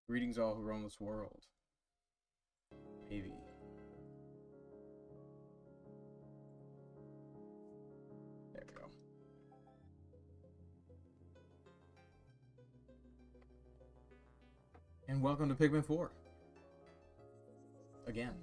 Greetings, all who roam this world. Maybe. There we go. And welcome to Pikmin 4. Again.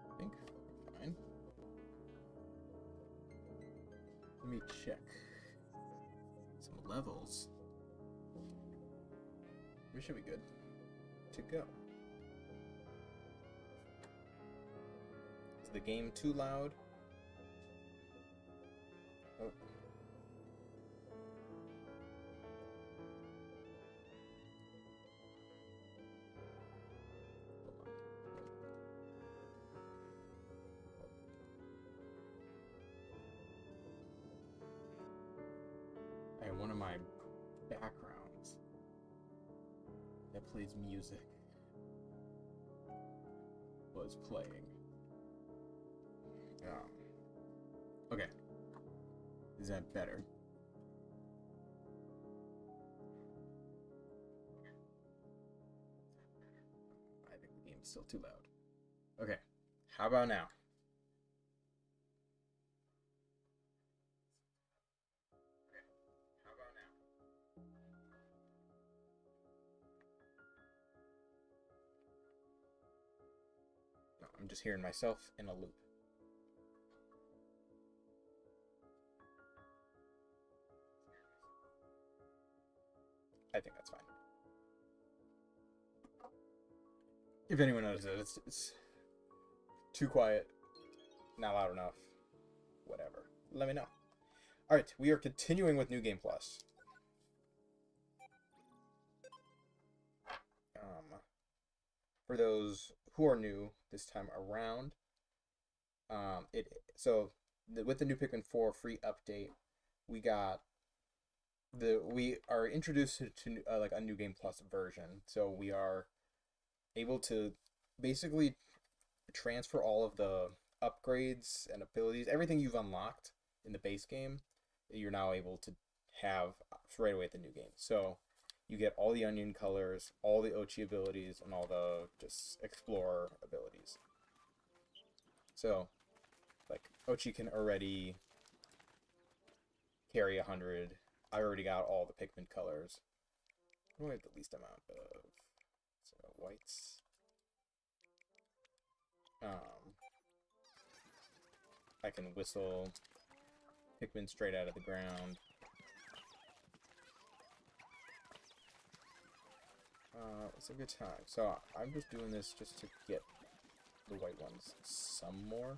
I think fine. Let me check some levels. We should be good to go. Is the game too loud? Oh. And one of my backgrounds that plays music was playing. Okay. Is that better? I think the game's still too loud. Okay. How about now? No, I'm just hearing myself in a loop. I think that's fine. If anyone notices, it's too quiet, not loud enough, whatever. Let me know. Alright, we are continuing with New Game Plus. For those who are new this time around, with the new Pikmin 4 free update, we are introduced to like a New Game Plus version. So we are able to basically transfer all of the upgrades and abilities, everything you've unlocked in the base game, you're now able to have right away at the new game. So you get all the onion colors, all the Ochi abilities, and all the just explorer abilities. So, like, Ochi can already carry 100. I already got all the Pikmin colors. I have the least amount of whites. I can whistle Pikmin straight out of the ground. It's a good time. So I'm just doing this just to get the white ones some more.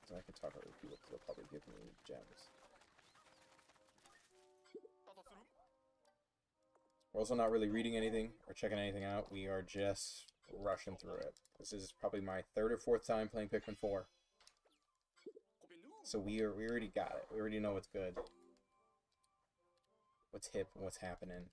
So I can talk to other people because they'll probably give me gems. We're also not really reading anything or checking anything out. We are just rushing through it. This is probably my third or fourth time playing Pikmin 4. So we already got it. We already know what's good, what's hip, and what's happening.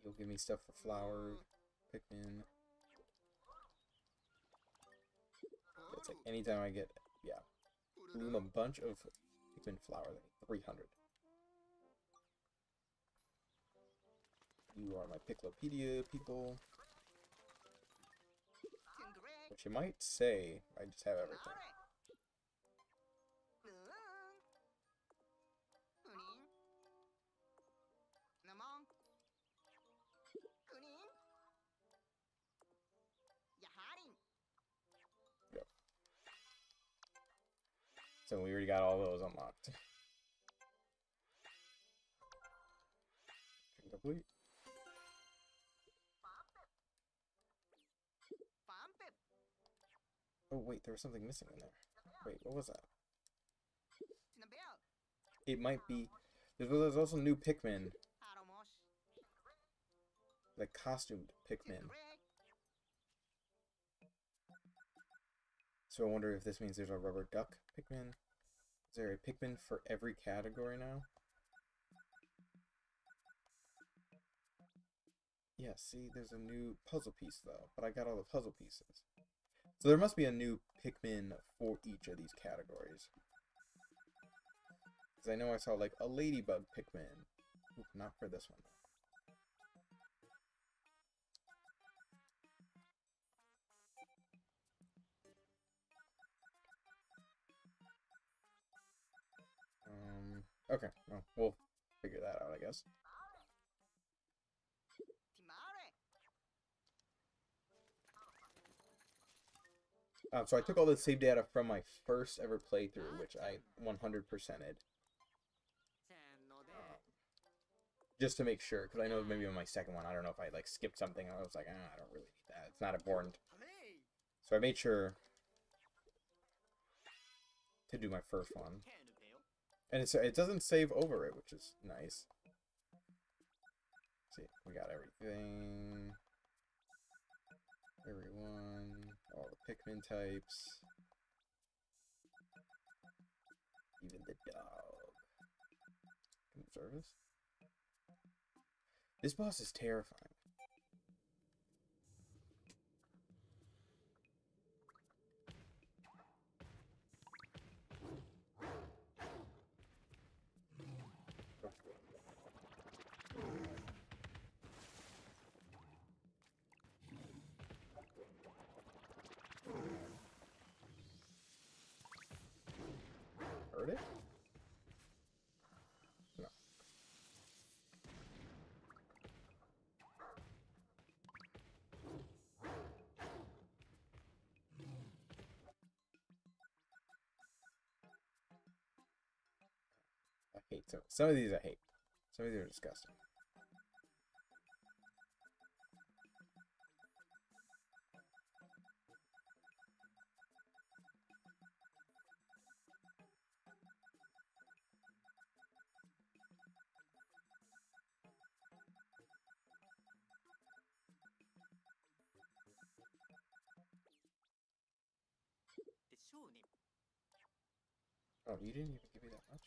You'll give me stuff for flowers, Pikmin. It's like anytime I get, yeah, bloom a bunch of Pikmin flowers, 300. You are my Piclopedia people. Which you might say, I just have everything. Yep. So we already got all those unlocked. Sweet. Oh wait, there was something missing in there. Wait, what was that? It might be. There's also new Pikmin, like costumed Pikmin. So I wonder if this means there's a rubber duck Pikmin. Is there a Pikmin for every category now? Yeah, see, there's a new puzzle piece though, but I got all the puzzle pieces. So there must be a new Pikmin for each of these categories. Because I know I saw like a ladybug Pikmin. Ooh, not for this one. Okay, well, we'll figure that out, I guess. So I took all the save data from my first ever playthrough, which I 100%ed. Just to make sure, because I know maybe on my second one, I don't know if I like skipped something. I was like, I don't really need that. It's not important. So I made sure to do my first one. And it doesn't save over it, which is nice. Let's see, we got everything. Everyone, all the Pikmin types. Even the dog. Can service? This boss is terrifying. Heard it? No. I hate some of these. I hate. Some of these are disgusting. Oh, you didn't even give me that much?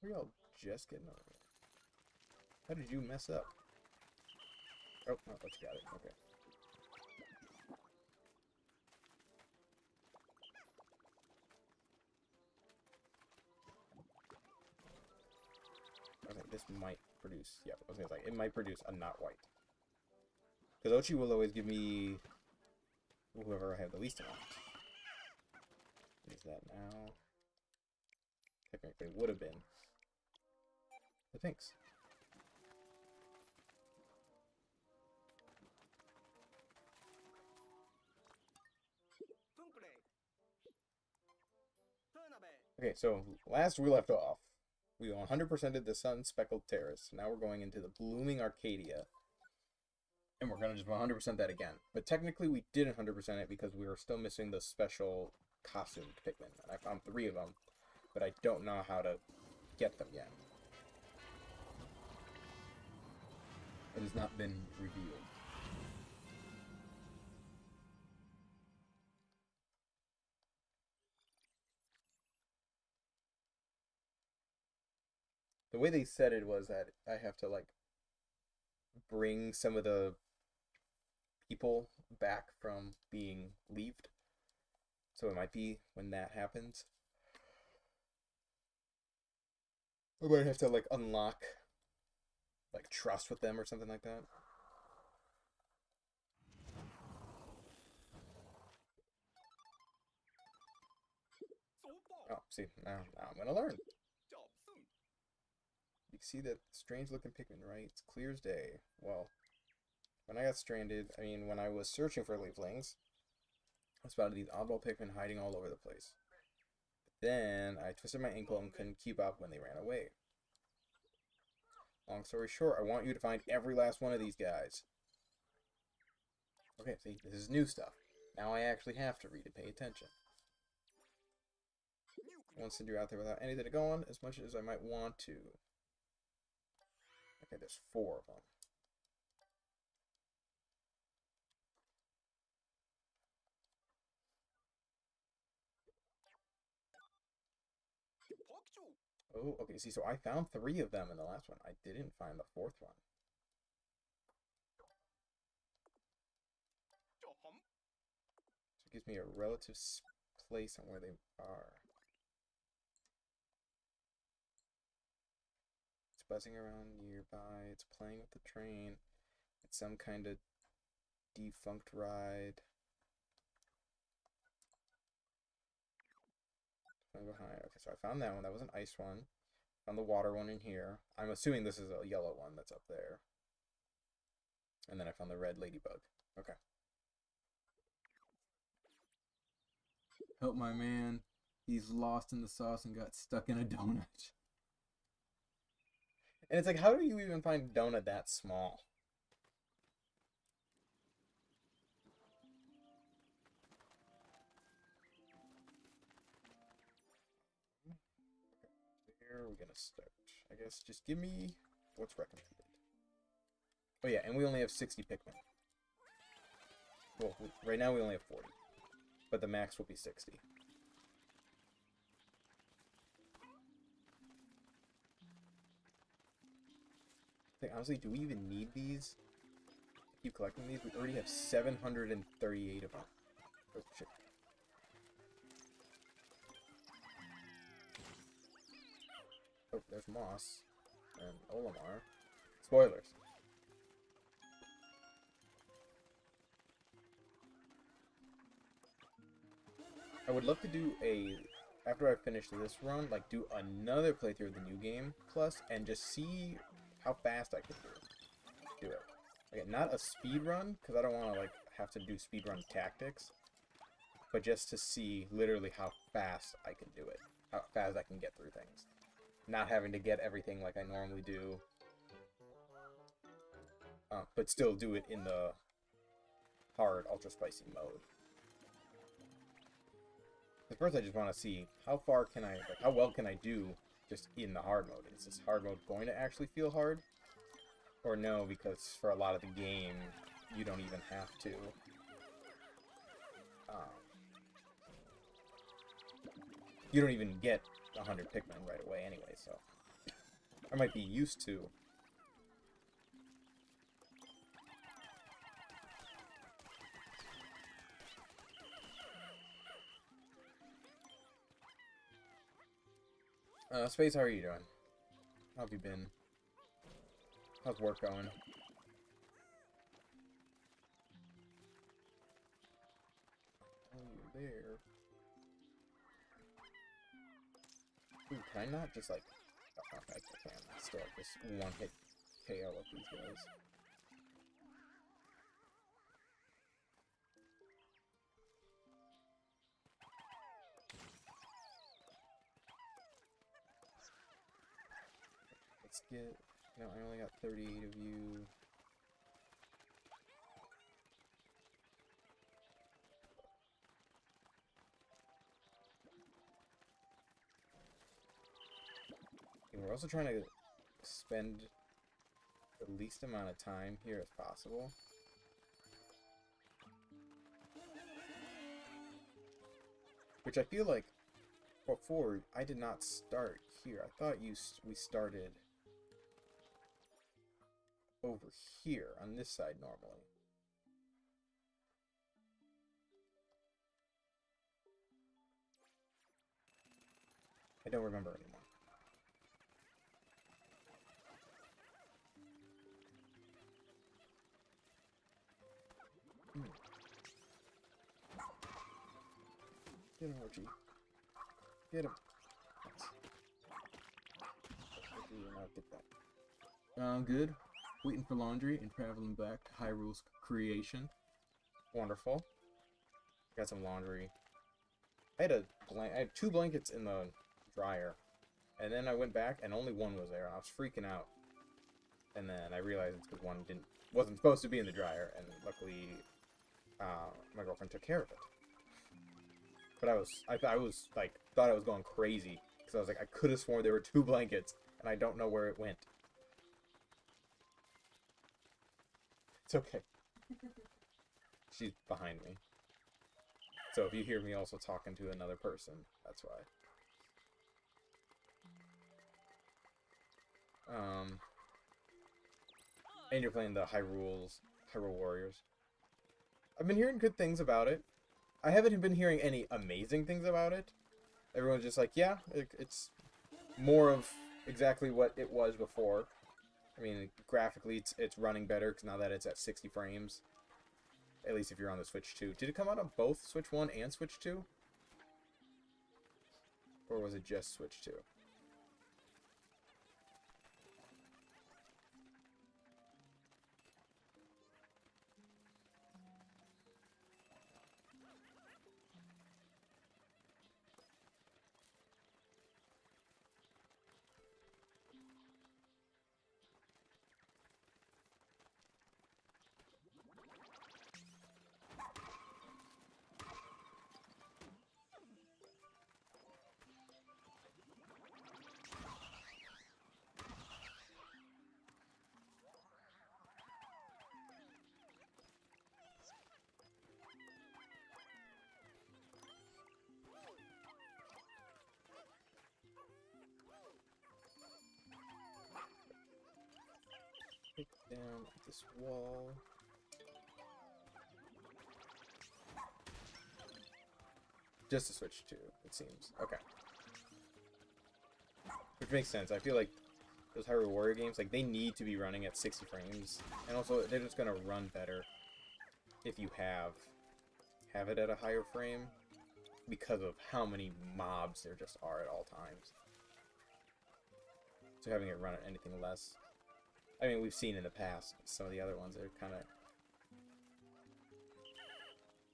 We're all just getting over it. How did you mess up? Oh, no, but you got it. Okay. I think this might produce. Yeah, I was gonna say it might produce a not white. Because Ochi will always give me whoever I have the least amount. What is that now? Technically, would have been the pinks. Okay, so last we left off, we 100%ed the sun-speckled terrace. Now we're going into the blooming Arcadia. And we're going to just 100% that again. But technically we didn't 100% it because we were still missing the special costumed Pikmin. And I found 3 of them, but I don't know how to get them yet. It has not been revealed. The way they said it was that I have to, like, bring some of the people back from being leaved. So it might be when that happens. I might have to, like, unlock, like, trust with them or something like that. Oh, see, now I'm gonna learn. You can see that strange looking Pikmin, right? It's clear as day. Well, when I got stranded, I mean, when I was searching for leaflings, I spotted these oddball Pikmin hiding all over the place. then I twisted my ankle and couldn't keep up when they ran away. Long story short, I want you to find every last one of these guys. Okay, see, this is new stuff. Now I actually have to read and pay attention. I won't send you out there without anything to go on as much as I might want to. Okay, there's 4 of them. Oh, okay, see, so I found 3 of them in the last one. I didn't find the 4th one. So it gives me a relative place on where they are. It's buzzing around nearby. It's playing with the train. It's some kind of defunct ride. Behind. Okay, so I found that one. That was an ice one. Found the water one in here. I'm assuming this is a yellow one that's up there. And then I found the red ladybug. Okay. Help my man. He's lost in the sauce and got stuck in a donut. And it's like, how do you even find a donut that small? Where are we gonna start? I guess just give me what's recommended. Oh yeah, and we only have 60 Pikmin. Well, right now we only have 40. But the max will be 60. Honestly, do we even need these? Keep collecting these? We already have 738 of them. Oh, shit. Oh, there's Moss and Olimar. Spoilers. I would love to do after I finish this run, like do another playthrough of the new game plus and just see how fast I can do it. Like, not a speed run, because I don't want to like have to do speed run tactics, but just to see literally how fast I can do it, how fast I can get through things. Not having to get everything like I normally do, but still do it in the hard, ultra spicy mode. Because first I just want to see how far can I, like, how well can I do just in the hard mode. Is this hard mode going to actually feel hard? Or no, because for a lot of the game, you don't even have to. You don't even get 100 Pikmin right away anyway, so I might be used to. Space, how are you doing? How have you been? How's work going? Oh, you're there. Ooh, can I not just like... Oh, okay, I can. Still like this one-hit KO of these guys. Let's get... No, I only got 38 of you. And we're also trying to spend the least amount of time here as possible. Which I feel like before I did not start here. I thought we started over here on this side normally. I don't remember anymore. Get him, Archie. Get him. Get that. Good. Waiting for laundry and traveling back to Hyrule's creation. Wonderful. Got some laundry. I had two blankets in the dryer, and then I went back and only one was there. I was freaking out, and then I realized it's because one wasn't supposed to be in the dryer, and luckily, my girlfriend took care of it. But I was like, thought I was going crazy because I was like, I could have sworn there were two blankets, and I don't know where it went. It's okay. She's behind me. So if you hear me also talking to another person, that's why. And you're playing the Hyrule Warriors. I've been hearing good things about it. I haven't been hearing any amazing things about it. Everyone's just like, yeah, it's more of exactly what it was before. I mean, graphically, it's running better because now that it's at 60 frames. At least if you're on the Switch 2. Did it come out on both Switch 1 and Switch 2? Or was it just Switch 2? Take down this wall. Just to Switch 2, it seems. Okay. Which makes sense. I feel like those Hyrule Warrior games, like, they need to be running at 60 frames. And also, they're just gonna run better if you have it at a higher frame because of how many mobs there just are at all times. So having it run at anything less, I mean, we've seen in the past some of the other ones that are kind of,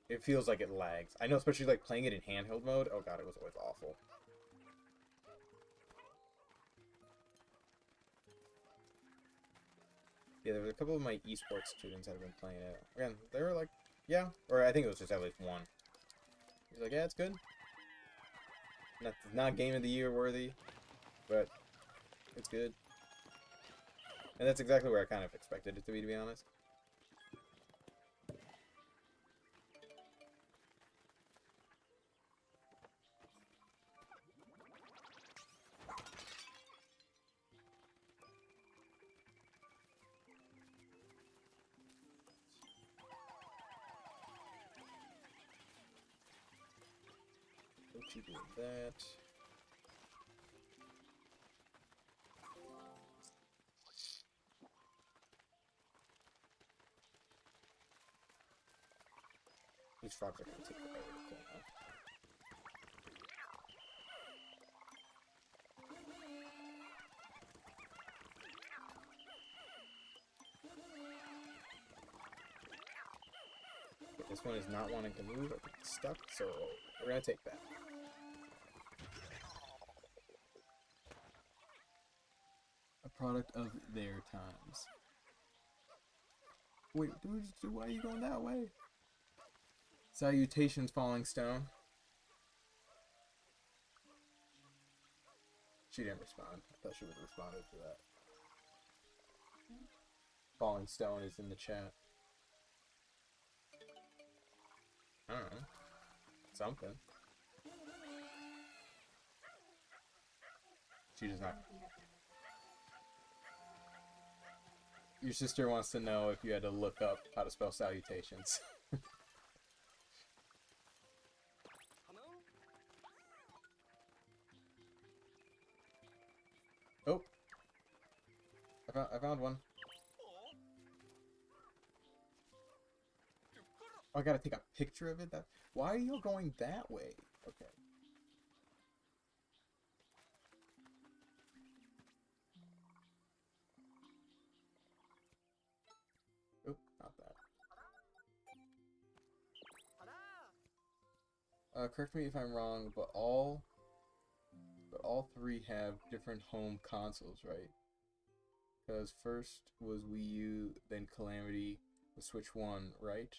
it feels like it lags. I know, especially like playing it in handheld mode. Oh god, it was always awful. Yeah, there was a couple of my esports students that have been playing it. Again, they were like, yeah, or I think it was just at least one. He's like, yeah, it's good. Not Game of the Year worthy, but it's good. And that's exactly where I kind of expected it to be honest. Don't you do that. These frogs are going to take forever to kill now. Okay, this one is not wanting to move. I think it's stuck, so we're going to take that. A product of their times. Wait, dude, why are you going that way? Salutations, Falling Stone. She didn't respond. I thought she would have responded to that. Falling Stone is in the chat. I don't know. Something. She does not. Your sister wants to know if you had to look up how to spell salutations. Oh, I found one. Oh, I gotta take a picture of it. Why are you going that way? Okay. Oh, not that. Correct me if I'm wrong, but all three have different home consoles, right? Because first was Wii U, then Calamity, the Switch 1, right?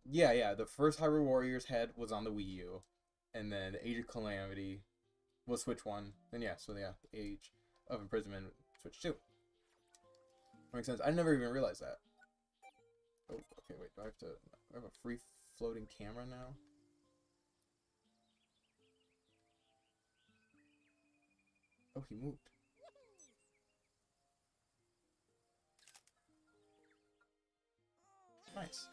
Yeah. The first Hyrule Warriors head was on the Wii U, and then Age of Calamity was Switch 1. Then yeah, so yeah, Age of Imprisonment, Switch 2. Makes sense. I never even realized that. Oh, okay, wait. Do I have a free floating camera now? Oh, he moved. Nice.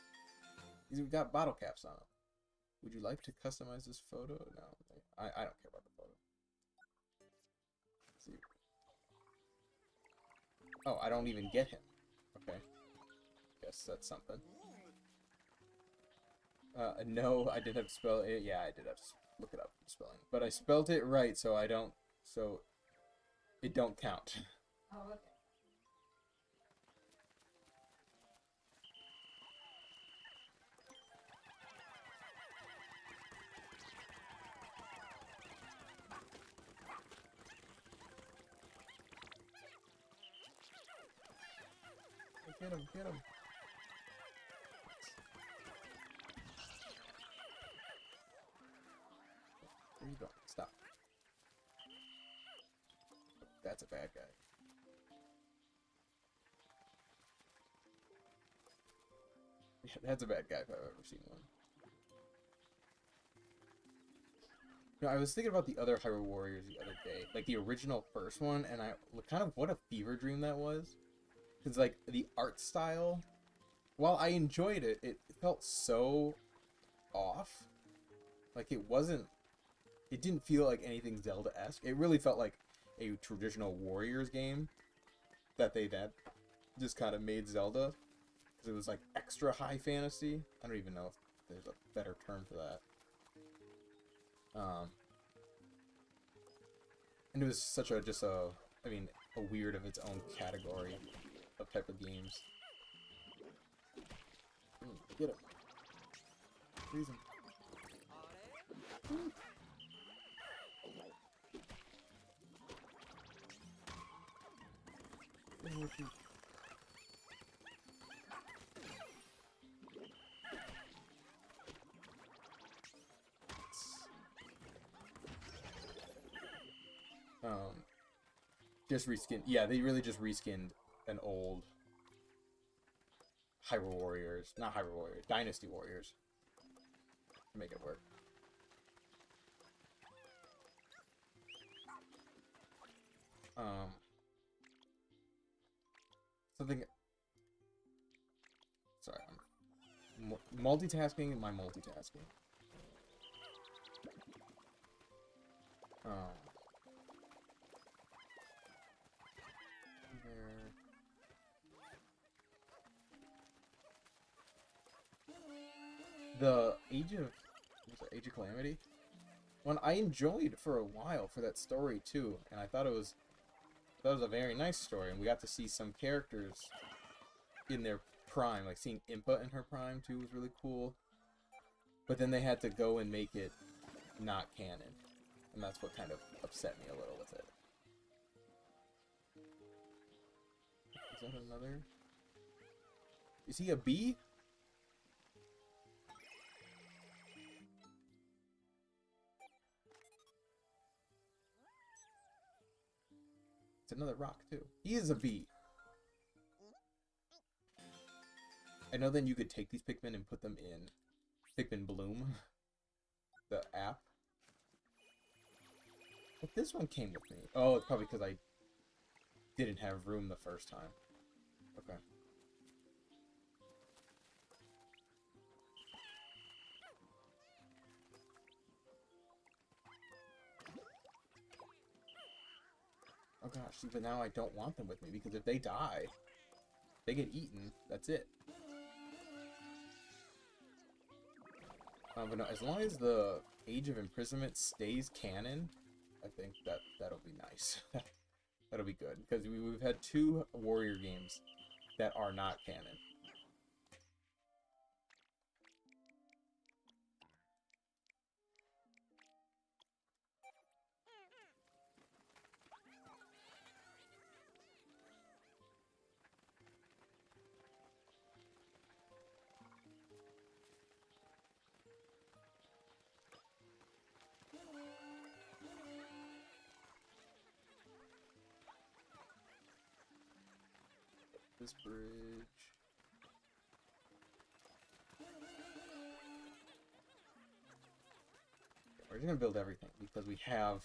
He's got bottle caps on him. Would you like to customize this photo? No, I don't care about the photo. Let's see. Oh, I don't even get him. Okay. Guess that's something. No, I did have to spell it. Yeah, I did have to look it up, spelling. But I spelled it right, so it don't count. Oh, okay. Get him, get him. Where you going? Stop. That's a bad guy. Yeah, that's a bad guy if I've ever seen one. You know, I was thinking about the other Hyrule Warriors the other day, like the original first one, and I kind of what a fever dream that was. Because like the art style, while I enjoyed it, it felt so off. Like it didn't feel like anything Zelda-esque. It really felt like a traditional Warriors game that they then just kind of made Zelda. Because it was like extra high fantasy. I don't even know if there's a better term for that. And it was such a a weird of its own category of type of games. Get him. Freeze him. Just reskinned. Yeah, they really just reskinned an old Hyrule Warriors, not Hyrule Warriors, Dynasty Warriors, to make it work. Something. Sorry, I'm multitasking. My multitasking. There. The Age of Calamity? One I enjoyed for a while for that story too, and I thought it was a very nice story, and we got to see some characters in their prime, like seeing Impa in her prime too was really cool. But then they had to go and make it not canon, and that's what kind of upset me a little with it. Is that another? Is he a bee? It's another rock too. He is a bee. I know then you could take these Pikmin and put them in Pikmin Bloom, the app. But this one came with me. Oh, it's probably because I didn't have room the first time. Okay. Oh gosh, see, but now I don't want them with me because if they die, they get eaten. That's it. But no, as long as the Age of Imprisonment stays canon, I think that'll be nice. That'll be good because we've had two Warrior games that are not canon. this bridge. We're just gonna build everything because we have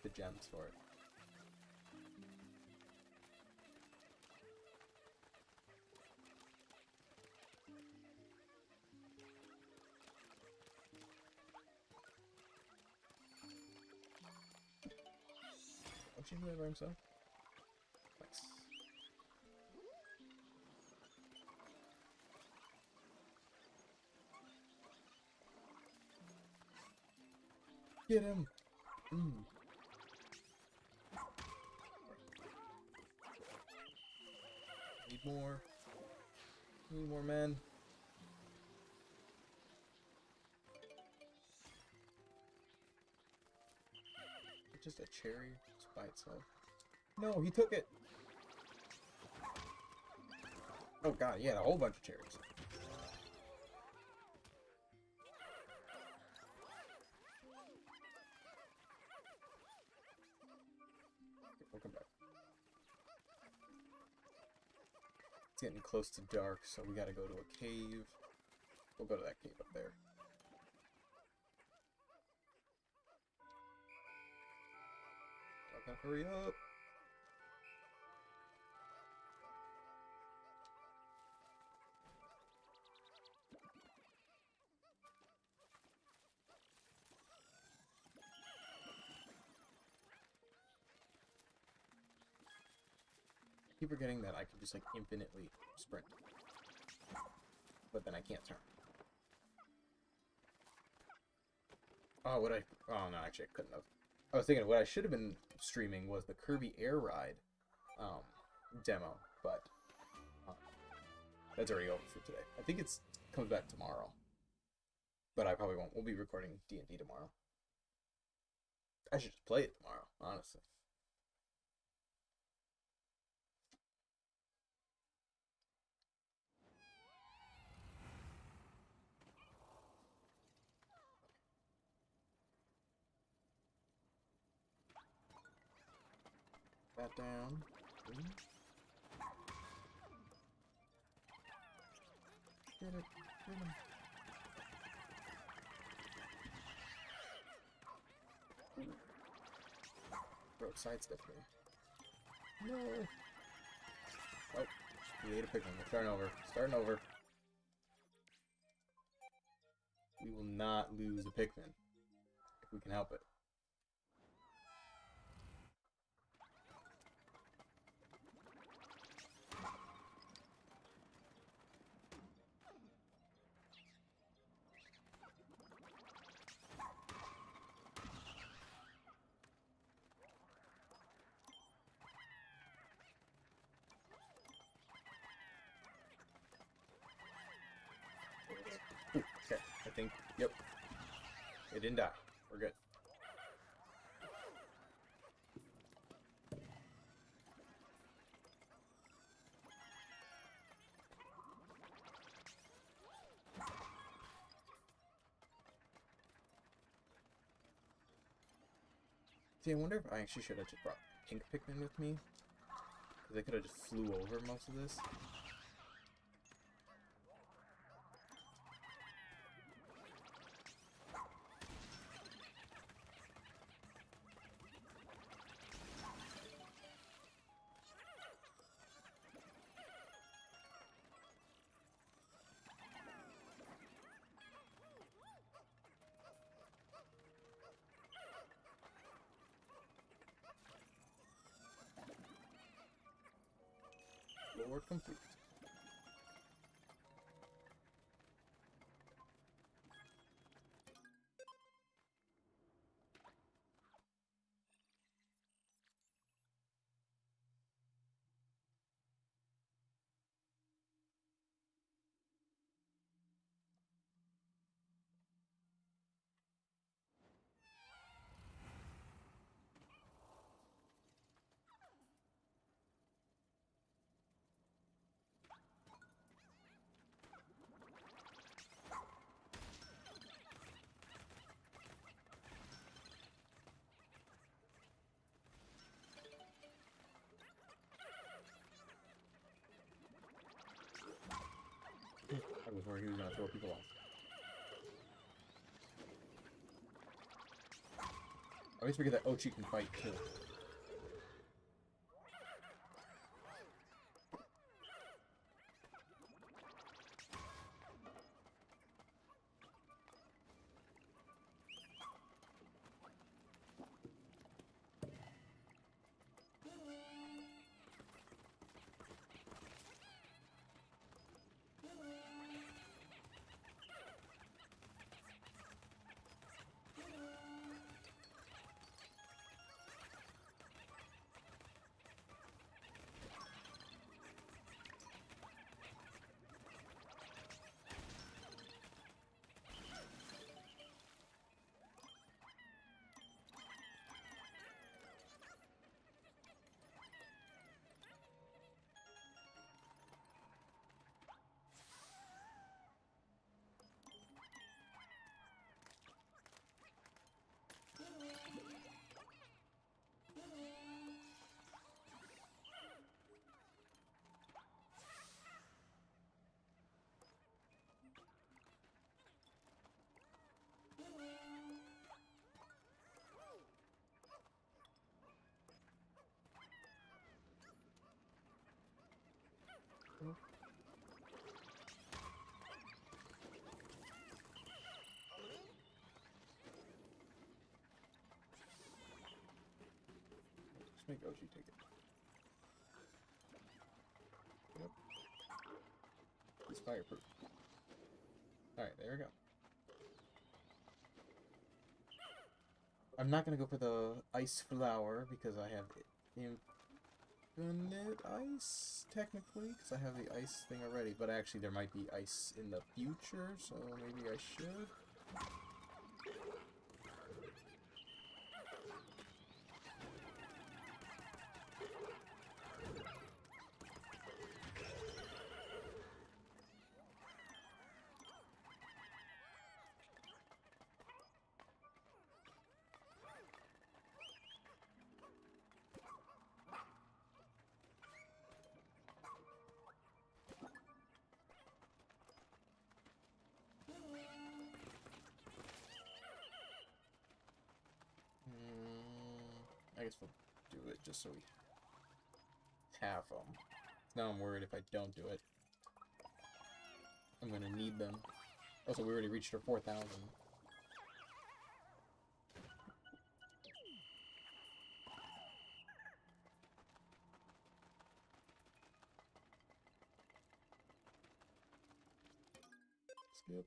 the gems for it. Don't you do that by himself? Nice. Get him! Need more. Need more men. It's just a cherry just by itself. No, he took it! Oh god, he had a whole bunch of cherries. We'll come back. It's getting close to dark, so we gotta go to a cave. We'll go to that cave up there. Okay, hurry up! I keep forgetting that I can just like infinitely sprint. But then I can't turn. Oh, oh no, actually I couldn't have. I was thinking what I should have been streaming was the Kirby Air Ride demo, but that's already over for today. I think it comes back tomorrow. But I probably won't. We'll be recording D&D tomorrow. I should just play it tomorrow, honestly. That down. Get it. Get him. Bro, sidestep me. No. Oh, we ate a Pikmin. We're starting over. Starting over. We will not lose a Pikmin if we can help it. Ooh, okay, I think, yep. It didn't die. We're good. See, I wonder if I actually should have just brought pink Pikmin with me. Because I could have just flew over most of this. Lore complete. That was where he was gonna throw people off. I always forget that Ochi can fight too. Just make Ochi take it. Yep. He's fireproof. Alright, there we go. I'm not gonna go for the ice flower because I have infinite ice, technically, because I have the ice thing already, but actually there might be ice in the future, so maybe I should. I guess we'll do it just so we have them. Now I'm worried if I don't do it, I'm gonna need them. Also, we already reached our 4,000. Skip.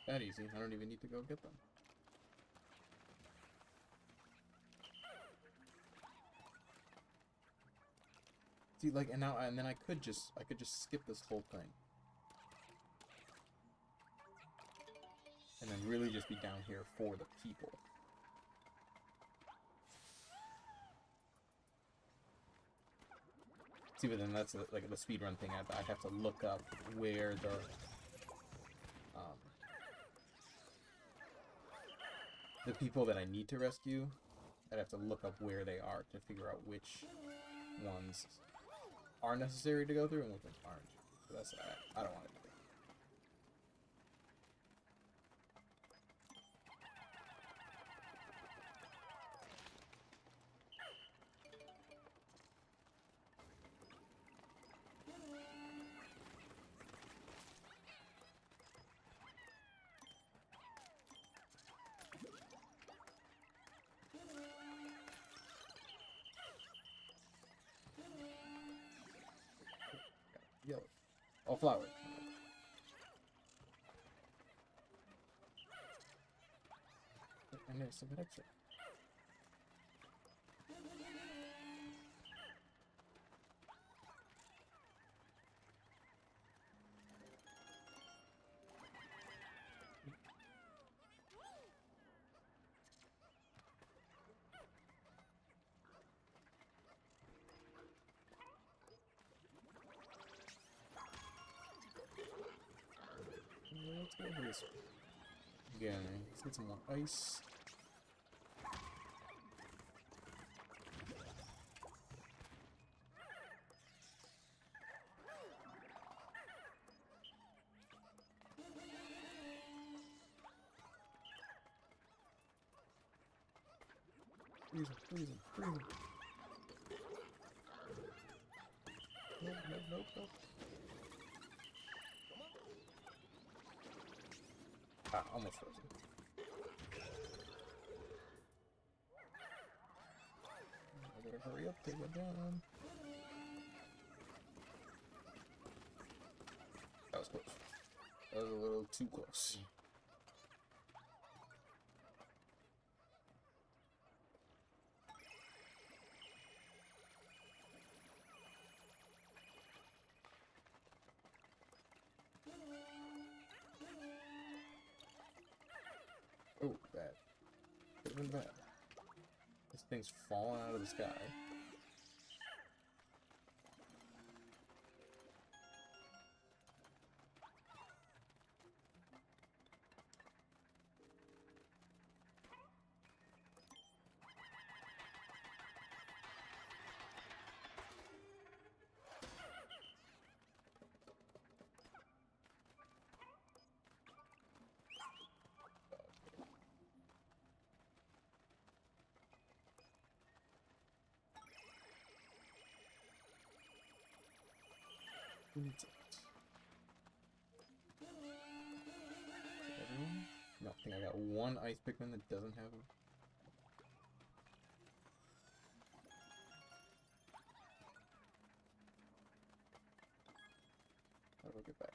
That easy. I don't even need to go get them. See, like, and then I could just skip this whole thing. And then really just be down here for the people. See, but then that's like the speedrun thing. I have to look up where the people that I need to rescue. I'd have to look up where they are to figure out which ones are necessary to go through and which ones aren't. So that's I don't want to do that. Yellow. Oh, flower. And there's some extra. let's go over this way. Again, let's get some more ice. Freeze him, freeze him, freeze him. Nope, nope, nope, nope. Ah, almost frozen. I gotta hurry up, take it down. That was close. That was a little too close. Oh, bad. Could have been bad. This thing's falling out of the sky. Who needs it? Everyone? No, I think I got one ice Pikmin that doesn't have them. How do I get back?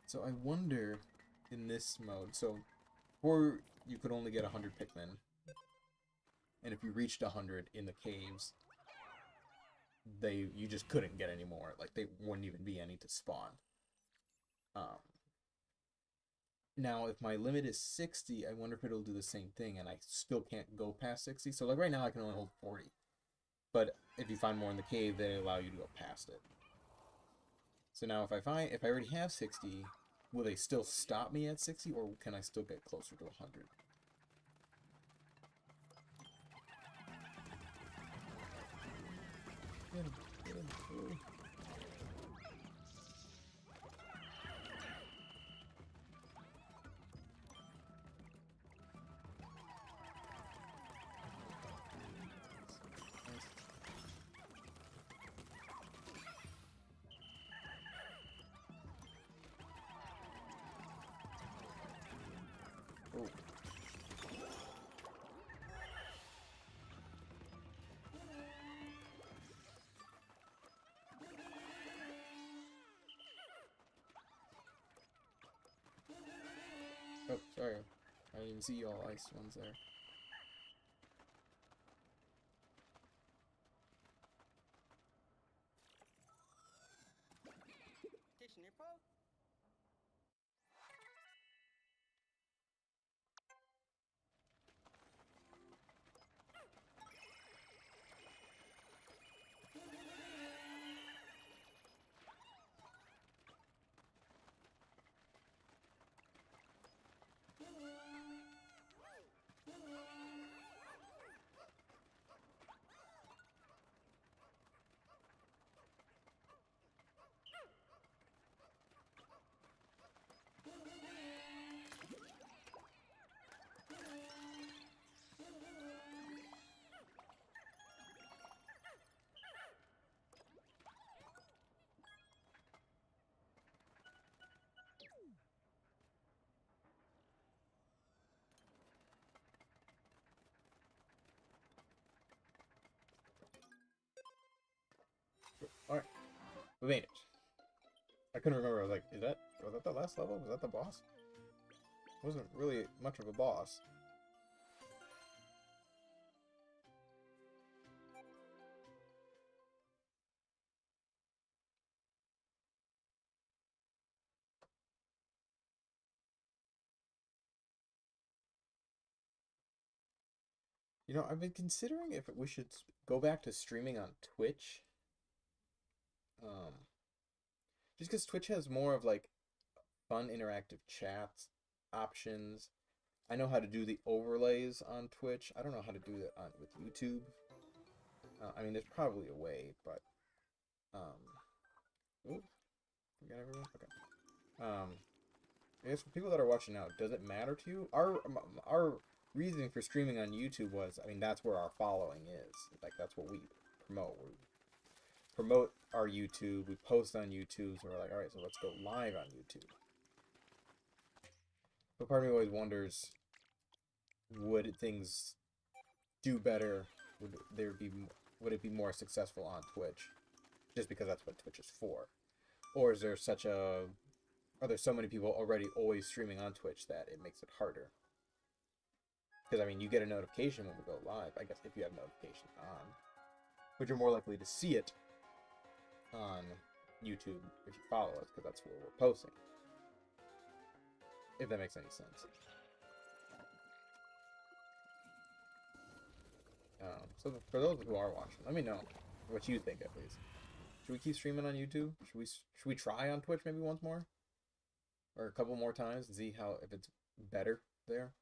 So I wonder, in this mode, so before you could only get 100 Pikmin, and if you reached 100 in the caves, you just couldn't get any more. Like, they wouldn't even be any to spawn. Now, if my limit is 60, I wonder if it'll do the same thing, and I still can't go past 60. So, like, right now I can only hold 40. But if you find more in the cave, they allow you to go past it. So now if I already have 60, will they still stop me at 60, or can I still get closer to 100? Get him, get him. Ooh. Oh. Oh, sorry. I didn't even see all ice ones there. Alright. We made it. I couldn't remember. I was like, was that the last level? Was that the boss? It wasn't really much of a boss. You know, I've been considering if we should go back to streaming on Twitch. Um, just because Twitch has more of like fun interactive chats options. I know how to do the overlays on Twitch. I don't know how to do that on with YouTube. I mean, there's probably a way, but ooh, forgot everyone. Okay. I guess for people that are watching now, does it matter to you? Our reasoning for streaming on YouTube was, I mean, that's where our following is. Like that's what we promote. We promote our YouTube. We post on YouTube. So we're like, all right, so let's go live on YouTube. But part of me always wonders, would things do better? Would it be more successful on Twitch? Just because that's what Twitch is for, or is there such a are there so many people already always streaming on Twitch that it makes it harder? Because I mean, you get a notification when we go live. I guess if you have notifications on, but you're more likely to see it on YouTube if you follow us, because that's where we're posting. If that makes any sense. So for those who are watching, let me know what you think at least. Should we keep streaming on YouTube? Should we try on Twitch maybe once more, or a couple more times and see how if it's better there?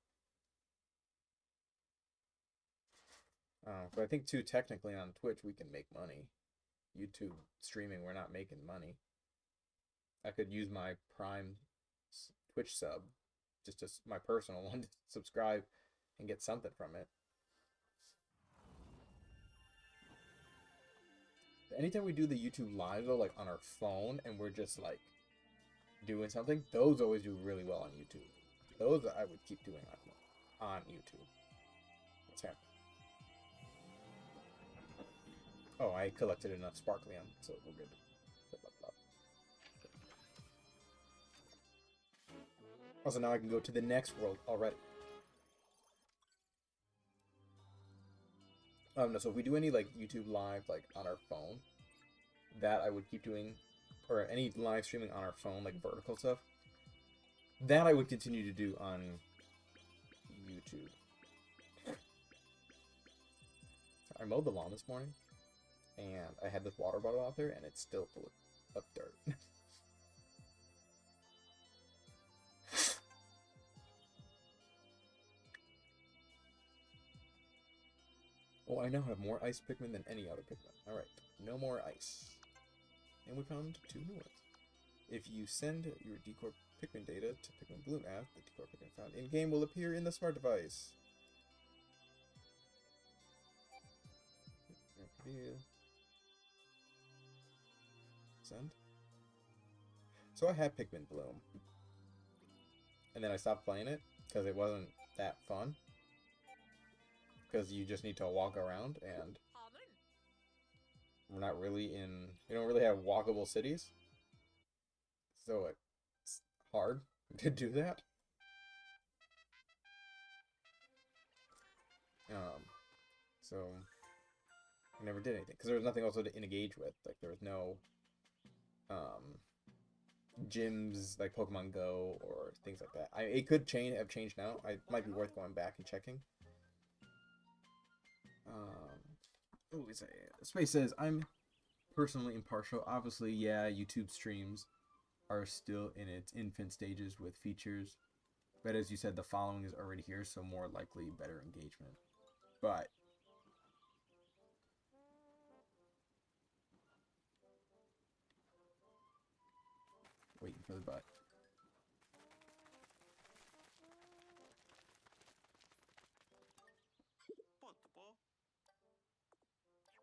But I think too technically on Twitch we can make money. YouTube streaming we're not making money. I could use my Prime Twitch sub, just my personal one, to subscribe and get something from it. Anytime we do the YouTube live though, like on our phone, and we're just like doing something, those always do really well on YouTube. Those I would keep doing on YouTube. What's happening? Oh, I collected enough sparklium, so we're good. Also, now I can go to the next world already. No, so if we do any like YouTube live like on our phone, that I would keep doing, or any live streaming on our phone, like vertical stuff, that I would continue to do on YouTube. I mowed the lawn this morning, and I had this water bottle out there, and it's still full of dirt. Oh, I now have more ice Pikmin than any other Pikmin. Alright, no more ice. And we found 2 new ones. If you send your Decor Pikmin data to Pikmin Bloom app, the Decor Pikmin found in-game will appear in the smart device. Send. So I had Pikmin Bloom. And then I stopped playing it because it wasn't that fun. Because you just need to walk around, and we're not really in... We don't really have walkable cities. So it's hard to do that. So I never did anything because there was nothing also to engage with. Like there was no gyms like Pokemon Go or things like that. It could have changed now. It might be worth going back and checking. Oh, Space says I'm personally impartial. Obviously, yeah, YouTube streams are still in its infant stages with features, but as you said, the following is already here, so more likely better engagement. But waiting for the butt.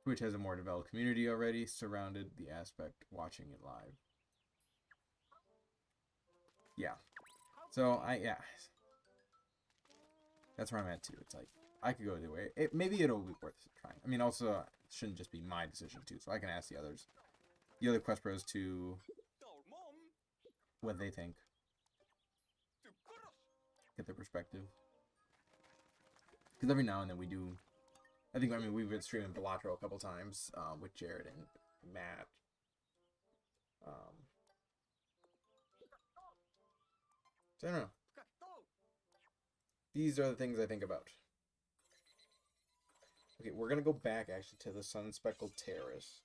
Twitch has a more developed community already, surrounded the aspect watching it live. Yeah. So yeah. That's where I'm at too. It's like I could go either way. Maybe it'll be worth trying. I mean, also it shouldn't just be my decision too, so I can ask the other Quest Pros to what they think, get their perspective. Because every now and then we do. I mean we've been streaming Balatro a couple times with Jared and Matt. So I don't know. These are the things I think about. Okay, we're gonna go back actually to the Sun-Speckled Terrace.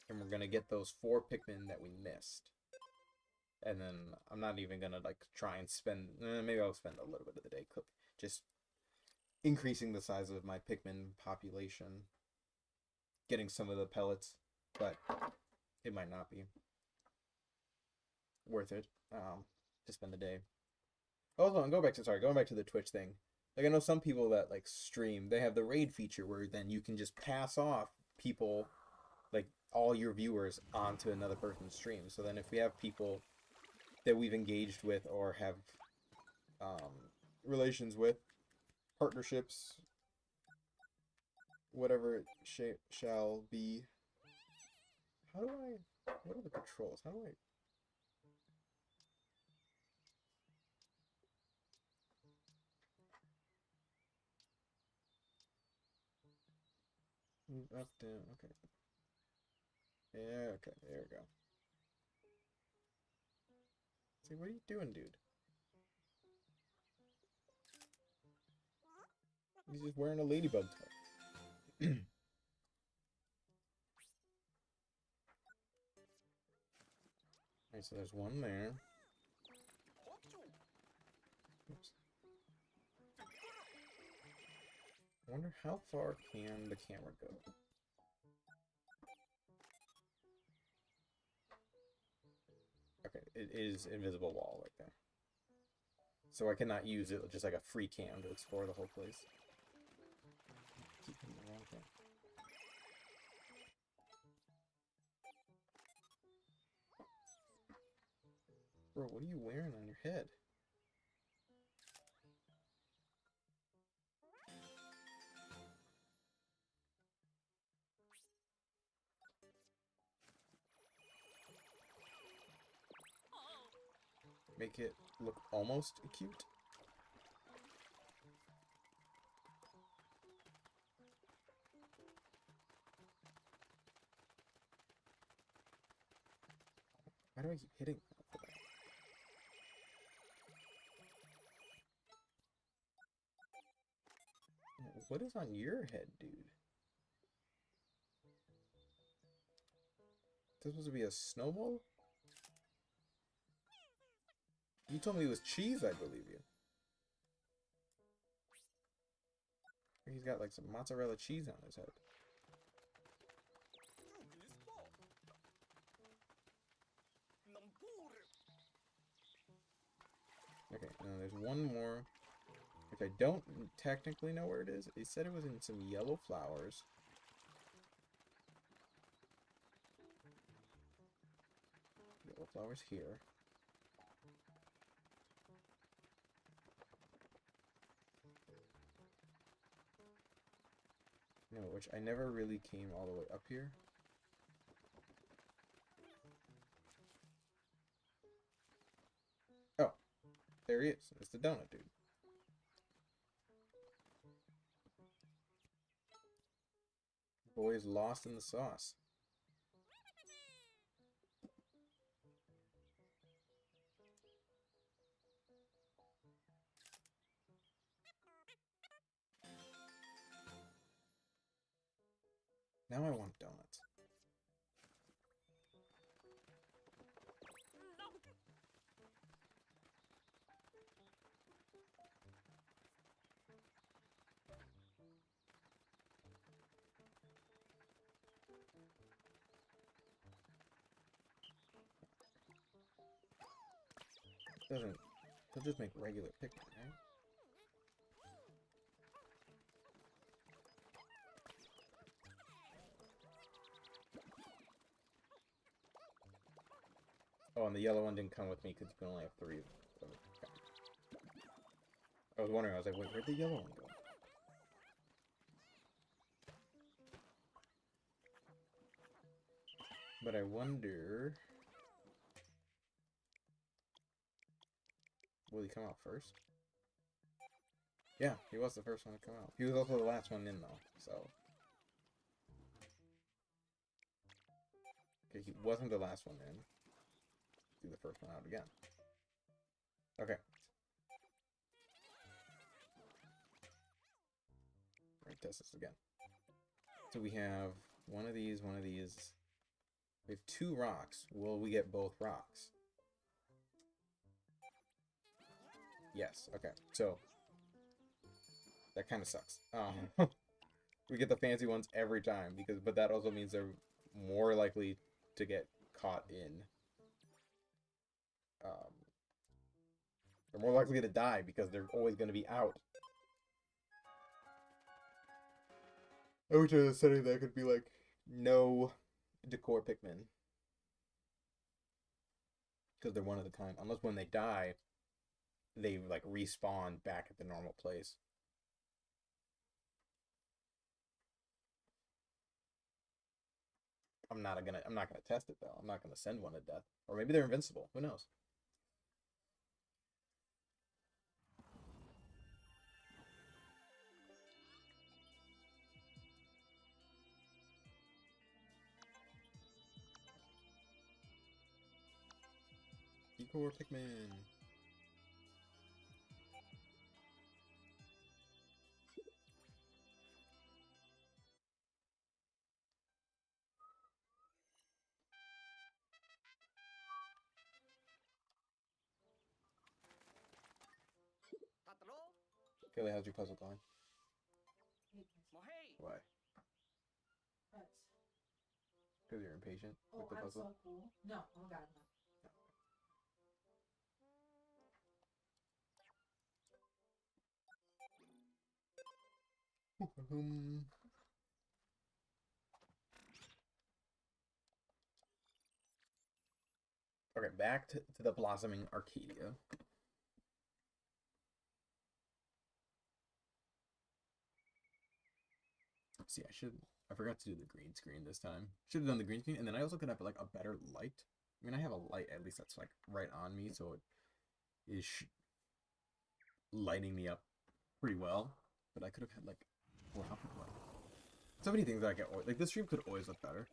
And we're gonna get those 4 Pikmin that we missed. And then I'm not even gonna like try and spend, maybe I'll spend a little bit of the day just increasing the size of my Pikmin population, getting some of the pellets, but it might not be worth it to spend the day. Also, and going back to the Twitch thing. Like I know some people that like stream, they have the raid feature where then you can just pass off people, like all your viewers, onto another person's stream. So then if we have people that we've engaged with or have relations with, partnerships, whatever it shall be. How do I... What are the controls? How do I... Up, down, okay. Yeah, okay, there we go. See, what are you doing, dude? He's just wearing a ladybug top. Alright, so there's one there. Oops. I wonder how far can the camera go? Okay, it is invisible wall right there. So I cannot use it just like a free cam to explore the whole place. Keep hitting the wrong thing. Bro, what are you wearing on your head? Make it look almost cute. Why do I keep hitting that? What is on your head, dude? This supposed to be a snowball? You told me it was cheese, I believe you. He's got like some mozzarella cheese on his head. Okay, now there's one more, which I don't technically know where it is. He said it was in some yellow flowers. Yellow flowers here. No, which I never really came all the way up here. Oh, there he is. It's the donut dude. Boy is lost in the sauce. Now I want donuts. They'll just make regular Pikmin, right? Oh, and the yellow one didn't come with me because you can only have 3 of them. I was wondering, I was like, wait, where'd the yellow one go? But I wonder... Will he come out first? Yeah, he was the first one to come out. He was also the last one in, though, so... Okay, he wasn't the last one in. Do the first one out again. Okay. Alright, test this again. So we have one of these, one of these. We have 2 rocks. Will we get both rocks? Yes, okay. So, that kind of sucks. We get the fancy ones every time, but that also means they're more likely to get caught in. They're more likely to die because they're always going to be out. I wish there was a setting that could be like, no decor Pikmin. Because they're one at a time. Unless when they die, they like respawn back at the normal place. I'm not gonna test it though. I'm not gonna send one to death. Or maybe they're invincible. Who knows? Decor Pikmin. Kaylee, how's your puzzle going? Why? Because you're impatient with the puzzle? I'm so cool. No, oh god, no. Okay, back to the blossoming Arcadia. See, I forgot to do the green screen this time. Should have done the green screen, and then I also could have like a better light. I mean, I have a light at least that's like right on me, so it is lighting me up pretty well. But I could have had like more light. So many things that I get like this stream could always look better.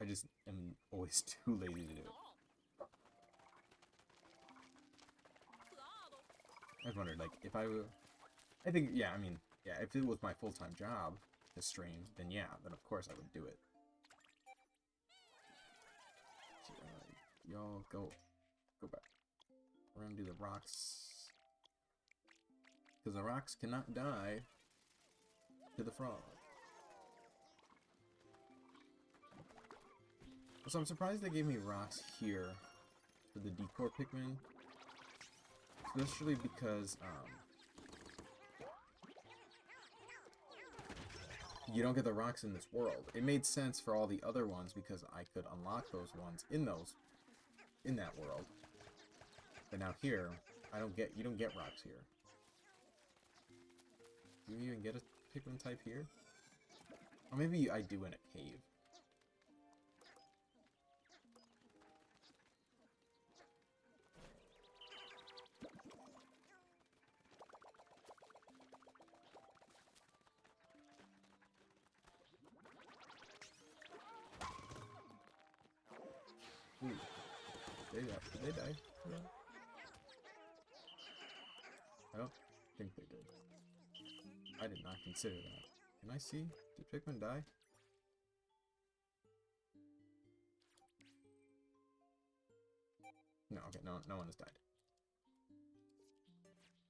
I just am always too lazy to do it. I've wondered like if I were, I think yeah, I mean yeah, if it was my full-time job to stream, then yeah, then of course I would do it. So, y'all go back. We're gonna do the rocks because the rocks cannot die to the frog. So I'm surprised they gave me rocks here for the decor Pikmin. Especially because, you don't get the rocks in this world. It made sense for all the other ones because I could unlock those ones in that world. But now here, you don't get rocks here. Do you even get a Pikmin type here? Or maybe I do in a cave. Ooh. Did they die? Yeah. I don't think they did. I did not consider that. Can I see? Did Pikmin die? No, okay, no one has died.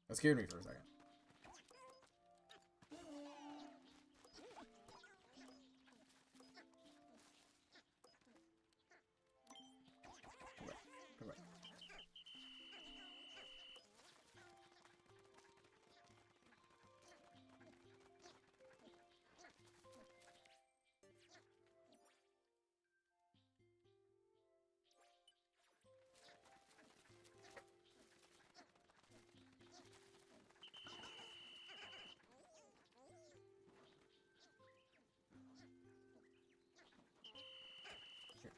That scared me for a second. Come back.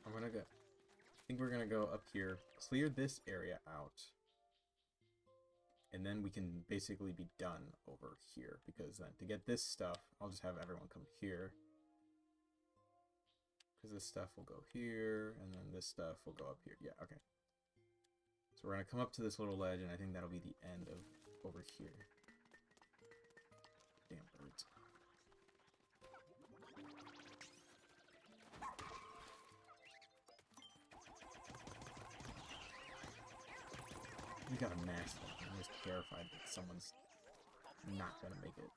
I think we're gonna go up here, clear this area out, and then we can basically be done over here, because then to get this stuff, I'll just have everyone come here. Because this stuff will go here, and then this stuff will go up here. Yeah, okay. So we're gonna come up to this little ledge, and I think that'll be the end of over here. Damn birds. We gotta max them. I'm just terrified that someone's not gonna make it.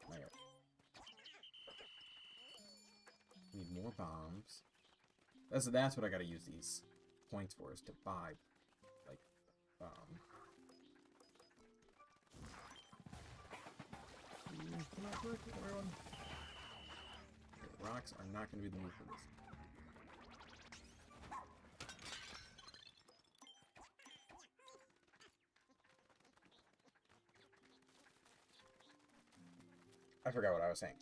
Not yet. Need more bombs. That's what I gotta use these points for, is to buy, like, come on, quick, everyone. Okay, rocks are not gonna be the move for this. I forgot what I was saying.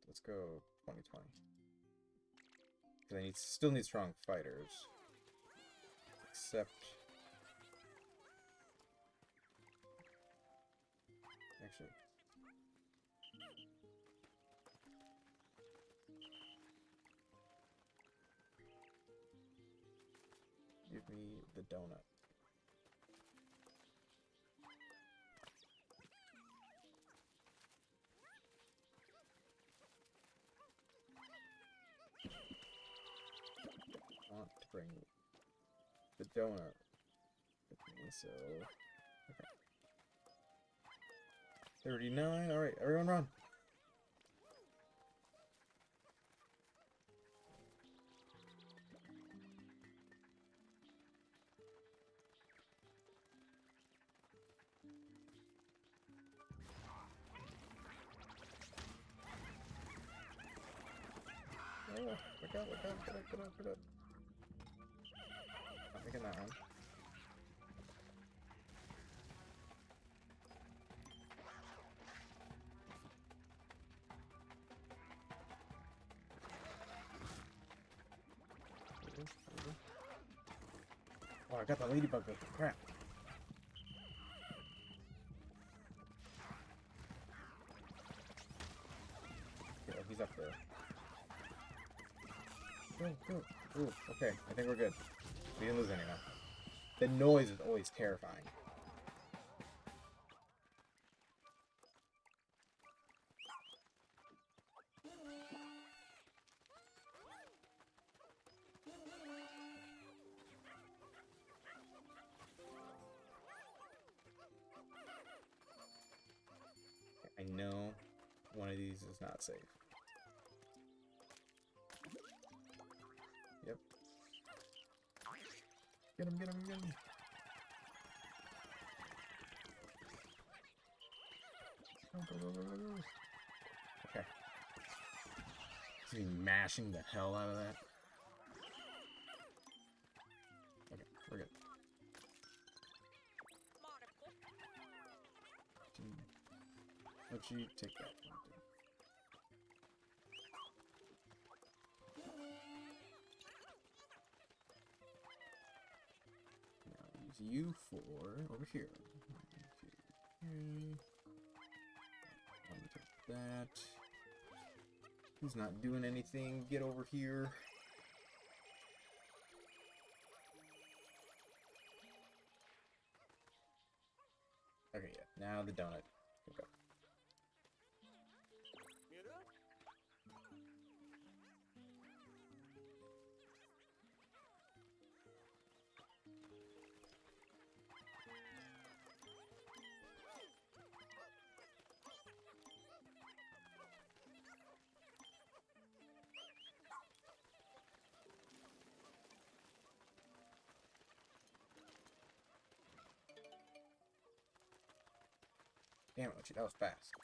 Let's go 2020. Because I still need strong fighters. Except... Actually... Give me the donut. I want to bring the donut with me, so... Okay. 39, alright, everyone run! Oh, look out, get up. Not making that one. Oh, I got the ladybug with it. Crap. Okay, he's up there. Go. Ooh, okay, I think we're good. We didn't lose anyone. The noise is always terrifying. I know one of these is not safe. Yep. Get him. Go. Okay. Is he mashing the hell out of that? Okay, we're good. Let you take that. Now use you for over here. Let me take that. He's not doing anything. Get over here. Okay, yeah. Now the donut. Okay. Damn it, that was fast.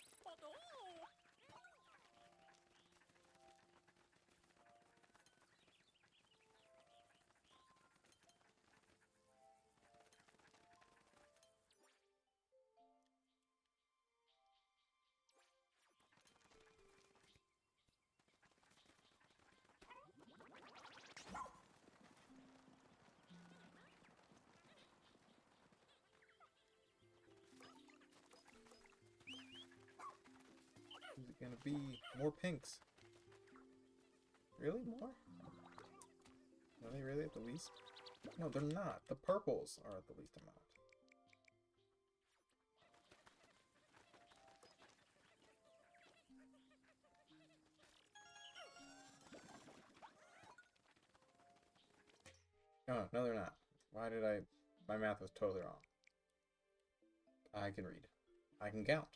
Who's it gonna be? More pinks. Really? More? Are they really at the least? No, they're not. The purples are at the least amount. Oh, no, they're not. Why did I... My math was totally wrong. I can read. I can count.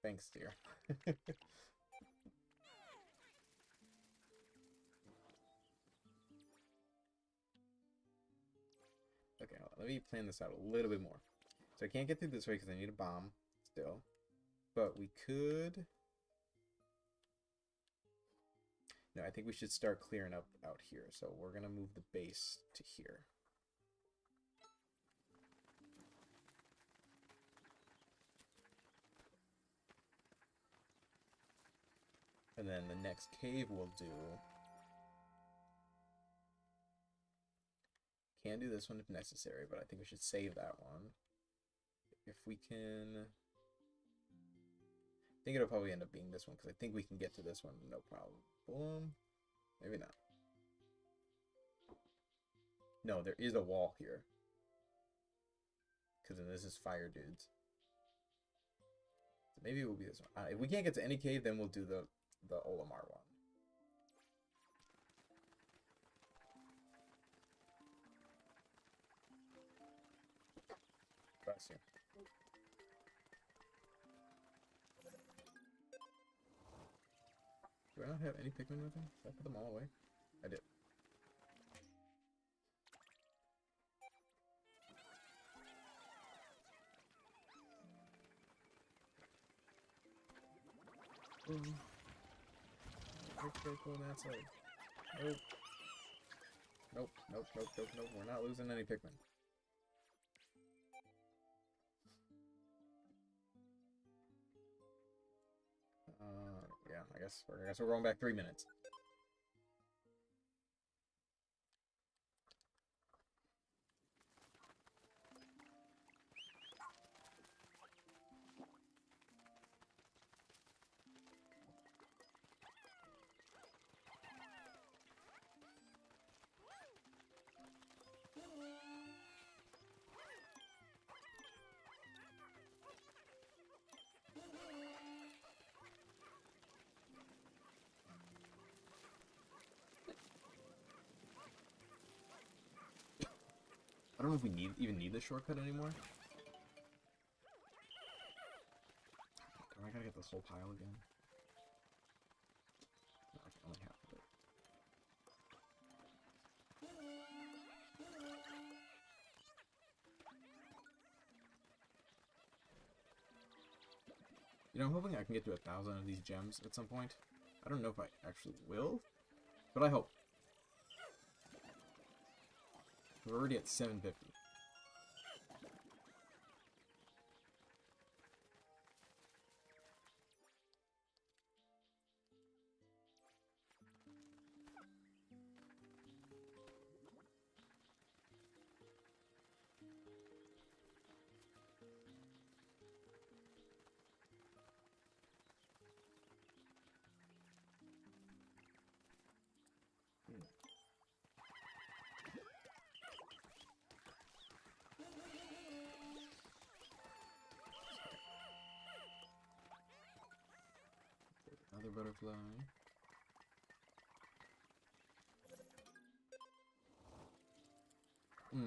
Thanks, dear. Okay, hold on. Let me plan this out a little bit more. So I can't get through this way because I need a bomb still. But we could... No, I think we should start clearing up out here. So we're going to move the base to here. And then the next cave we'll do... Can do this one if necessary, but I think we should save that one. If we can... I think it'll probably end up being this one, because I think we can get to this one no problem. Maybe not. No, there is a wall here. Because then this is fire dudes. So maybe it will be this one. If we can't get to any cave, then we'll do the Olimar one. Bless you. Do I not have any Pikmin with me? Did I put them all away? I did. Be careful on that side. Nope. Nope, nope, nope, nope, nope. We're not losing any Pikmin. Yeah, I guess we're going back 3 minutes. I don't know if we even need this shortcut anymore. Do I gotta get this whole pile again? No, I can only half of it. You know, I'm hoping I can get to 1,000 of these gems at some point. I don't know if I actually will, but I hope. We're already at 750. Another butterfly. Yeah.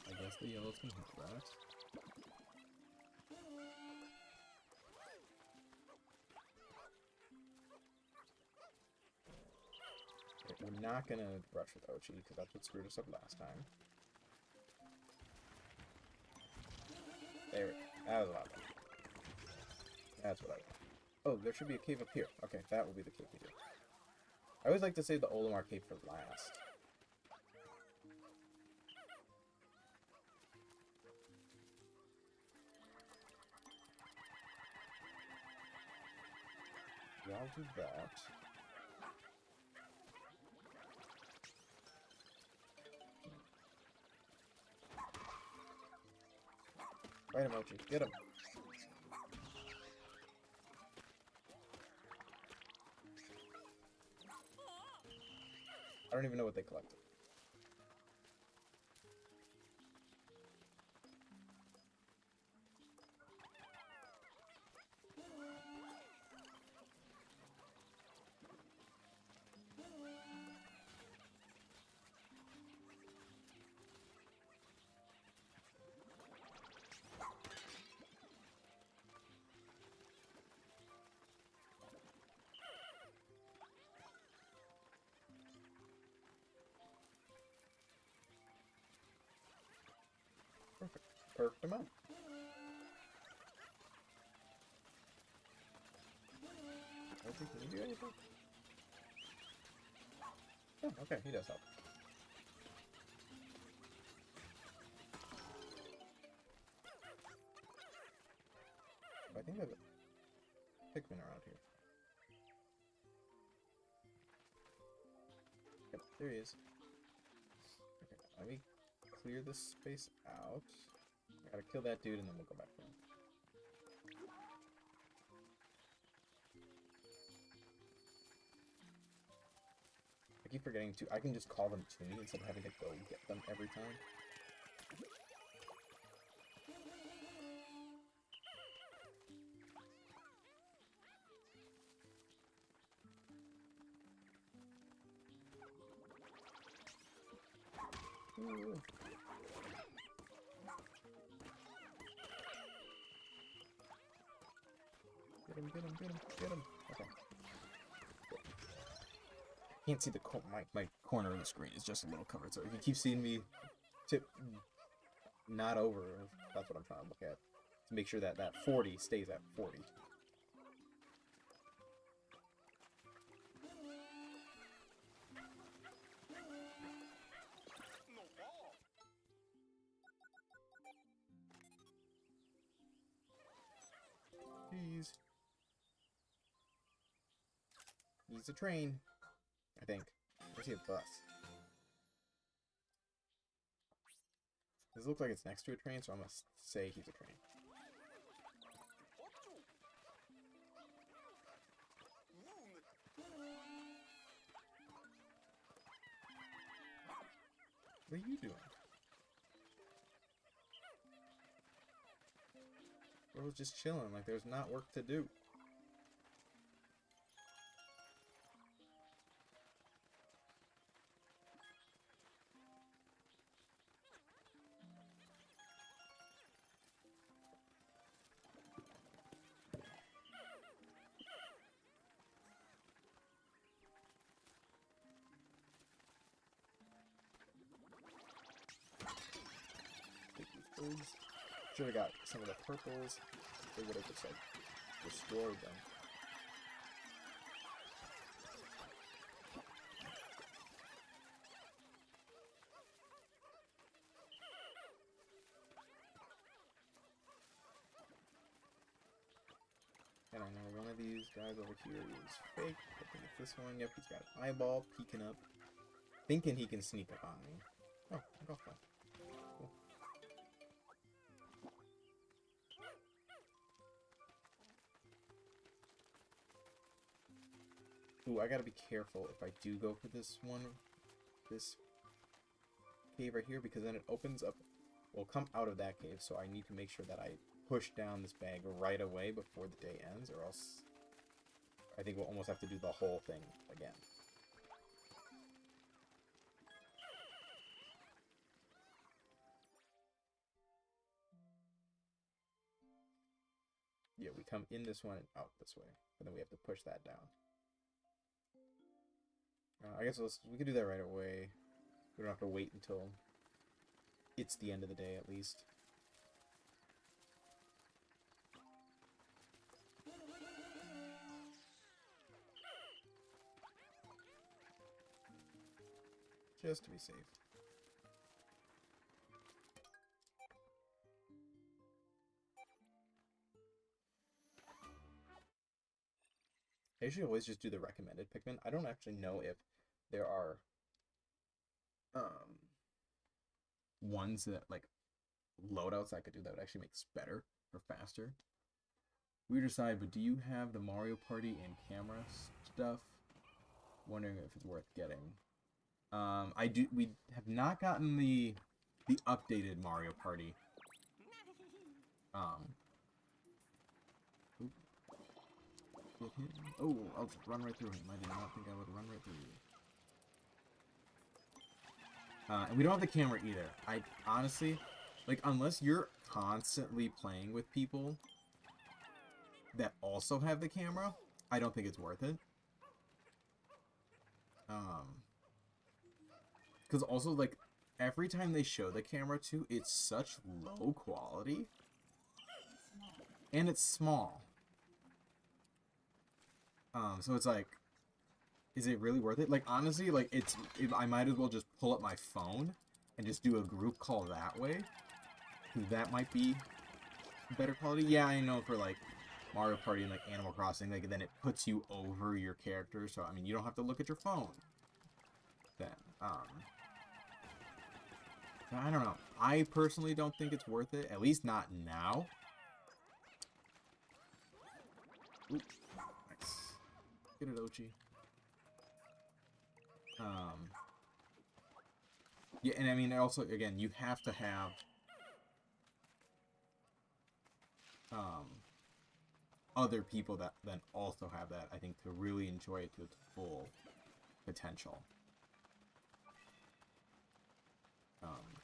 I guess the yellows can have that. We're not gonna rush with Ochi because that's what screwed us up last time. There, that was a lot better. That's what I want. Oh, there should be a cave up here. Okay, that will be the cave we do. I always like to save the Olimar cave for last. So I'll do that. Right, emoji. Get him. I don't even know what they collected. Perfect. Perfect amount. Okay, can you do anything? Oh, okay, he does help. I think there's a Pikmin around here. Yep, there he is. Okay, let me clear this space out. I gotta kill that dude and then we'll go back for him. I keep forgetting to. I can just call them to me instead of having to go get them every time. Ooh. Get him, get him, get him, get him. Okay. Can't see the my corner of the screen is just a little covered, so if you keep seeing me tip not over, that's what I'm trying to look at. To make sure that that 40 stays at 40. Jeez. He's a train, I think. I see a bus. This looks like it's next to a train, so I'm gonna say he's a train. What are you doing? Bro was just chilling, like there's not work to do. Should have got some of the purples. They would have just like destroyed them. And I know one of these guys over here is fake. I think it's this one. Yep, he's got an eyeball peeking up, thinking he can sneak up on me. Oh, golf ball. Cool. Ooh, I gotta be careful if I do go for this one, this cave right here, because then it opens up, will come out of that cave, so I need to make sure that I push down this bag right away before the day ends, or else I think we'll almost have to do the whole thing again. Yeah, we come in this one and out this way, and then we have to push that down. I guess we could do that right away. We don't have to wait until it's the end of the day, at least. Just to be safe. usually always just do the recommended Pikmin. I don't actually know if there are ones that like loadouts I could do that would actually make this better or faster. Weird aside, but do you have the Mario Party and camera stuff? Wondering if it's worth getting. I do. We have not gotten the updated Mario Party. Oh, I'll just run right through him. I did not think I would run right through you. And we don't have the camera either. I honestly, like, unless you're constantly playing with people that also have the camera, I don't think it's worth it. Because also, like, every time they show the camera too, it's such low quality. And it's small. So it's like, is it really worth it? Like, honestly, like, I might as well just pull up my phone and just do a group call that way. That might be better quality. Yeah, I know for, like, Mario Party and, like, Animal Crossing, like, then it puts you over your character. So, I mean, you don't have to look at your phone. Then, I don't know. I personally don't think it's worth it. At least not now. Oop. Nice. Get it, Ochi. Yeah, and I mean, also, again, you have to have other people that then also have that, I think, to really enjoy it to its full potential.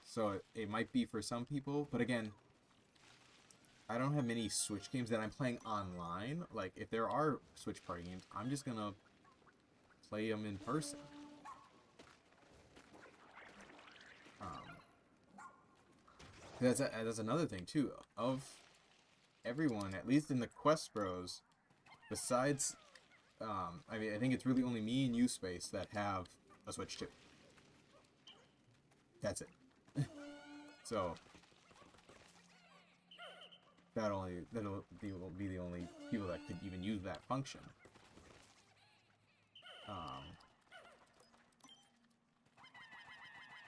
So it might be for some people, but again, I don't have many Switch games that I'm playing online. Like, if there are Switch party games, I'm just gonna play them in person. That's another thing too. Of everyone, at least in the Quest Bros, besides, I mean, I think it's really only me and you, Space, that have a Switch 2. That's it. So that'll be the only people that could even use that function.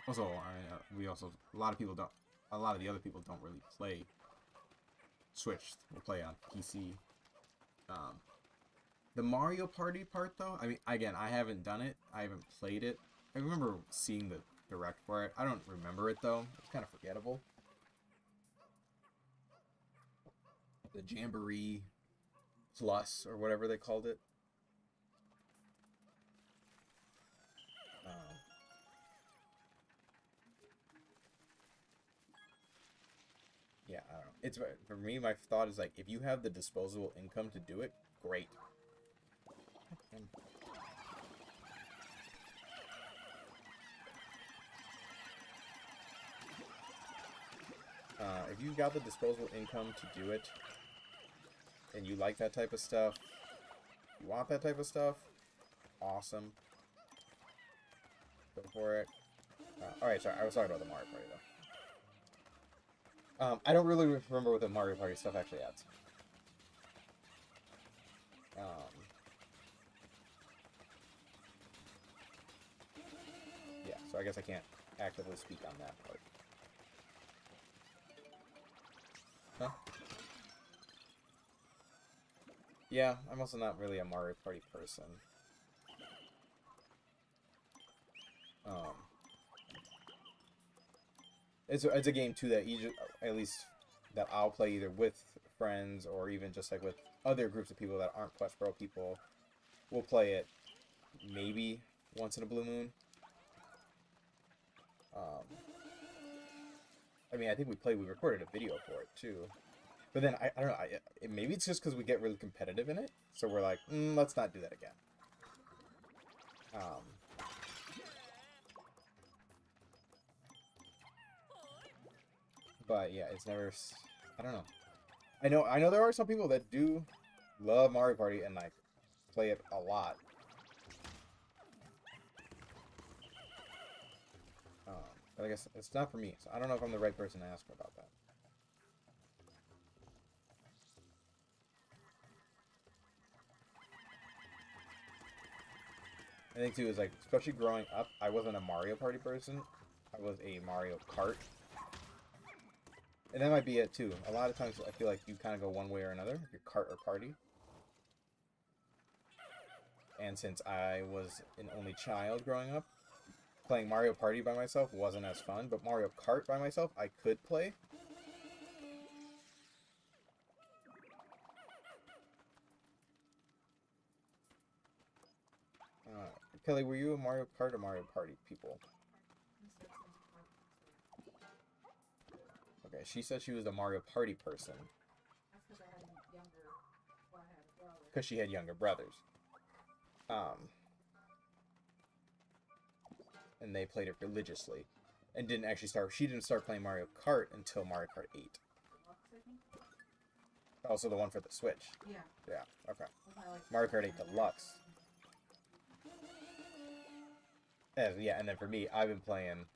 Also, a lot of the other people don't really play Switch. We'll play on PC. The Mario Party part, though, I mean, again, I haven't done it. I haven't played it. I remember seeing the direct for it. I don't remember it, though. It's kind of forgettable. The Jamboree Plus, or whatever they called it. Yeah, I don't know. It's, for me, my thought is like, if you have the disposable income to do it, great. If you've got the disposable income to do it, and you like that type of stuff, you want that type of stuff, awesome. Go for it. Alright, sorry, I was talking about the Mario Party, though. I don't really remember what the Mario Party stuff actually adds. Yeah, so I guess I can't actively speak on that part. Huh? Yeah, I'm also not really a Mario Party person. It's a game too that at least that I'll play either with friends or even just like with other groups of people that aren't Quest Pro people. We'll play it maybe once in a blue moon. I mean, I think we recorded a video for it too. But then, I don't know, maybe it's just because we get really competitive in it. So we're like, let's not do that again. But yeah, it's never, I don't know. I know there are some people that do love Mario Party and like play it a lot. But I guess it's not for me, so I don't know if I'm the right person to ask about that. I think too is like, especially growing up, I wasn't a Mario Party person. I was a Mario Kart. And that might be it too. A lot of times I feel like you kind of go one way or another, your kart or party. And since I was an only child growing up, playing Mario Party by myself wasn't as fun, but Mario Kart by myself I could play. Kelly, were you a Mario Kart or Mario Party people? Okay, she said she was a Mario Party person. That's because I had younger, well, I had a brother. Because she had younger brothers. And they played it religiously. And didn't actually start, she didn't start playing Mario Kart until Mario Kart 8. Deluxe, I think? Also the one for the Switch. Yeah. Yeah, okay. Was my, like, Mario Kart 8 Deluxe. Yeah, and then for me, I've been playing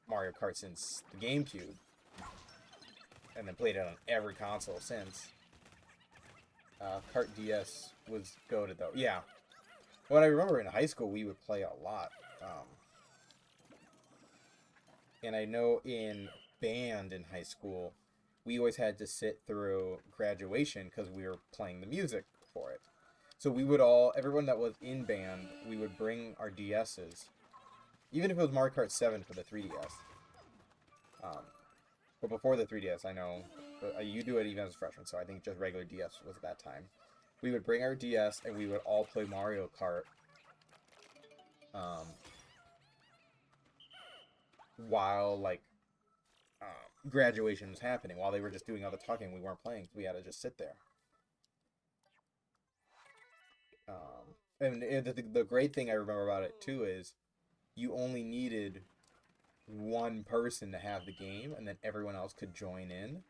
Mario Kart since the GameCube. And then played it on every console since. Kart DS was goated though. Yeah. What I remember in high school, we would play a lot. And I know in band in high school, we always had to sit through graduation because we were playing the music for it. So we would all, everyone that was in band, we would bring our DSs. Even if it was Mario Kart 7 for the 3DS. But before the 3DS, I know, you do it even as a freshman, so I think just regular DS was at that time. We would bring our DS and we would all play Mario Kart. While, like, graduation was happening. While they were just doing all the talking, we weren't playing, so we had to just sit there. And the great thing I remember about it, too, is you only needed one person to have the game, and then everyone else could join in.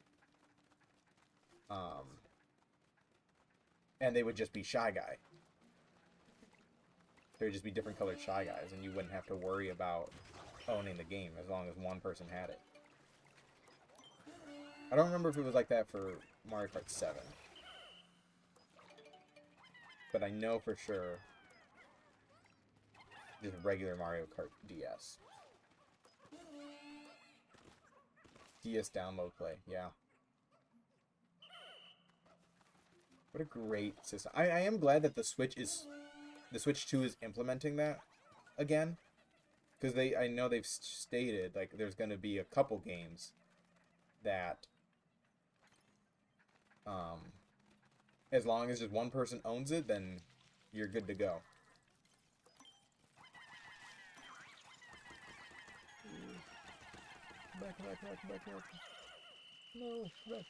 And they would just be Shy Guy. There would just be different colored Shy Guys, and you wouldn't have to worry about owning the game as long as one person had it. I don't remember if it was like that for Mario Kart 7. But I know for sure just regular Mario Kart DS. DS download play, yeah. What a great system. I am glad that the Switch 2 is implementing that again. Because I know they've stated, like, there's going to be a couple games that, as long as just one person owns it, then you're good to go. Back. No, back.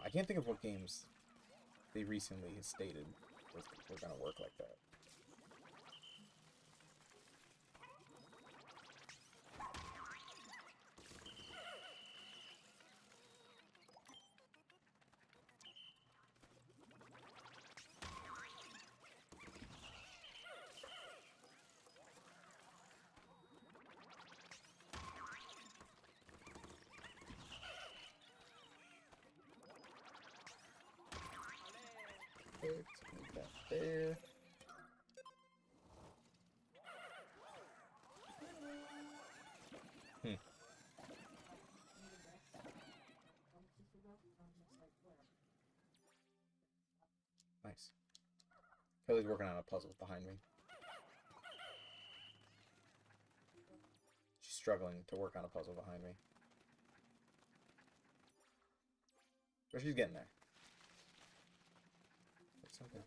I can't think of what games they recently stated were going to work like that. Put that there. Nice. Kelly's working on a puzzle behind me. She's struggling to work on a puzzle behind me. But she's getting there. There's something.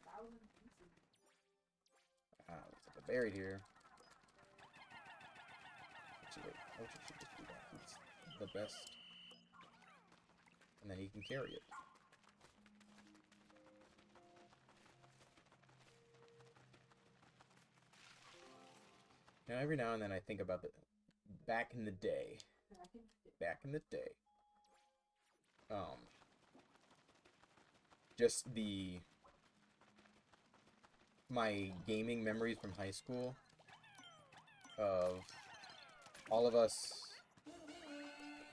Looks like a buried here. She should just do that. It's the best. And then he can carry it. Now, every now and then I think about back in the day. Just my gaming memories from high school of all of us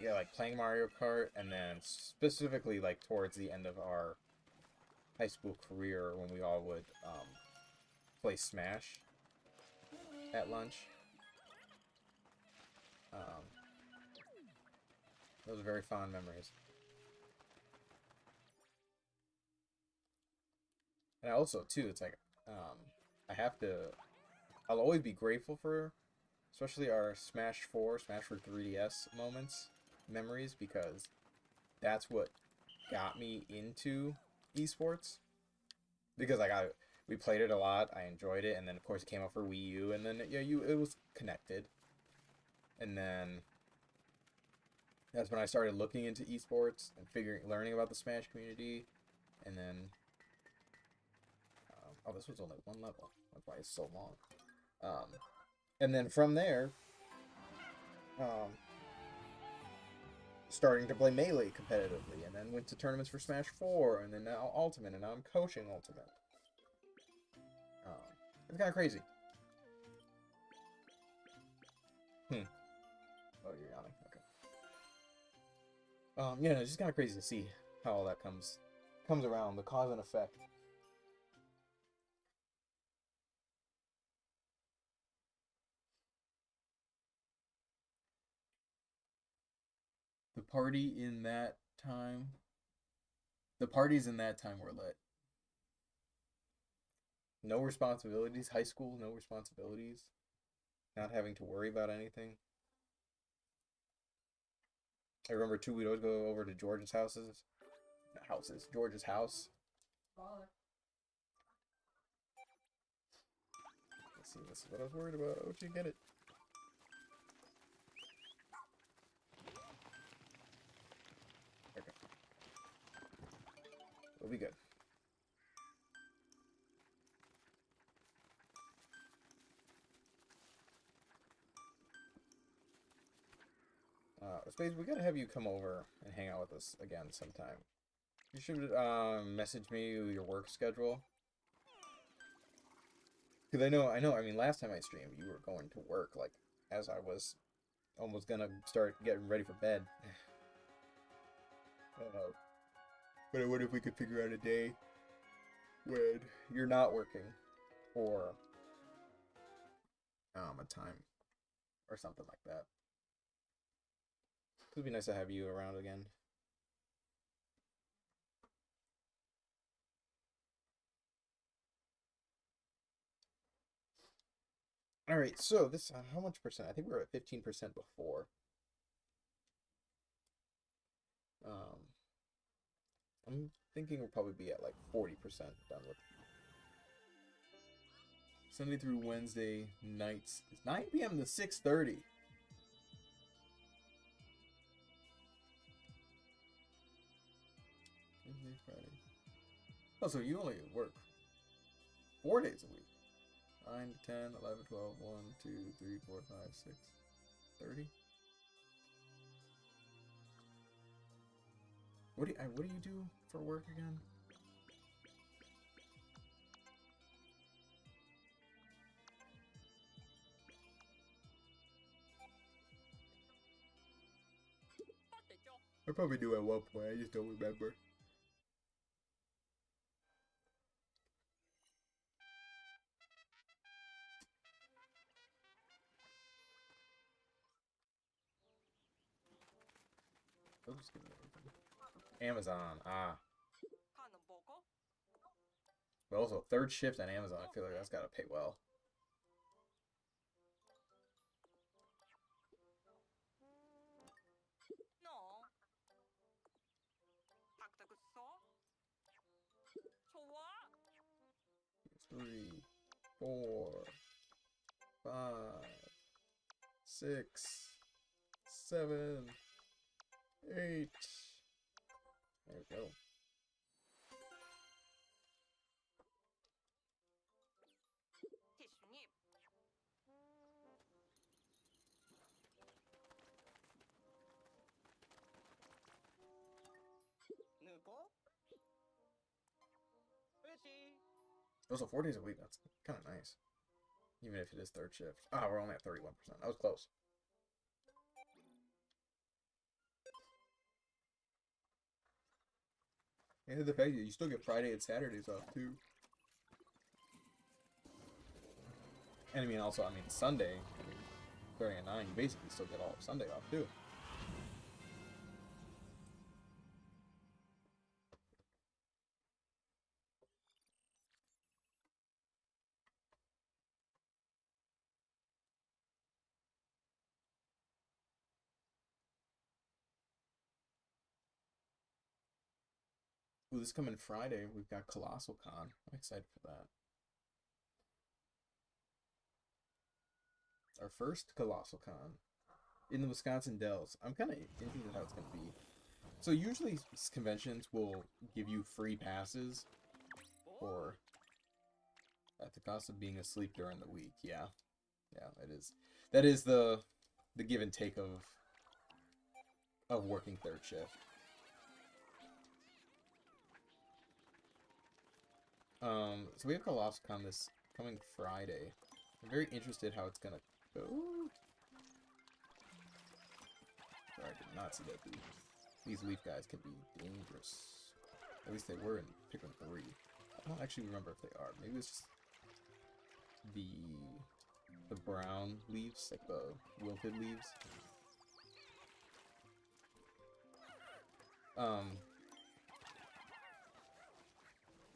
yeah, like playing Mario Kart, and then specifically like towards the end of our high school career when we all would play Smash at lunch. Um, those are very fond memories. And also too, it's like I have to. I'll always be grateful for, especially our Smash 4, Smash for 3DS moments, memories, because that's what got me into esports. Because like we played it a lot, I enjoyed it, and then of course it came out for Wii U, and then yeah, it was connected, and then that's when I started looking into esports and learning about the Smash community, and then oh, this was only one level. That's why it's so long. Um, and then from there, um, starting to play Melee competitively, and then went to tournaments for Smash 4, and then now Ultimate, and now I'm coaching Ultimate. It's kind of crazy. Oh, you're yawning. Okay. Yeah, it's just kind of crazy to see how all that comes around, the cause and effect. The party in that time, the parties in that time were lit. No responsibilities, high school, no responsibilities, not having to worry about anything. I remember too, we'd always go over to George's George's house. Baller. Let's see, this is what I was worried about. Oh, did you get it? Okay. We'll be good. Space, we gotta have you come over and hang out with us again sometime. You should message me your work schedule. Because I mean, last time I streamed, you were going to work, like, as I was almost gonna start getting ready for bed. But I wonder if we could figure out a day when you're not working, or a time, or something like that. It'd be nice to have you around again. All right, so this how much percent? I think we were at 15% before. Um, I'm thinking we'll probably be at like 40% done with Sunday through Wednesday nights. It's 9 p.m. to 6:30. Tuesday, Friday. Oh, so you only work 4 days a week. 9 to 10, 11, 12, 1, 2, 3, 4, 5, 6, 30. What do you do for work again? I probably do at one point. I just don't remember. I'll just give me everything. Amazon. Ah. But also, third shift on Amazon. I feel like that's gotta pay well. Three, 4, 5, 6, 7, 8. There we go. Also, 4 days a week. That's kind of nice. Even if it is third shift. Ah, we're only at 31%. That was close. And the fact that you still get Friday and Saturdays off too. And I mean, also, I mean, Sunday, I mean, starting at 9, you basically still get all of Sunday off too. Ooh, this coming Friday, we've got Colossal Con. I'm excited for that. Our first Colossal Con in the Wisconsin Dells. I'm kind of interested in how it's going to be. So usually conventions will give you free passes for at the cost of being asleep during the week. Yeah, yeah, it is. That is the give and take of working third shift. So we have ColossalCon this coming Friday. I'm very interested how it's gonna go. Sorry, I did not see that dude. These leaf guys can be dangerous. At least they were in Pikmin 3. I don't actually remember if they are. Maybe it's just the brown leaves, like the wilted leaves.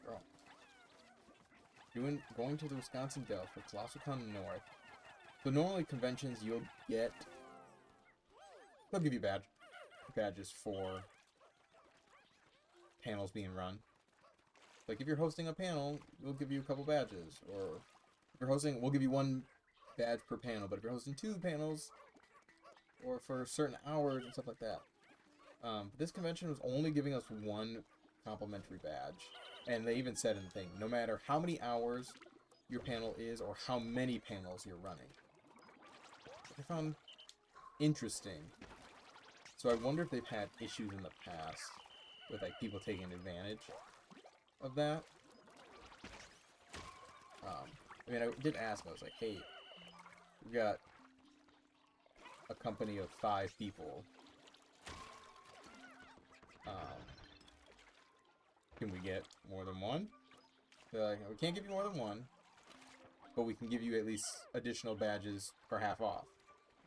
Girl. Going to the Wisconsin Dells for ColossalCon North. So normally conventions they'll give you badges for panels being run. Like if you're hosting a panel, we'll give you a couple badges, or if you're hosting, we'll give you one badge per panel. But if you're hosting 2 panels, or for certain hours and stuff like that, this convention was only giving us 1 complimentary badge, and they even said in the thing, no matter how many hours your panel is or how many panels you're running. I found interesting. So I wonder if they've had issues in the past with like people taking advantage of that. I mean, I did ask. I was like, "Hey, we got a company of 5 people. Can we get more than one?" They're like, "We can't give you more than one, but we can give you at least additional badges for half off."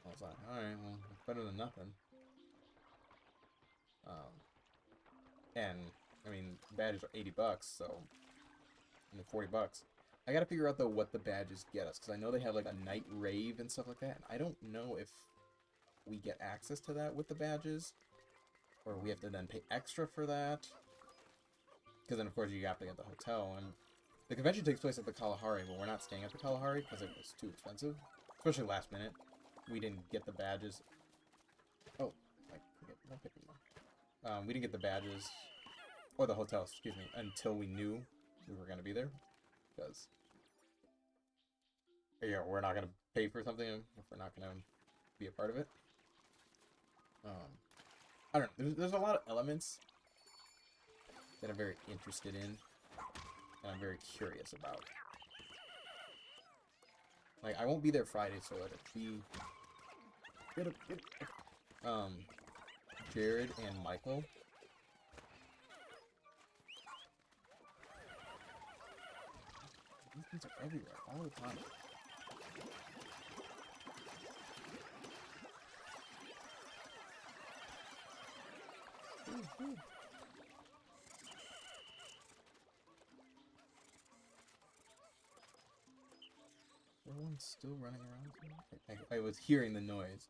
I was like, "All right, well, it's better than nothing." And I mean, badges are $80, so I mean, $40. I gotta figure out though what the badges get us, because I know they have like a night rave and stuff like that. And I don't know if we get access to that with the badges, or we have to then pay extra for that. Because then of course you have to get the hotel, and the convention takes place at the Kalahari, but we're not staying at the Kalahari because it was too expensive, especially last minute. We didn't get the badges. Oh, we didn't get the badges or the hotel, excuse me, until we knew we were gonna be there, because yeah, we're not gonna pay for something if we're not gonna be a part of it. I don't know. There's a lot of elements that I'm very interested in, and I'm very curious about. Like, I won't be there Friday, so it'll be Jared and Michael. These things are everywhere, all the time. Ooh. Everyone's still running around. I was hearing the noise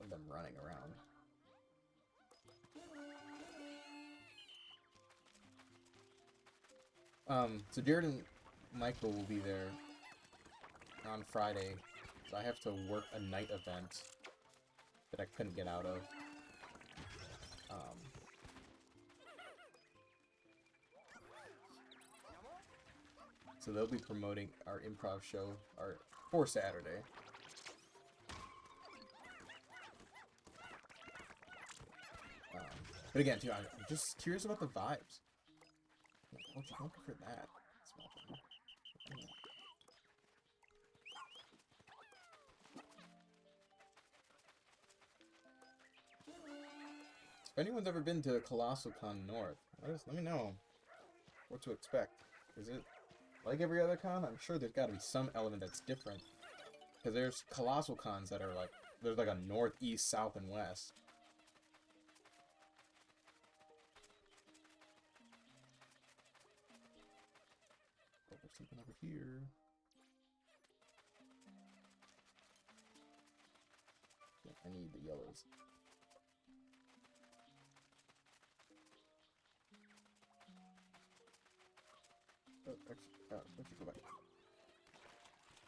of them running around. So Jared and Michael will be there on Friday, so I have to work a night event that I couldn't get out of. So they'll be promoting our improv show for Saturday. But again, too, I'm just curious about the vibes. Don't you go for that? Small thing. If anyone's ever been to ColossalCon North, Let me know what to expect. Is it like every other con? I'm sure there's got to be some element that's different. Because there's colossal cons that are like, there's like a north, east, south, and west. Oh, there's something over here. Yeah, I need the yellows. Oh, actually, let's go back.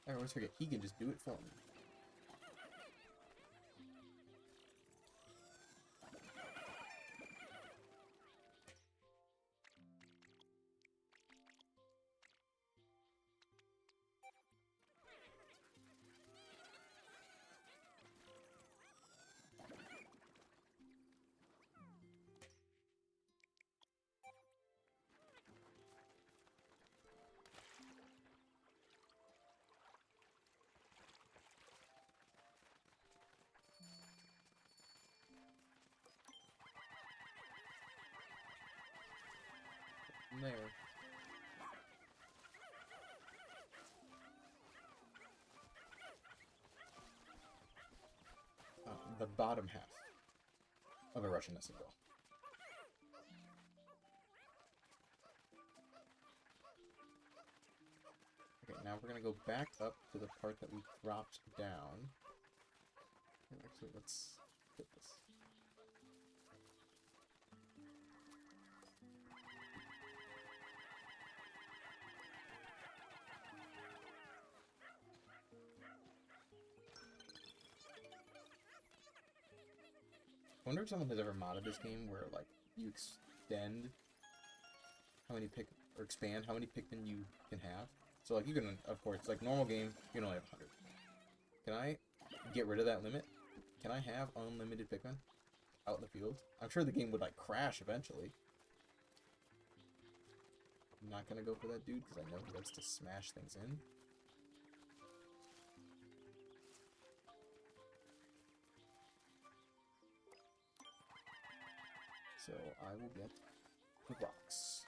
I always forget, he can just do it for me. There. The bottom half of a Russian nested doll. Okay, now we're gonna go back up to the part that we dropped down. Actually, let's get this. I wonder if someone has ever modded this game where, like, you extend how many or expand how many Pikmin you can have. So, like, you can, of course, like, normal game, you can only have 100. Can I get rid of that limit? Can I have unlimited Pikmin out in the field? I'm sure the game would, like, crash eventually. I'm not gonna go for that dude, because I know he likes to smash things in. So I will get the rocks.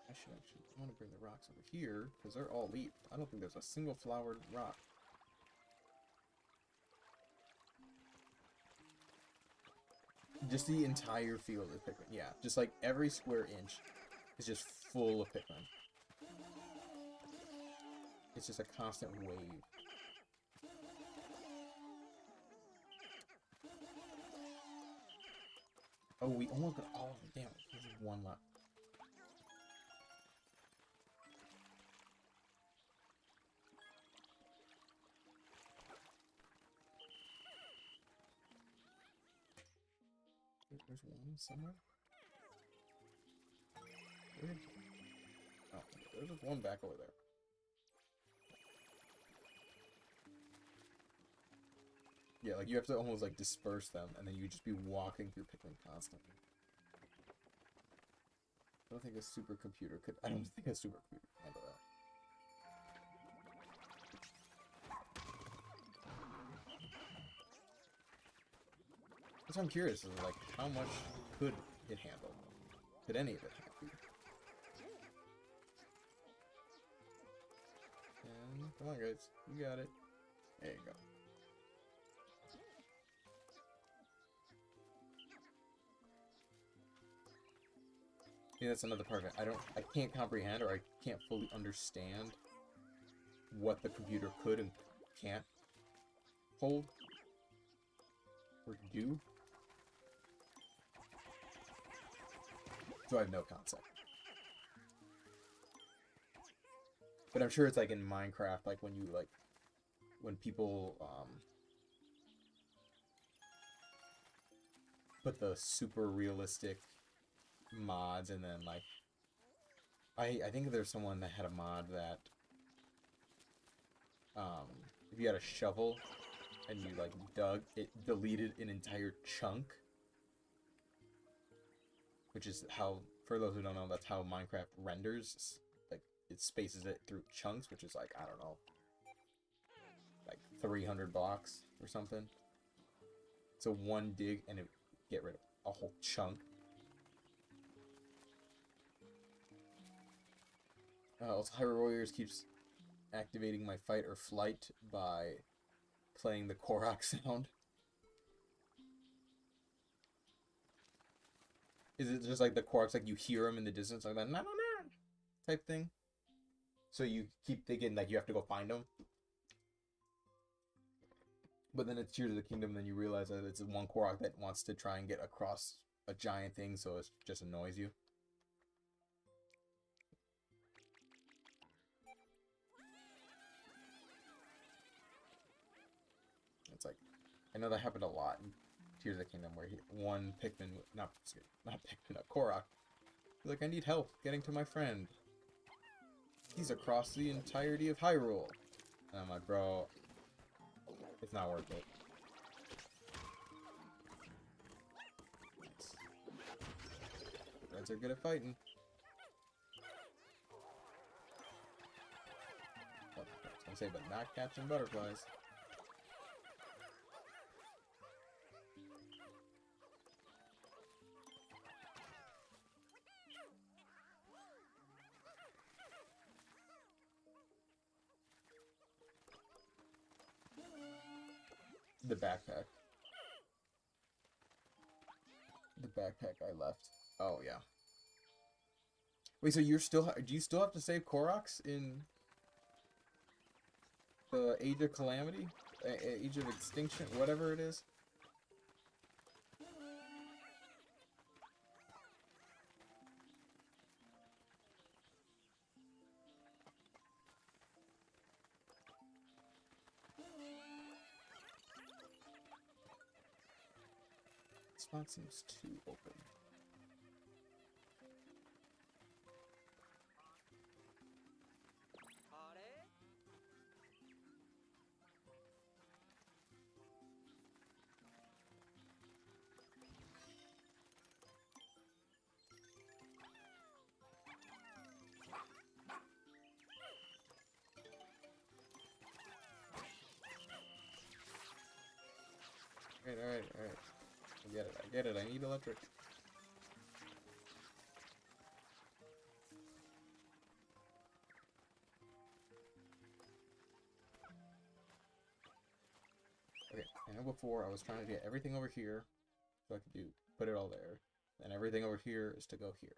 I want to bring the rocks over here, because they're all leafed. I don't think there's a single flowered rock. Just the entire field is Pikmin. Yeah, just like every square inch is just full of Pikmin. It's just a constant wave. Oh, we almost got all of them. Damn it. There's just one left. There's one somewhere. Oh, there's just one back over there. Yeah, like you have to almost like disperse them, and then you just be walking through Pikmin constantly. I don't think a supercomputer could. I don't think a supercomputer could handle that. That's what I'm curious, is like, how much could it handle? Could any of it handle? And, come on guys, you got it. There you go. Yeah, that's another part of it. I can't comprehend, or I can't fully understand what the computer could and can't hold or do. So I have no concept. But I'm sure it's like in Minecraft, like when you like, when people put the super realistic mods, and then like, I think there's someone that had a mod that if you had a shovel and you like dug, it deleted an entire chunk which is how, for those who don't know, that's how Minecraft renders. Like, it spaces it through chunks, which is like, I don't know, like 300 blocks or something. So one dig and it get rid of a whole chunk. Also, Hyrule Warriors keeps activating my fight or flight by playing the Korok sound. Is it just like the Korok's like you hear them in the distance, like that na na na type thing? So you keep thinking like you have to go find them, but then it's Tears of the Kingdom, and then you realize that it's one Korok that wants to try and get across a giant thing, so it just annoys you. It's like, I know that happened a lot in Tears of the Kingdom, where one Pikmin, not Pikmin, a Korok, he's like, I need help getting to my friend. He's across the entirety of Hyrule. And I'm like, bro, it's not worth it. Nice. Reds are good at fighting. Oh, I was gonna say, but not catching butterflies. The backpack. The backpack I left. Oh, yeah. Wait, so you're still... Do you still have to save Koroks in the Age of Calamity? Age of Extinction? Whatever it is? This spot seems too open. Alright. I get it. I need electric. Okay, I know before I was trying to get everything over here, so I could put it all there. And everything over here is to go here.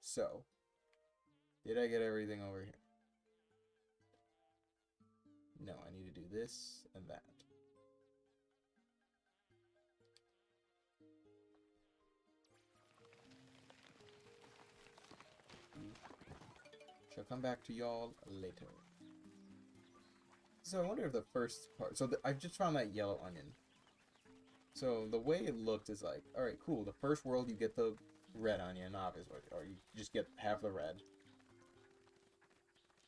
So, did I get everything over here? No, I need to do this and that. Shall come back to y'all later. So I wonder if the first part... So I've just found that yellow onion. So the way it looked is like, alright, cool. The first world you get the red onion, obviously. Or you just get half the red.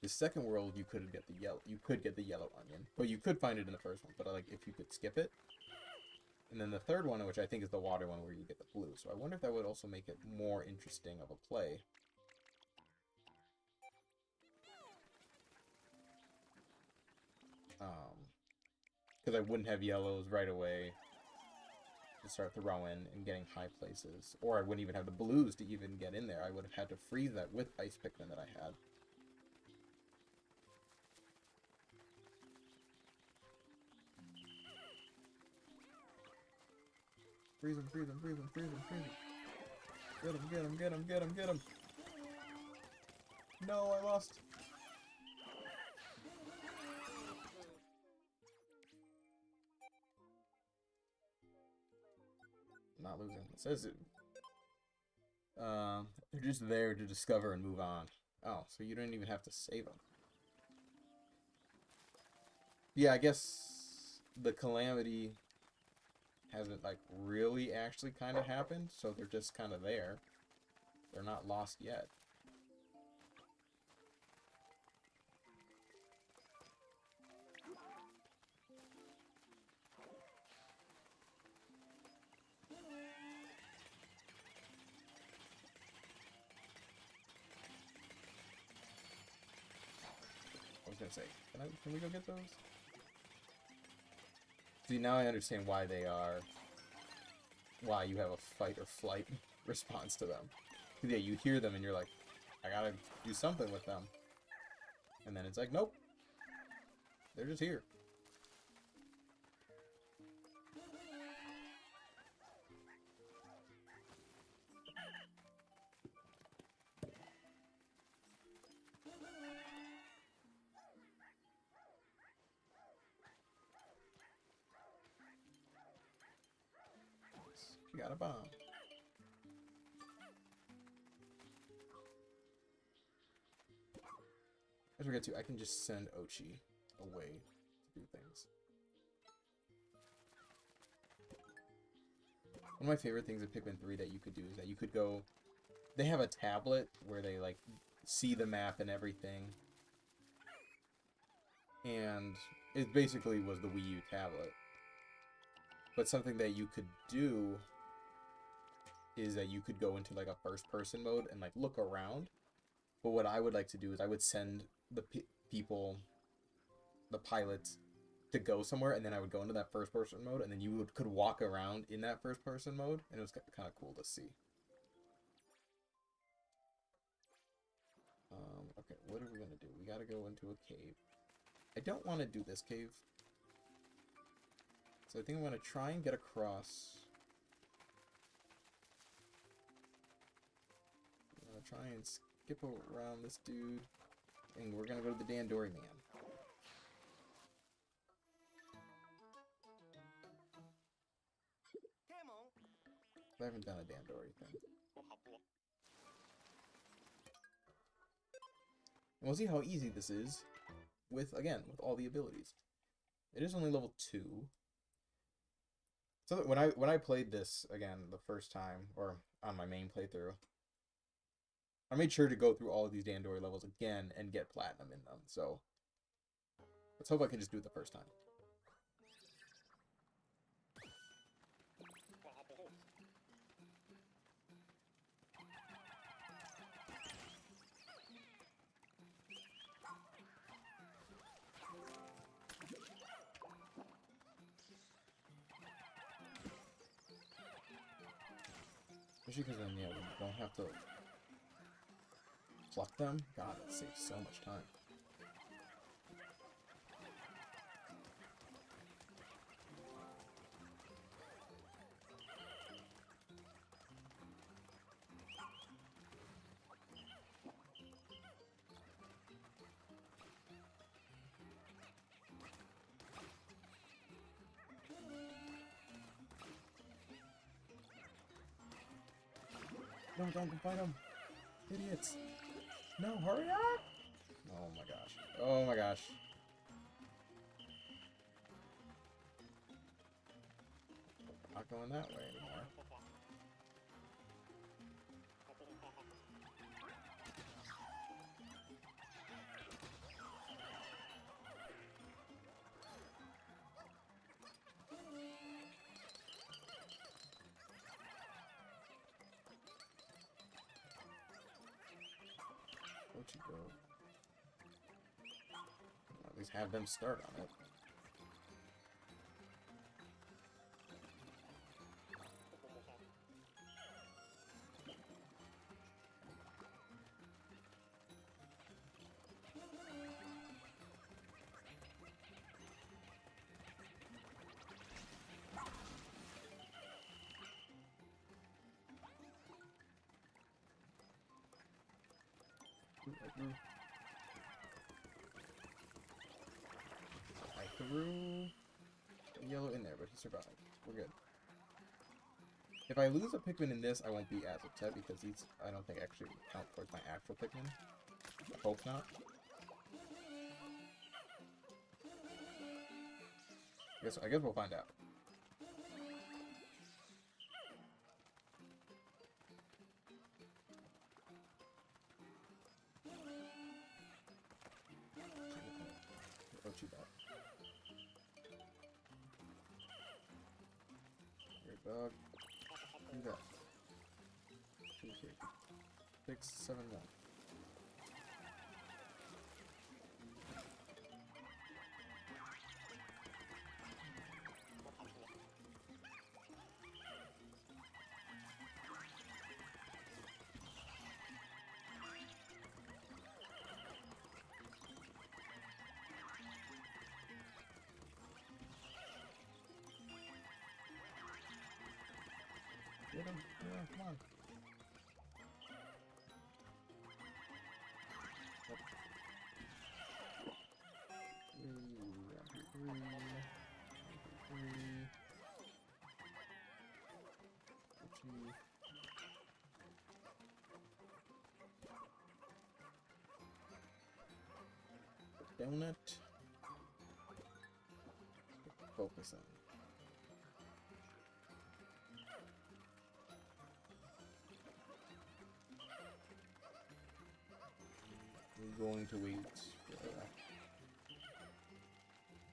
The second world you could get the yellow. You could get the yellow onion. But you could find it in the first one. But like if you could skip it. And then the third one, which I think is the water one, where you get the blue. So I wonder if that would also make it more interesting of a play. Because I wouldn't have yellows right away to start throwing and getting high places. Or I wouldn't even have the blues to even get in there. I would have had to freeze that with Ice Pikmin that I had. Freeze him. Get him. No, I lost. Not losing. It says it. They're just there to discover and move on. Oh, so you didn't even have to save them. Yeah, I guess the calamity hasn't, like, really actually kind of happened, so they're just kind of there. They're not lost yet. gonna say, can we go get those? See, now I understand why they are, why you have a fight or flight response to them. Because yeah, you hear them and you're like, I gotta do something with them. And then it's like, nope. They're just here. We got a bomb. As we get to, I can just send Ochi away to do things. One of my favorite things in Pikmin 3 that you could do is that you could go... They have a tablet where they, like, see the map and everything. And it basically was the Wii U tablet. But something that you could do is that you could go into, like, a first-person mode and, like, look around. But what I would like to do is I would send the people, the pilots, to go somewhere, and then I would go into that first-person mode, and then you could walk around in that first-person mode, and it was kind of cool to see. Okay, what are we gonna do? We gotta go into a cave. I don't want to do this cave. So I think I'm gonna try and get across. I'm gonna try and skip around this dude, and we're gonna go to the Dandori Man. I haven't done a Dandori thing. And we'll see how easy this is with, again, with all the abilities. It is only level 2. So that when I played this again the first time, or on my main playthrough, I made sure to go through all of these Dandori levels again and get platinum in them. So let's hope I can just do it the first time. Especially because then, yeah, we don't have to pluck them. God, that saves so much time. No, don't go fight them! Idiots! No, hurry up! Oh my gosh. Oh my gosh. Not going that way anymore. Where'd you go? Well, at least have them start on it. I threw a yellow in there, but he survived. We're good. If I lose a Pikmin in this, I won't be as upset because these, I don't think, actually count towards my actual Pikmin. I hope not. I guess we'll find out. Dog. Do that. 6, 7, 1. Get him. Yeah, come on. Yep. Three. Donut. Focus on. I'm going to wait.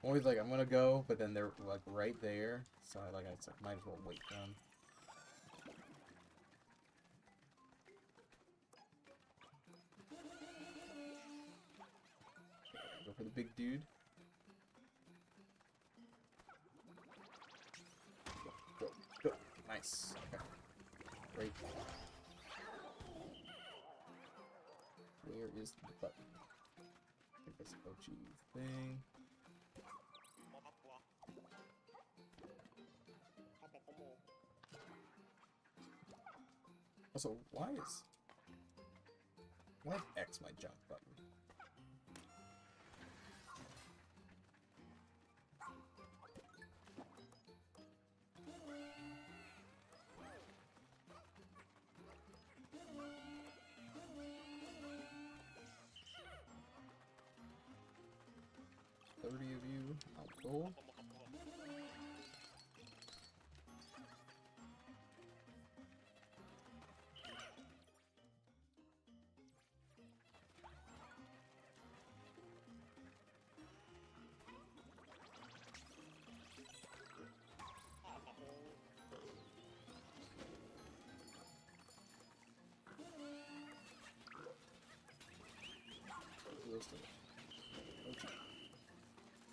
Always like I'm gonna go, but then they're like right there, so I might as well wait for them. Go for the big dude. Go, go, go. Nice. Okay. Great. Where is the button? I think that's OG thing. Also, why is X my jump button? 30 of you, I'll go.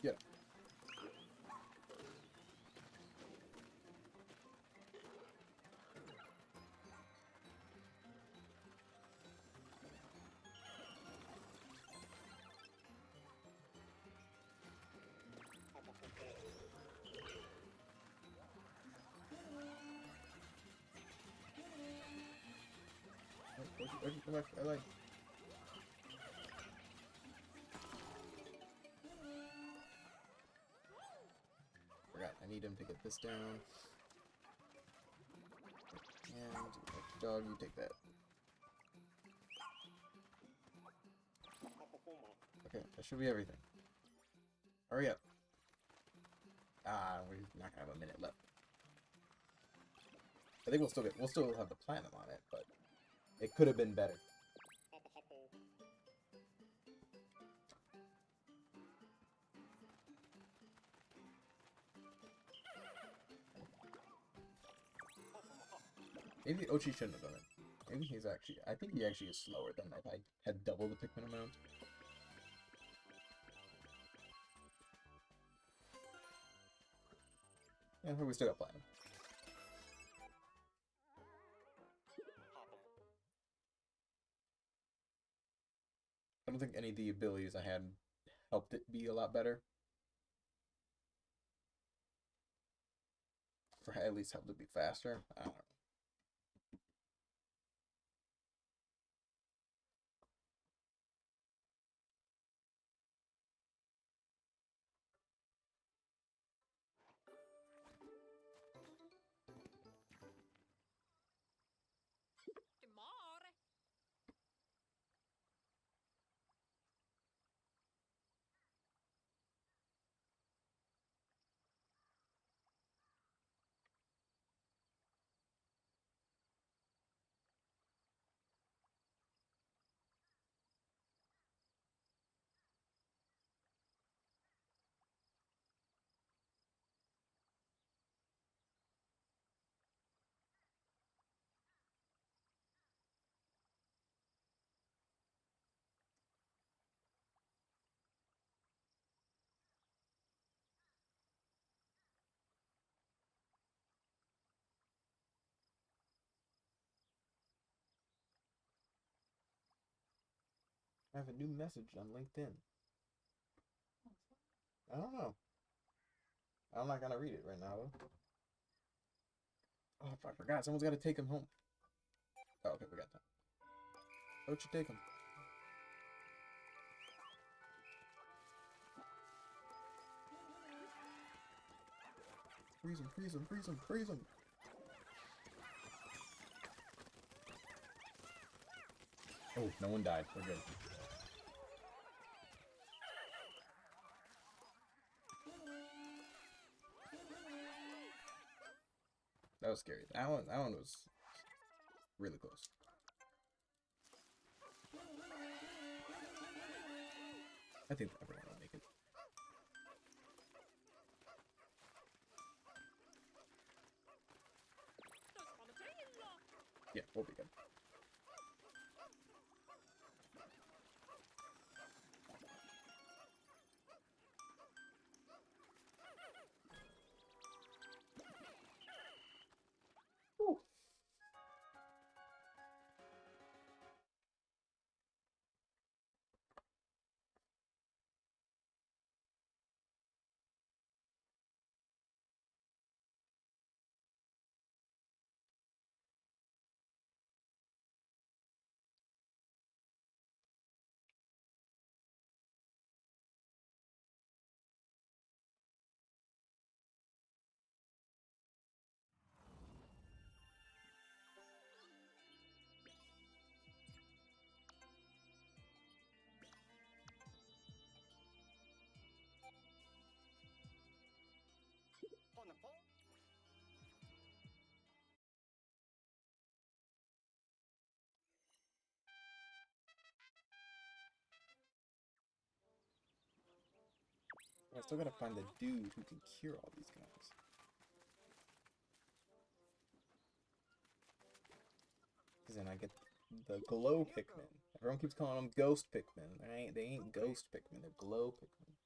Get it. Come back, I like. Forgot, I need him to get this down. And dog, you take that. Okay, that should be everything. Hurry up. Ah, we're not gonna have a minute left. I think we'll still have the platinum on it, but it could have been better. Maybe Ochi shouldn't have done it. Maybe he's actually... I think he actually is slower than if I had double the Pikmin amount. Yeah, we still got platinum. I don't think any of the abilities I had helped it be a lot better. Or at least helped it be faster. I don't know. I have a new message on LinkedIn. I don't know. I'm not gonna read it right now, though. Oh, I forgot. Someone's got to take him home. Oh, okay, we got that. Don't you take him? Freeze him, freeze him, freeze him, freeze him! Oh, no one died. We're good. That was scary. That one was really close. I think everyone will make it. Yeah, we'll be good. Whew. I still gotta find the dude who can cure all these guys. Because then I get the glow Pikmin. Everyone keeps calling them ghost Pikmin. They ain't ghost Pikmin, they're glow Pikmin.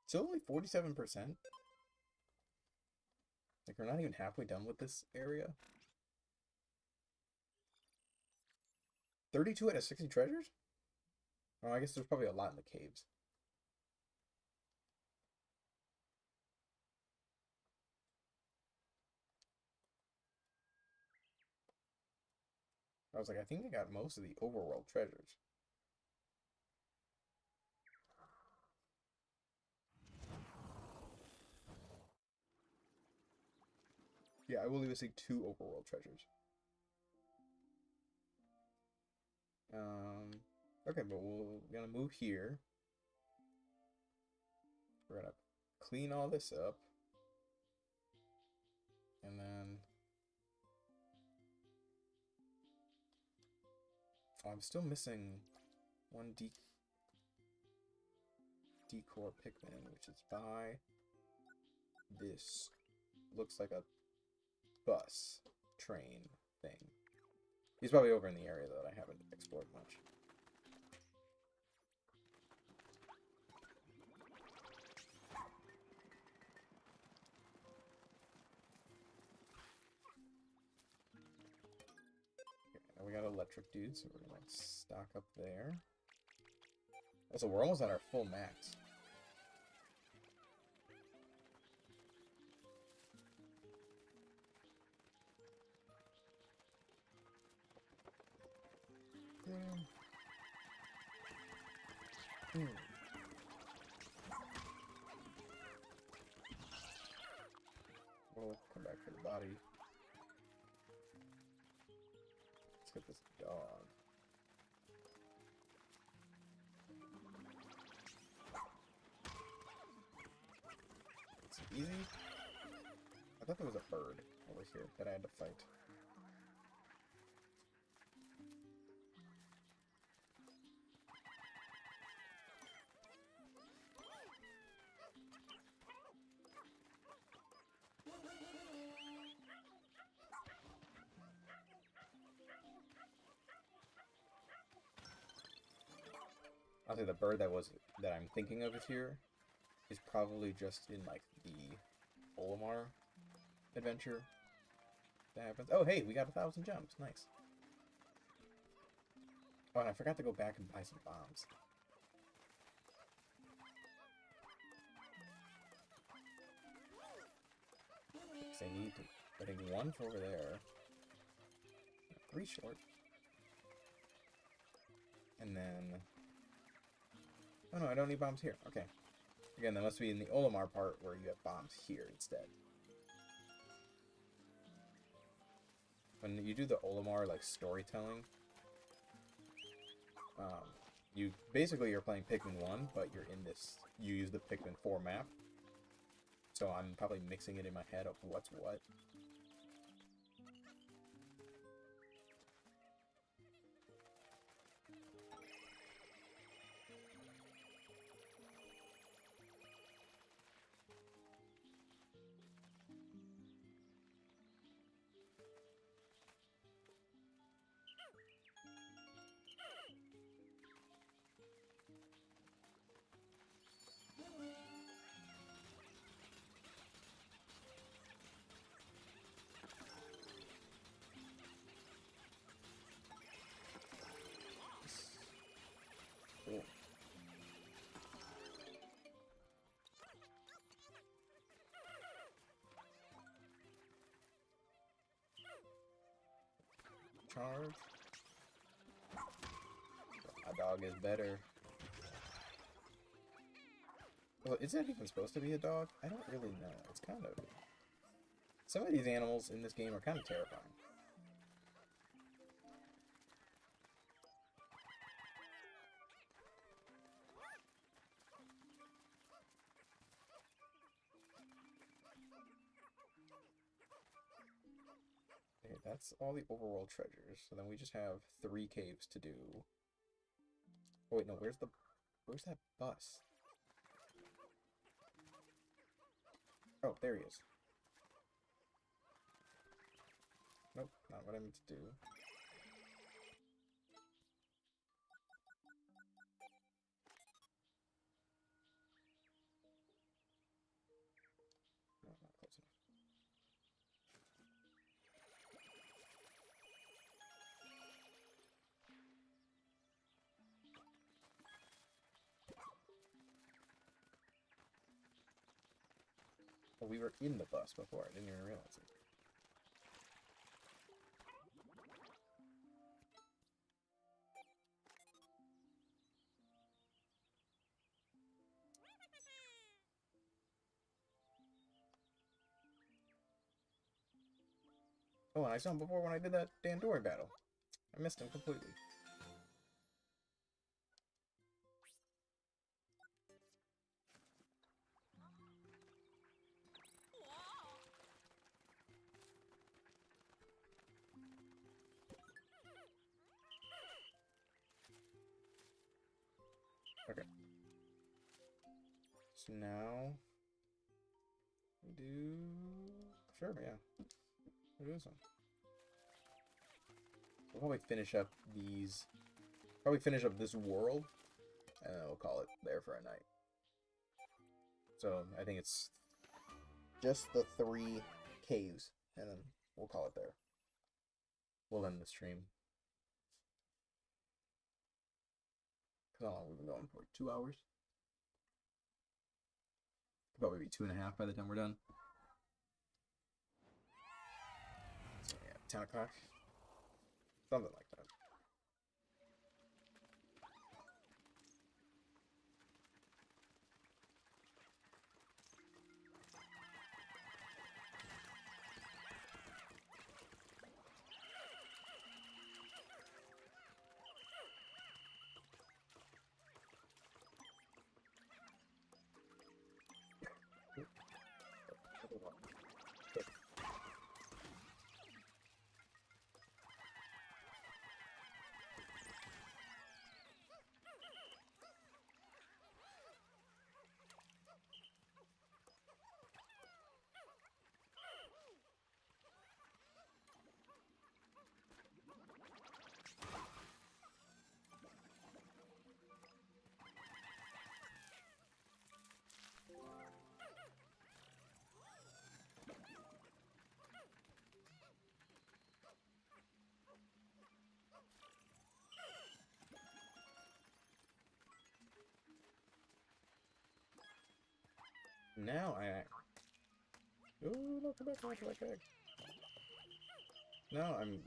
Still only 47%? Like, we're not even halfway done with this area? 32 out of 60 treasures? Oh, I guess there's probably a lot in the caves. I was like, I think I got most of the overworld treasures. Yeah, I will even see 2 overworld treasures. Okay, but we're gonna move here. We're gonna clean all this up. And then... Oh, I'm still missing one decor Pikmin, which is by this. Looks like a bus, train thing. He's probably over in the area that I haven't explored much. Okay, now we got electric dude, so we're gonna stock up there. Also, we're almost at our full max. We'll come back for the body. Let's get this dog. It's easy. I thought there was a bird over here that I had to fight. I'll say the bird that I'm thinking of here is probably just in like the Olimar adventure that happens. Oh hey, we got 1,000 gems. Nice. Oh, and I forgot to go back and buy some bombs. Because I need, I think, 1 for over there. 3 short. And then... Oh no, I don't need bombs here. Okay. Again, that must be in the Olimar part where you have bombs here instead. When you do the Olimar, like, storytelling, you basically you're playing Pikmin 1, but you're in this, you use the Pikmin 4 map. So I'm probably mixing it in my head of what's what. Cool. Charge. My dog is better. Well, is that even supposed to be a dog? I don't really know. It's kind of... Some of these animals in this game are kind of terrifying. Okay, that's all the overworld treasures. So then we just have 3 caves to do. Oh wait, no, where's that bus? Oh, there he is. Nope, not what I meant to do. No, not close enough. Oh, we were in the bus before. I didn't even realize it. Oh, and I saw him before when I did that Dandori battle. I missed him completely. Okay. So now... we do... Sure, yeah. We'll do this one. We'll probably finish up these... Probably finish up this world, and then we'll call it there for a night. So, I think it's just the 3 caves, and then we'll call it there. We'll end the stream. How long have we been going for? 2 hours? Probably be 2.5 by the time we're done. So yeah, 10 o'clock. Something like that. Now I... Ooh, no, come back, come back, come back, come back. No, I'm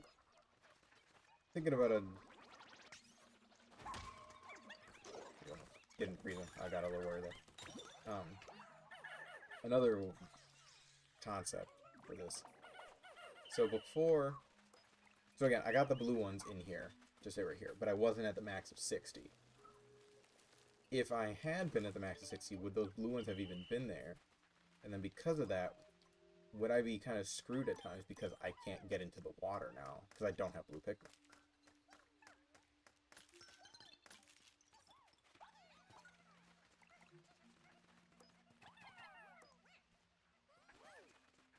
thinking about a... Didn't freeze him. I got a little worried there. Another concept for this. So before... So again, I got the blue ones in here, just over here, but I wasn't at the max of 60. If I had been at the max of 60, would those blue ones have even been there? And then because of that, would I be kind of screwed at times because I can't get into the water now because I don't have blue Pikmin?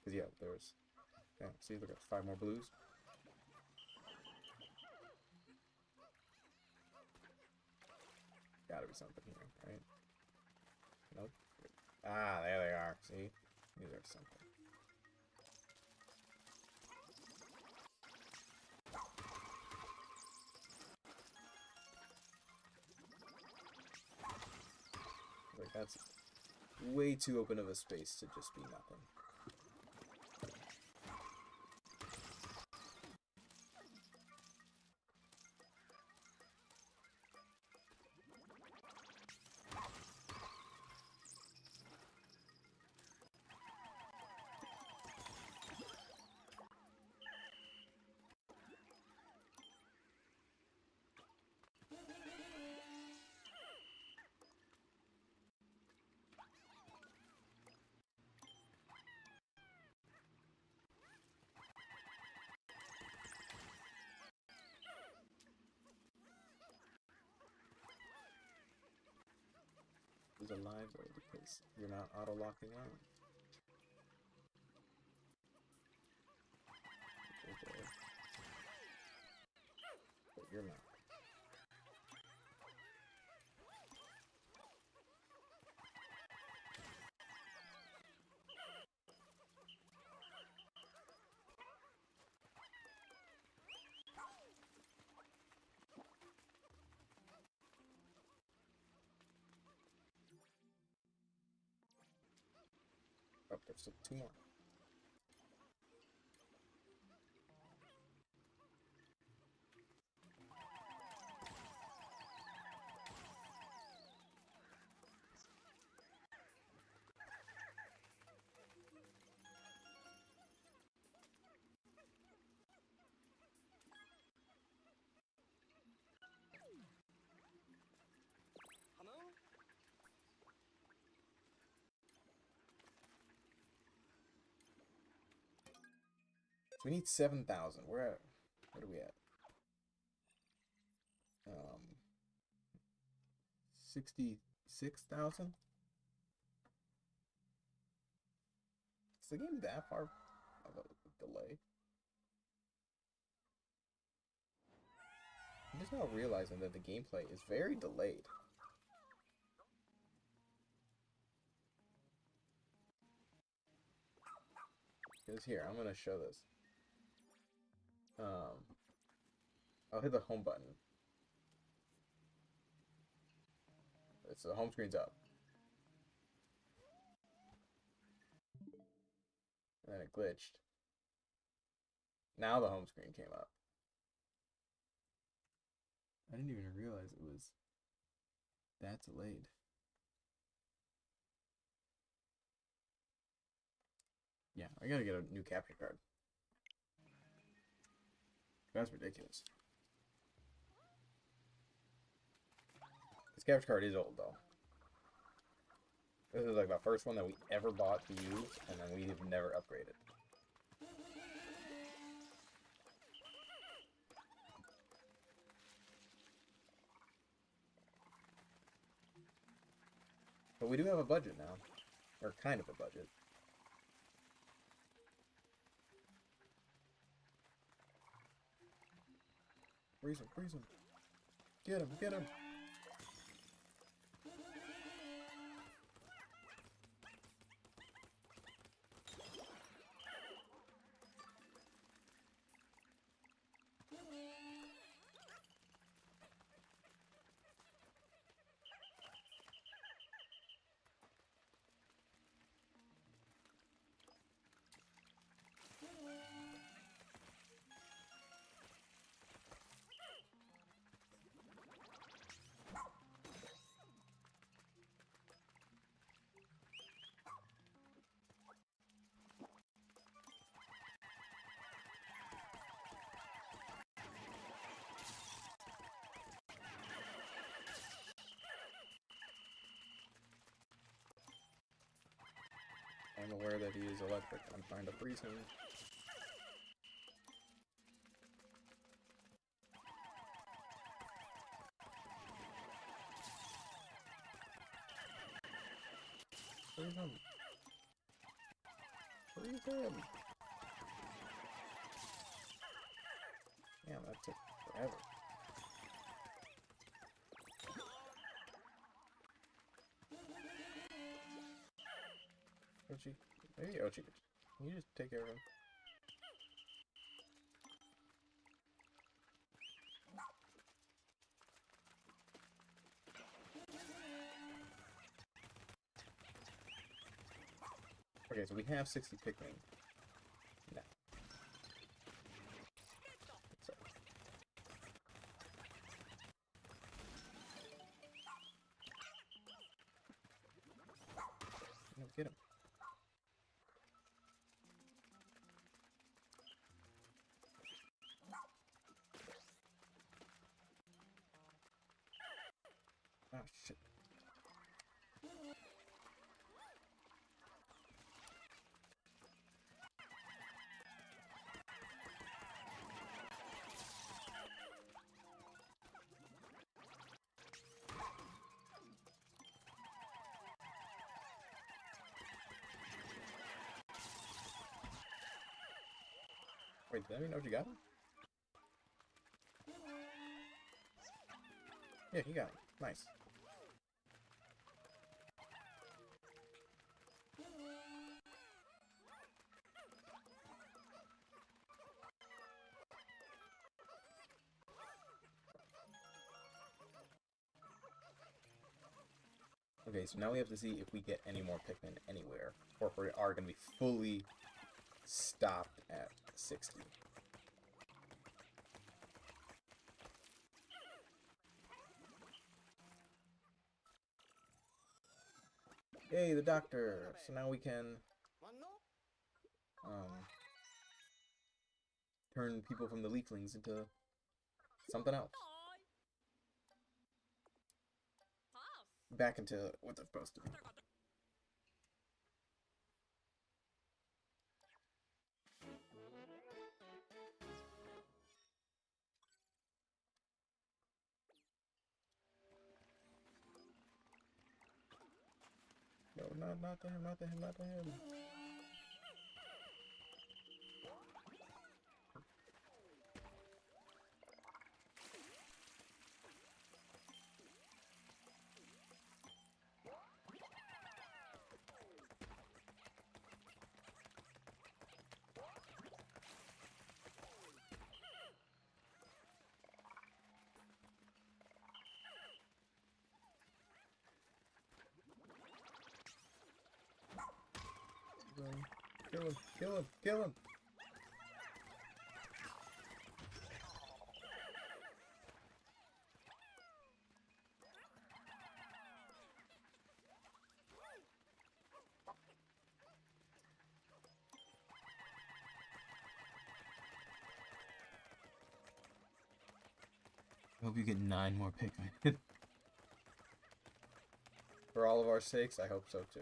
Because yeah, there was... Yeah, see, look at 5 more blues. Gotta be something here, right? Nope. Ah, there they are. See? These are something. Like, that's way too open of a space to just be nothing. There's a live way because you're not auto-locking out. Okay. But you're not. Oh, there's still 2 more. So we need 7,000. Where are we at? 66,000? Is the game that far of a delay? I'm just now realizing that the gameplay is very delayed. Because here, I'm gonna show this. I'll hit the home button. It's the home screen's up. And then it glitched. Now the home screen came up. I didn't even realize it was that delayed. Yeah, I gotta get a new capture card. That's ridiculous. This capture card is old, though. This is like the first one that we ever bought to use, and then we have never upgraded. But we do have a budget now. Or kind of a budget. Freeze him, freeze him. Get him, get him. I'm aware that he is electric. I'm trying to freeze him. Freeze him. Freeze him. Damn, that took forever. Ochi. Maybe Ochi. Can you just take care of him? Okay, so we have 60 Pikmin. No. So. No, get him. Oh, shit. Wait, did that mean Ochi got him? Yeah, he got him. Nice. Okay, so now we have to see if we get any more Pikmin anywhere, or if we are going to be fully stopped at 60. Yay, the doctor! So now we can turn people from the leaflings into something else. Back into what they're supposed to be. No, not to him, not to him, not to him. Kill him, kill him, kill him! I hope you get 9 more Pikmin. For all of our sakes, I hope so too.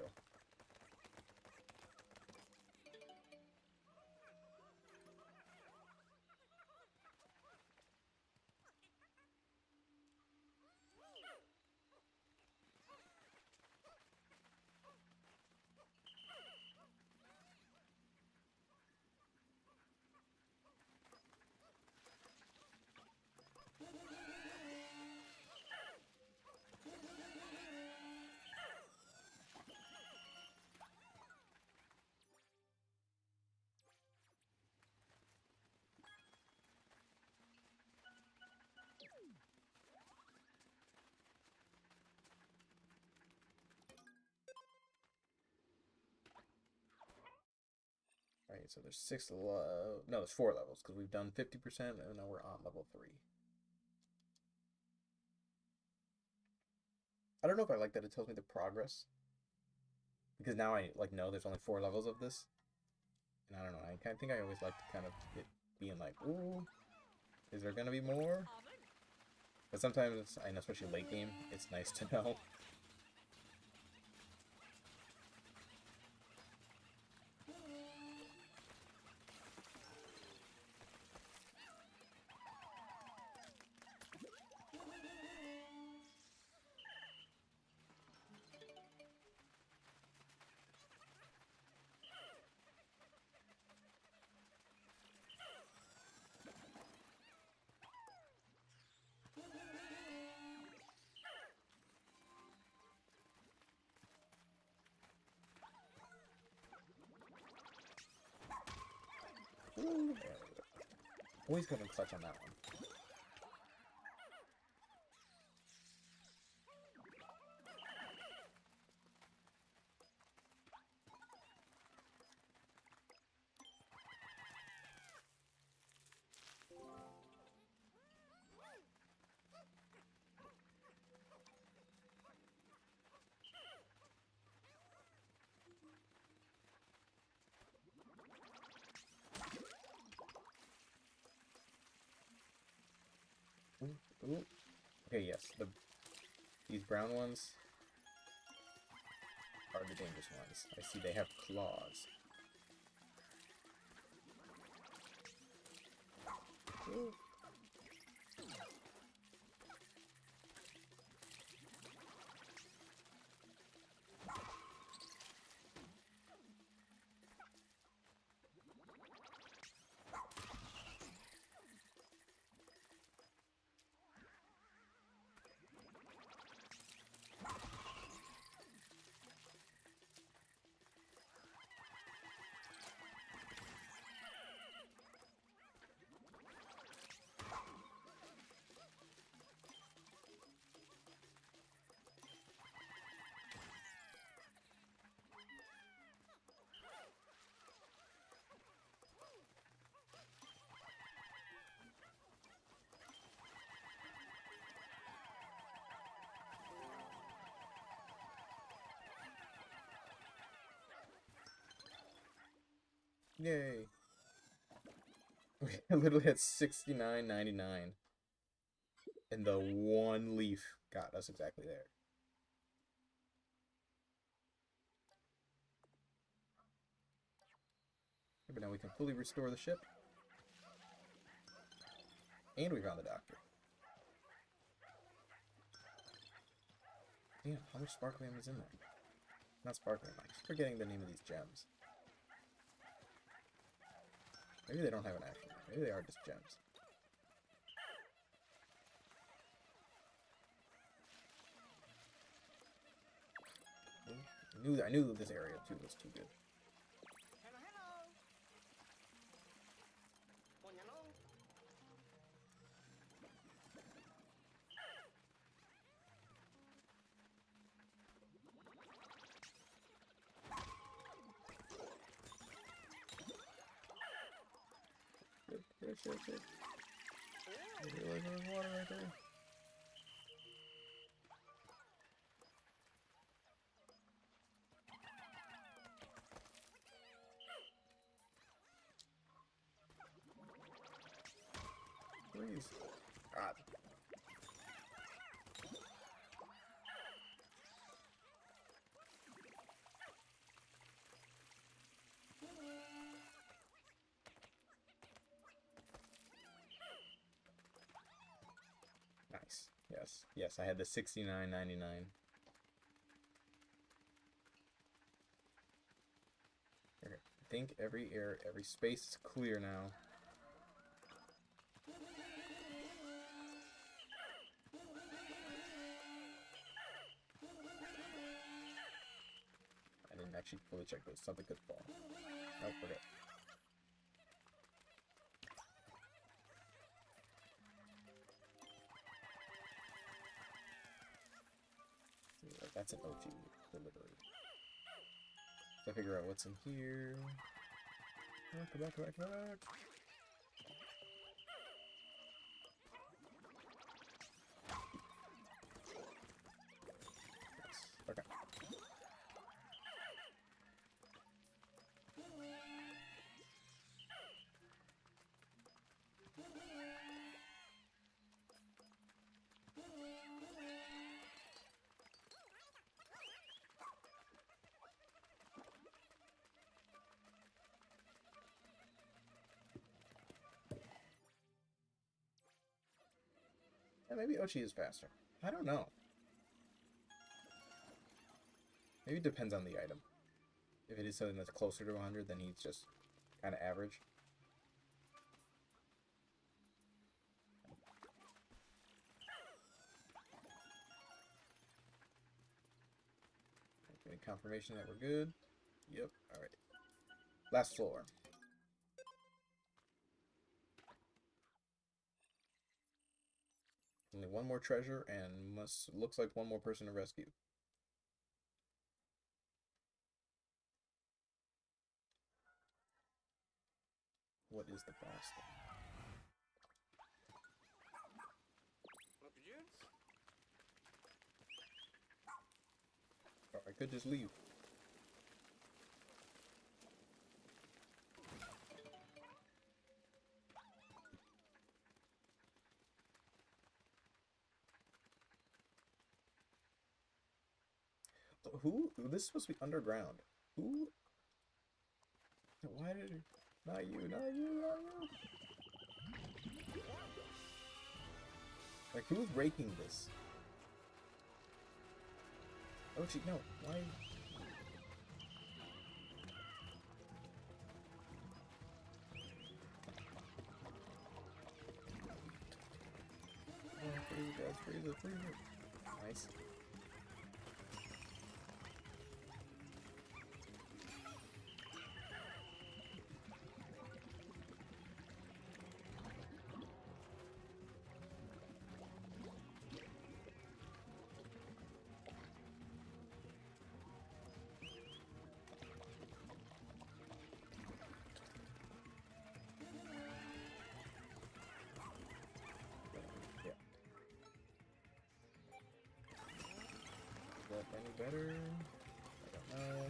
Alright, so there's 6 no, there's 4 levels, because we've done 50% and now we're on level 3. I don't know if I like that it tells me the progress. Because now I know there's only 4 levels of this. And I don't know, I kind of think I always like to kind of it being like, ooh, is there gonna be more? But sometimes, I know, especially late game, it's nice to know. Ooh, there we go. Always going to clutch on that one. Ooh, ooh. Okay, yes, these brown ones are the dangerous ones. I see they have claws. Ooh. Yay. We literally had 69.99. And the one leaf got us exactly there. Okay, but now we can fully restore the ship. And we found the doctor. Damn, how much sparkling is in there? Not sparkling, I'm just forgetting the name of these gems. Maybe they don't have an actual name. Maybe they are just gems. I knew this area too was too good. Good. I realize there was water right there. Please. God. Nice. Yes. Yes, I had the 69.99. Okay. I think every space is clear now. I didn't actually fully check those. Something could fall. Nope, we're good. That's an OG delivery. So I figure out what's in here. Oh, come back. Yes. Okay. Yeah, maybe Ochi is faster. I don't know. Maybe it depends on the item. If it is something that's closer to 100, then he's just kind of average. Getting confirmation that we're good. Yep, alright. Last floor. only one more treasure and looks like one more person to rescue. What is the boss thing? Or I could just leave. Who? This is supposed to be underground. Who? Why did? Not you! Not you! Not you! Like, who's raking this? Oh, gee, no. Why? Oh, freeze, guys! Freeze it! Freeze it! Nice. Yeah. Is that any better? I don't know.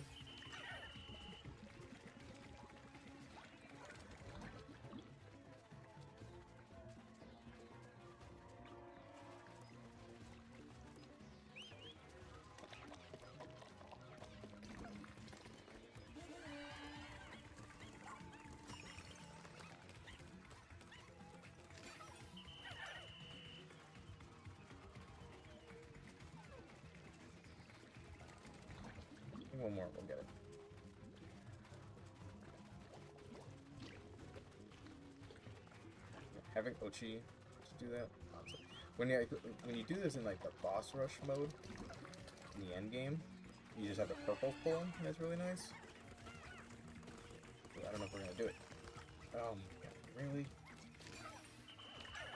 One more, we'll get it. Having Ochi just do that. When you do this in like the boss rush mode, in the end game, you just have the purple pull, and that's really nice. But I don't know if we're gonna do it. Oh my god, really?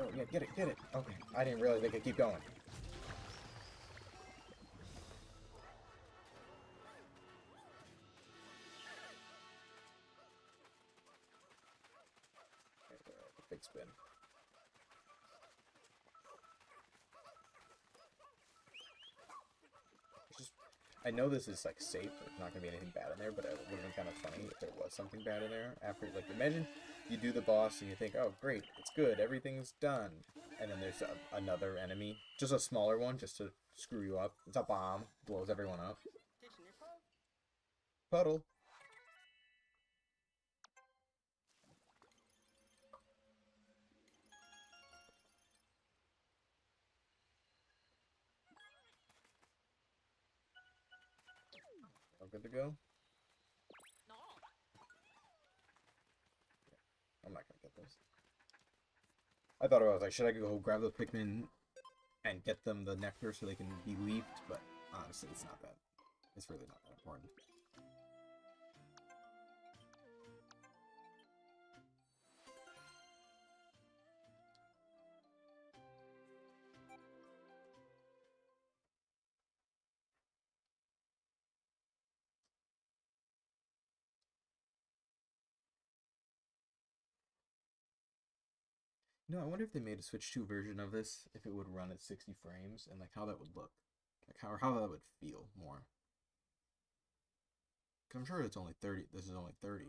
Oh yeah, get it, get it. Okay, I didn't realize they could keep going. Big spin. I know this is like safe, there's not gonna be anything bad in there, but it would have been kind of funny if there was something bad in there after. Like, imagine you do the boss and you think, oh great, it's good, everything's done, and then there's another enemy, just a smaller one, just to screw you up. It's a bomb, blows everyone up. Puddle. All good to go? I'm not gonna get this. I thought I was like, should I go grab the Pikmin and get them the nectar so they can be leafed? But honestly, it's not that. It's really not that important. No, I wonder if they made a Switch 2 version of this, if it would run at 60 frames, and like how that would look. Like how that would feel more. Cause I'm sure it's only 30. This is only 30.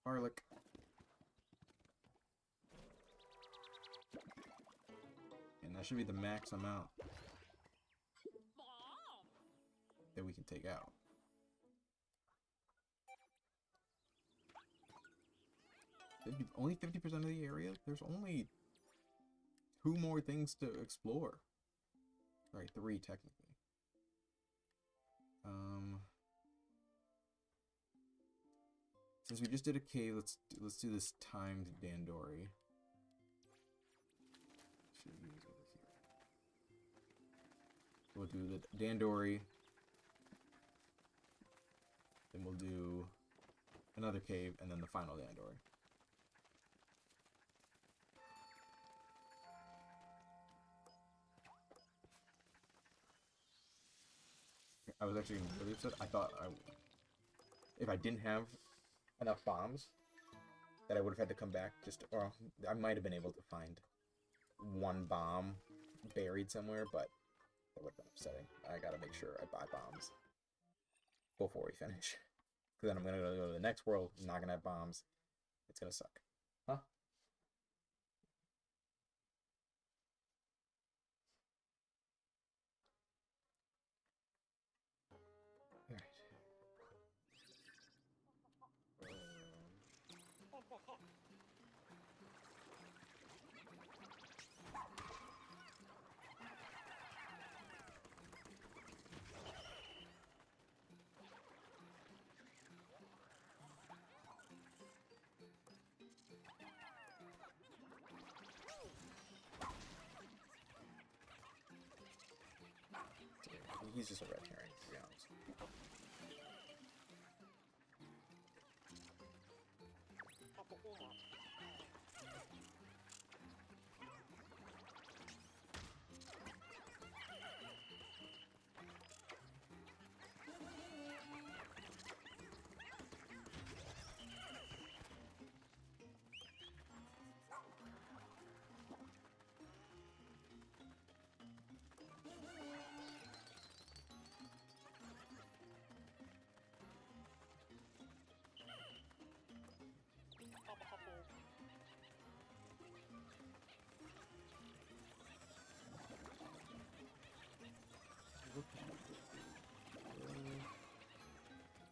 Garlic. And that should be the max amount that we can take out. Only 50% of the area? There's only 2 more things to explore. Right, 3 technically. Since we just did a cave, let's do this timed Dandori. We'll do the Dandori. Then we'll do another cave, and then the final Dandori. I was actually really upset. I thought if I didn't have enough bombs, that I would have had to come back or I might have been able to find one bomb buried somewhere, but that would have been upsetting. I gotta make sure I buy bombs before we finish. Because then I'm gonna go to the next world, I'm not gonna have bombs. It's gonna suck. Huh? Alright. He's just a red herring, to be honest.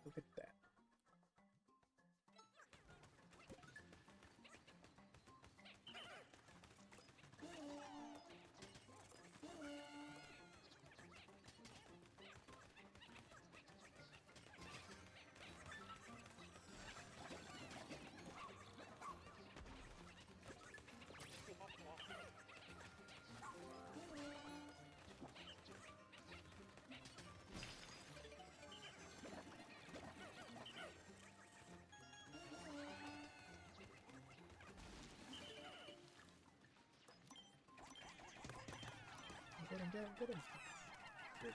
Look at that. Get him, get him, get him. Good.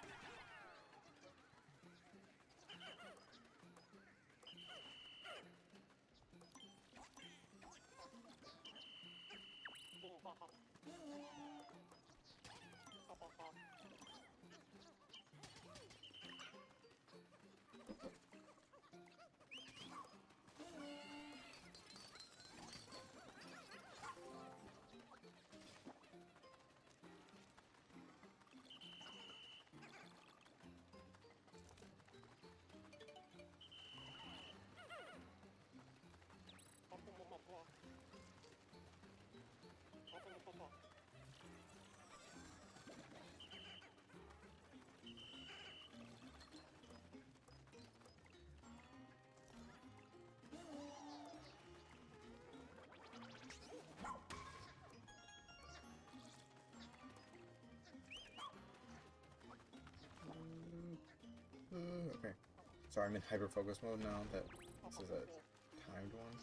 Okay. Sorry, I'm in hyper focus mode now that this is a timed one.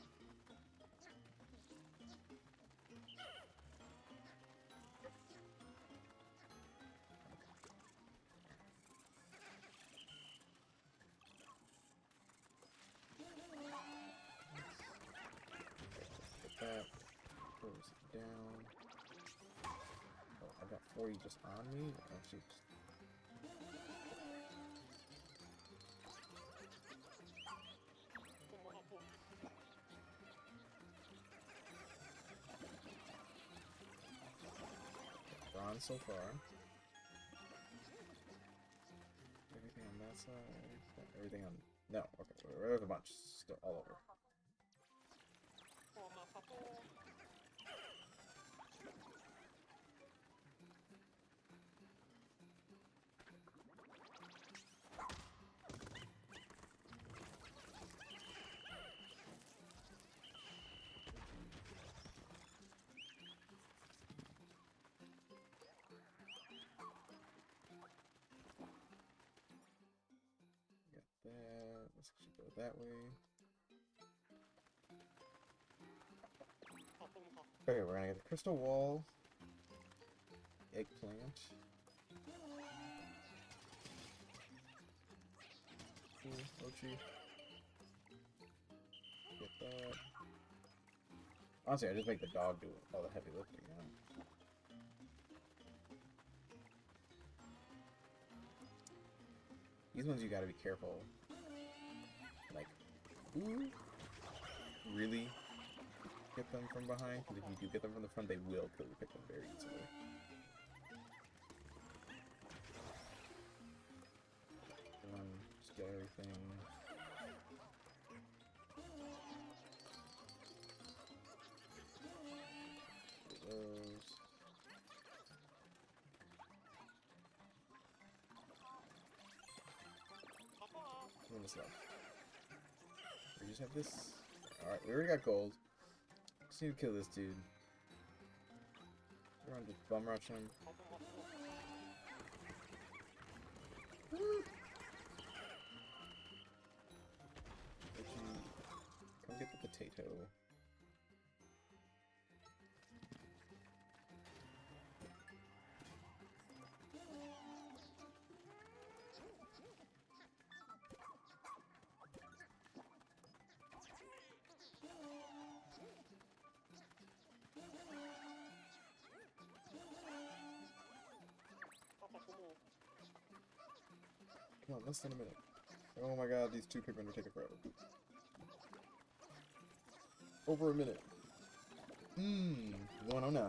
Get that. Close it down. Oh, I got 40 just on me. Actually, bronze so far. Everything on that side. Everything on. No, okay. We have a bunch still all over. Got that. Let's actually go that way. Okay, we're gonna get the crystal wall, eggplant. Cool, mochi. Get that. Honestly, I just make the dog do all the heavy lifting now. These ones you gotta be careful. Like, ooh, really get them from behind, because if you do get them from the front, they will kill your Pikmin very easily. Just get everything. Get those. What is left? We just have this. Alright, we already got gold. Just need to kill this dude. We're gonna just bum rush him. Come get the potato. Come on, less than a minute. Oh my god, these two Pikmin are taking forever. Over a minute. 109.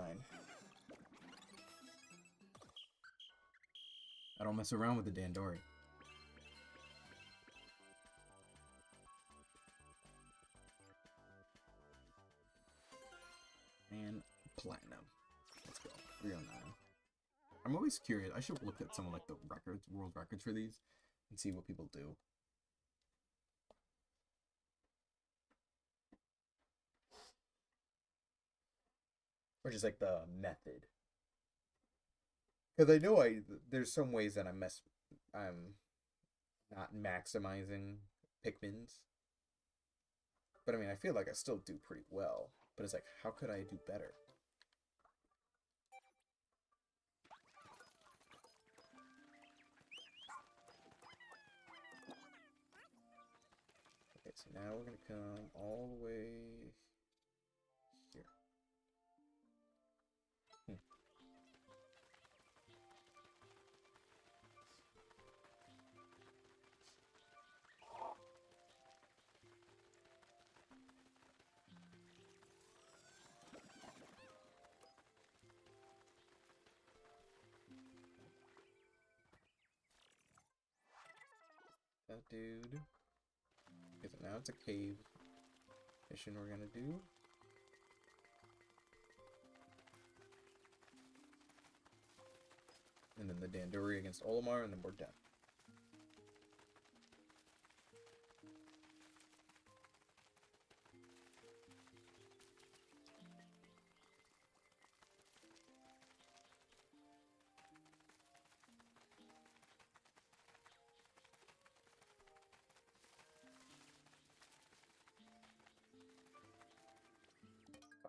I don't mess around with the Dandori. And platinum. Let's go. 309. I'm always curious. I should look at some of like the records, world records for these, and see what people do. Or just like the method. Because I know there's some ways that I'm not maximizing Pikmins. But I mean, I feel like I still do pretty well. But it's like, how could I do better? Okay, so now we're gonna come all the way here. That dude. Okay, so now it's a cave mission we're gonna do. And then the Dandori against Olimar, and then we're done.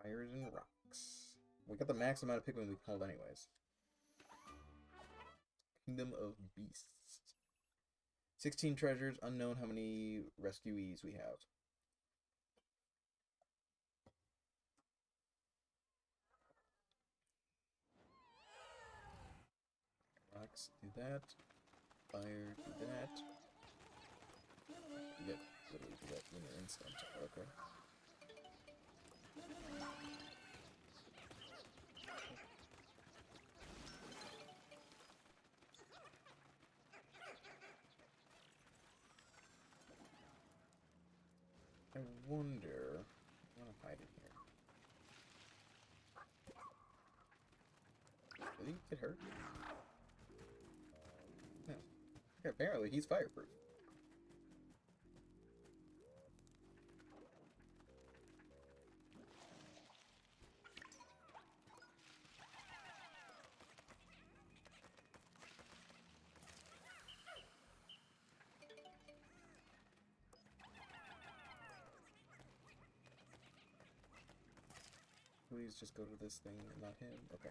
Fires and rocks. We got the max amount of Pikmin we can hold anyways. Kingdom of Beasts. 16 treasures, unknown how many rescuees we have. Rocks, do that. Fire, do that. You get literally do that in an instant. Okay. I wonder. I want to hide in here. Did he get hurt? No. Okay, apparently he's fireproof. please just go to this thing and not him. Okay.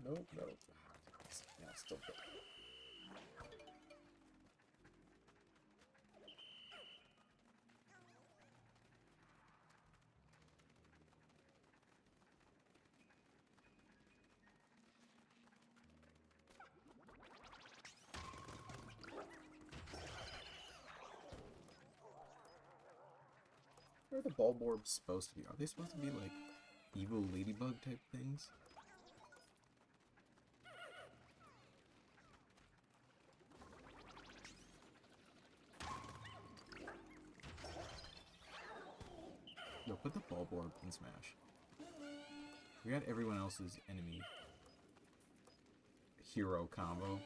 Nope, nope. Yeah, still good. Where are the bulb orbs supposed to be? Are they supposed to be like evil ladybug type things? No, put the bulb orb in Smash. We got everyone else's enemy hero combo.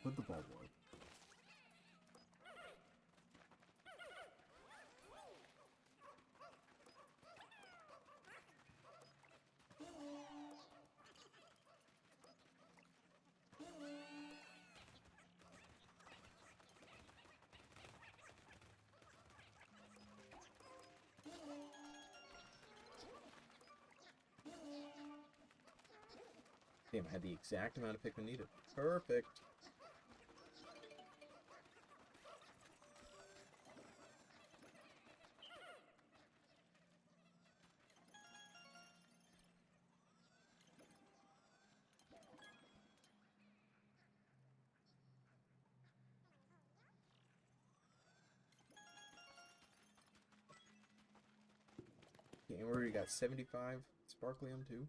Put the bulb orb. Damn, I had the exact amount of Pikmin needed. Perfect. Okay, and we already got 75 Sparklium too.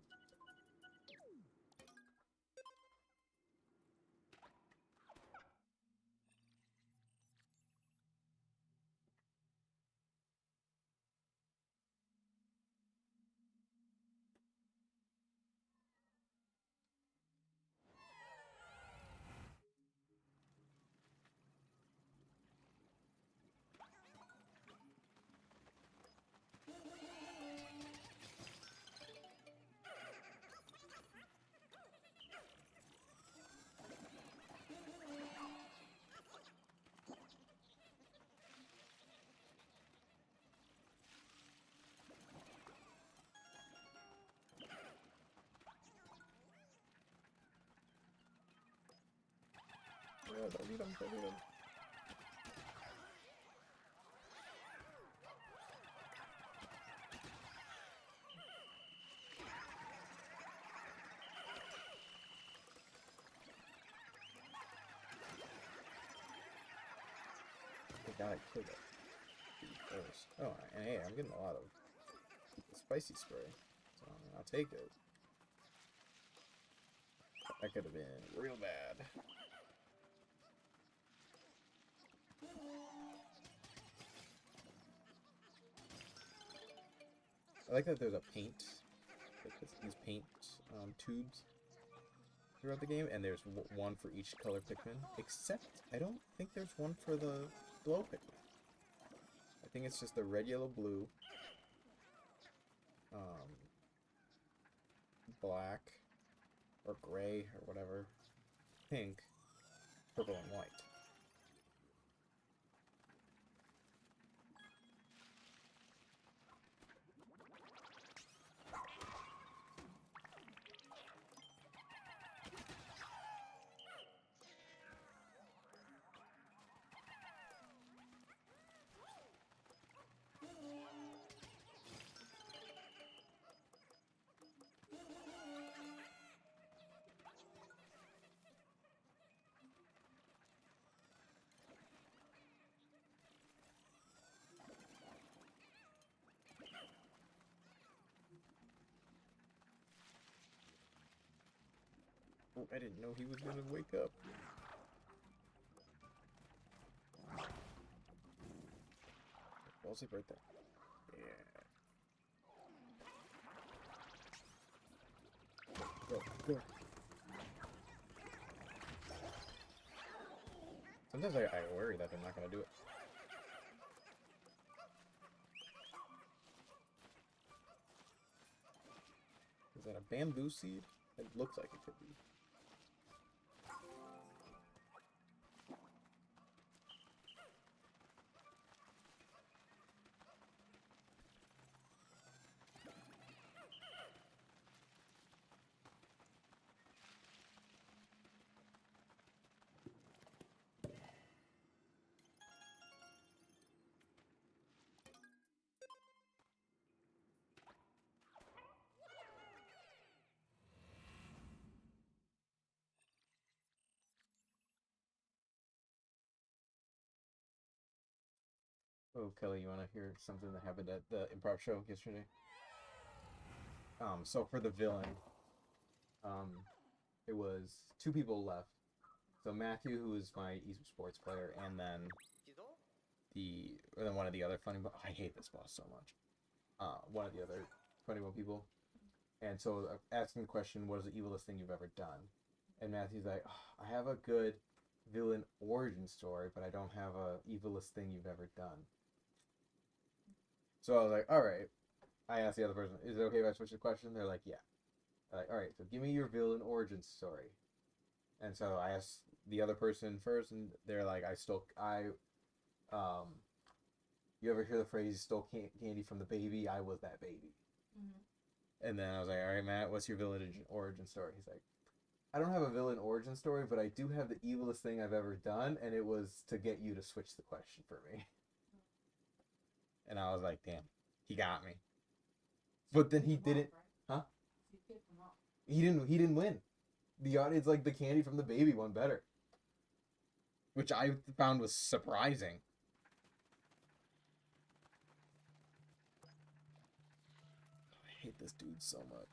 Yeah, don't need him, don't need him. Thank God I killed it first. Oh, and hey, I'm getting a lot of spicy spray, so I'll take it. That could have been real bad. I like that there's a paint, like these paint tubes throughout the game, and there's one for each color Pikmin, except I don't think there's one for the glow Pikmin. I think it's just the red, yellow, blue, black, or gray, or whatever, pink, purple, and white. Oh, I didn't know he was gonna wake up. Ball zip right there. Yeah. Go, go. Sometimes I worry that they're not gonna do it. Is that a bamboo seed? It looks like it could be. Oh, Kelly, you want to hear something that happened at the improv show yesterday? So for the villain, um, it was two people left. So Matthew, who is my esports player, and then one of the other funny. I hate this boss so much. One of the other 21 people. And so asking the question, what is the evilest thing you've ever done? And Matthew's like, "Oh, I have a good villain origin story, but I don't have a evilest thing you've ever done." So I was like, all right. I asked the other person, is it okay if I switch the question? They're like, yeah. They're like, all right, so give me your villain origin story. And so I asked the other person first, and they're like, um, you ever hear the phrase, stole candy from the baby? I was that baby. Mm-hmm. And then I was like, all right, Matt, what's your villain origin story? He's like, I don't have a villain origin story, but I do have the evilest thing I've ever done, and it was to get you to switch the question for me. And I was like, damn, he got me. But then he didn't, huh? He didn't win. The audience liked the candy from the baby one better, which I found was surprising. I hate this dude so much.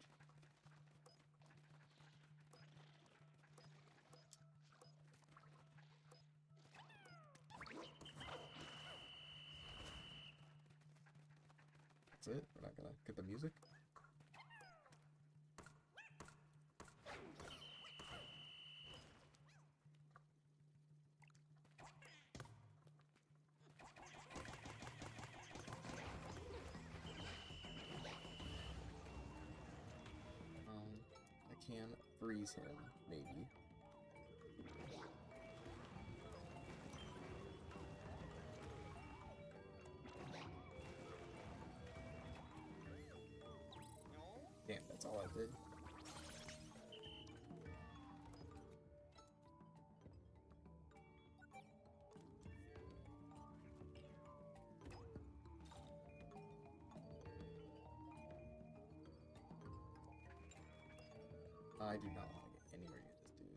That's it? We're not gonna get the music? I can freeze him, maybe. Damn, that's all I did. I do not want to get anywhere near this dude.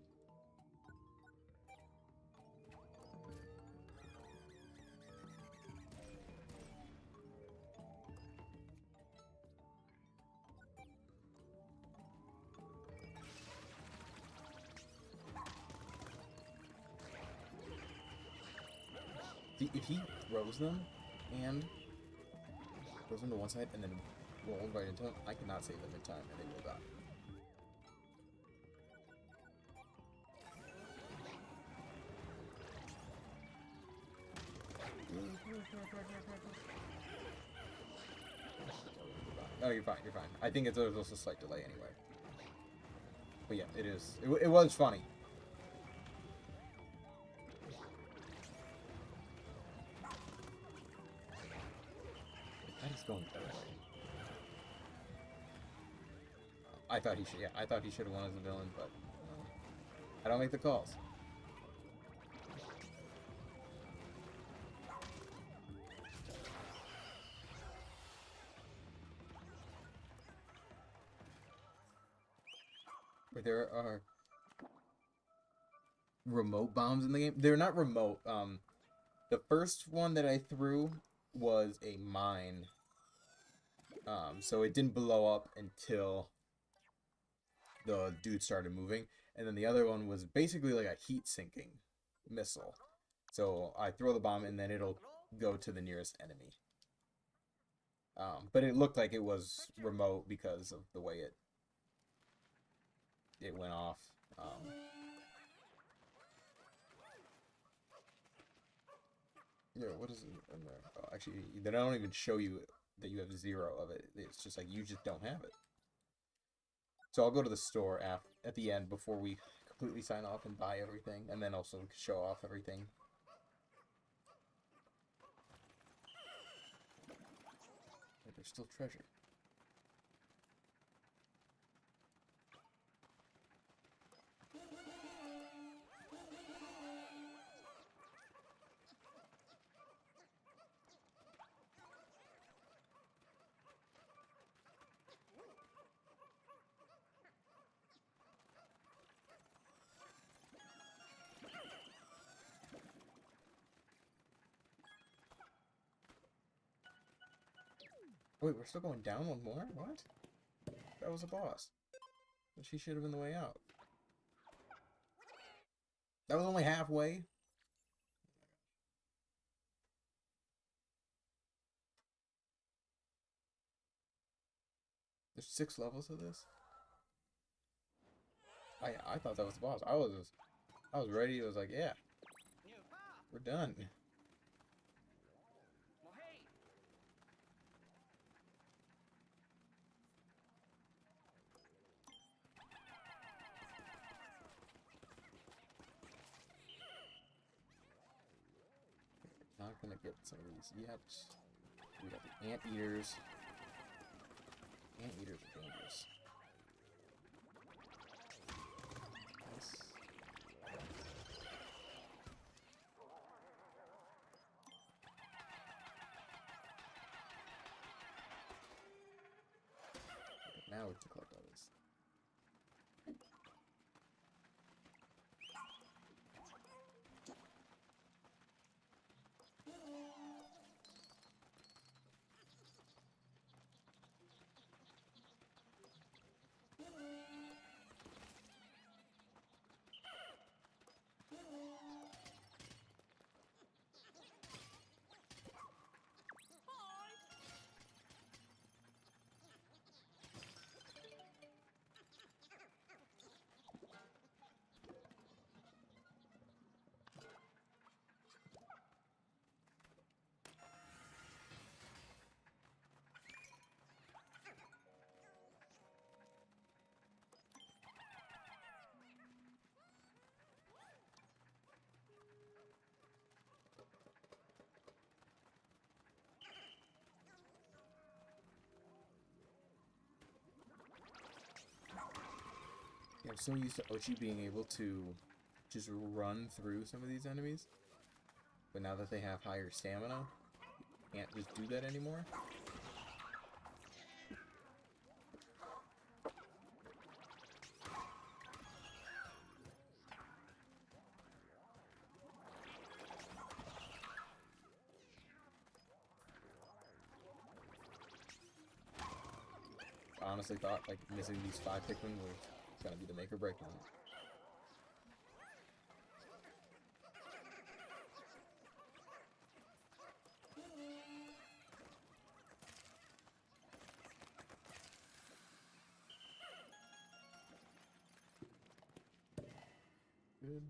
See, if he throws them and goes them to one side and then rolls right into him, I cannot save them in time and they will die. Oh, you're fine, you're fine. I think there's also a slight delay anyway. But yeah, it is. It was funny. That is going that way. I thought he should. Yeah, I thought he should have won as a villain, but I don't make the calls. But there are remote bombs in the game. They're not remote. The first one that I threw was a mine. So it didn't blow up until the dude started moving. And then the other one was basically like a heat sinking missile. So I throw the bomb and then it'll go to the nearest enemy. But it looked like it was remote because of the way it went off. Yeah, what is it in there? Oh, actually, they don't even show you that you have 0 of it. It's just like you just don't have it. So I'll go to the store at the end before we completely sign off and buy everything, and then also show off everything. But there's still treasure. Wait, we're still going down one more? What? That was a boss. But she should have been the way out. That was only halfway. There's 6 levels of this. I thought that was the boss. I was ready. I was like, yeah, we're done. Not gonna get some of these yet. We got the anteaters. Anteaters are dangerous. Nice. Okay, now we can collect all this. Yeah, I'm so used to Ochi being able to just run through some of these enemies. But now that they have higher stamina, can't just do that anymore. I honestly thought like missing these 5 Pikmin was gonna be the make or break moment. Good.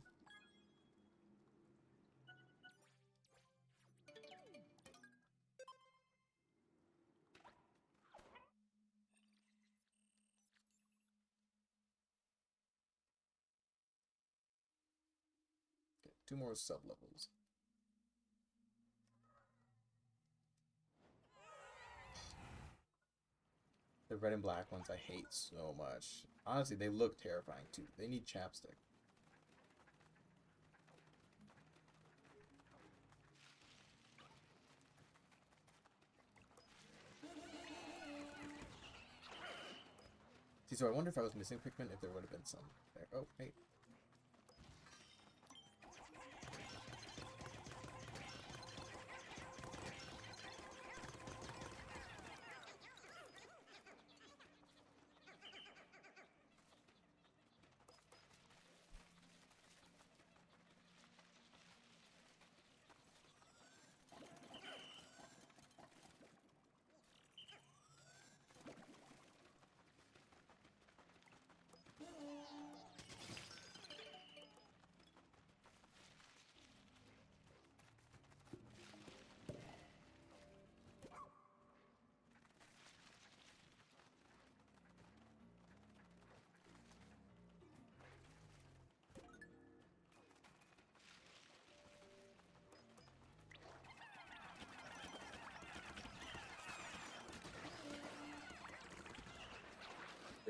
Okay, 2 more sub-levels. The red and black ones I hate so much. Honestly, they look terrifying too. They need chapstick. See, so I wonder if I was missing Pikmin, if there would have been some there. Oh, hey.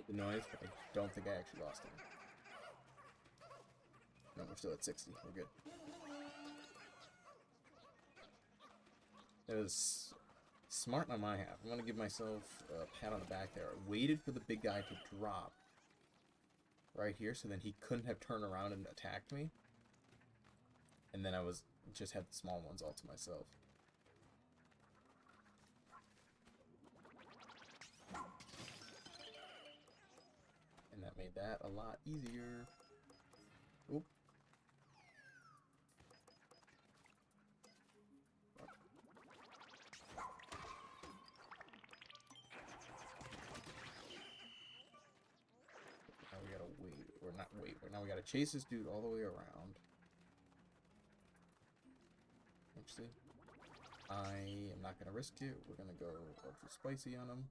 The noise, but I don't think I actually lost him. No, we're still at 60. We're good. That was smart on my half. I'm gonna give myself a pat on the back there. I waited for the big guy to drop right here, so then he couldn't have turned around and attacked me. And then I was just had the small ones all to myself. Made that a lot easier. Oop. Now we gotta wait, or not wait, but now we gotta chase this dude all the way around. Actually, I am not gonna risk it. We're gonna go ultra spicy on him.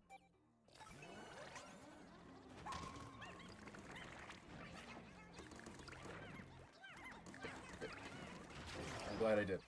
I'm glad I did.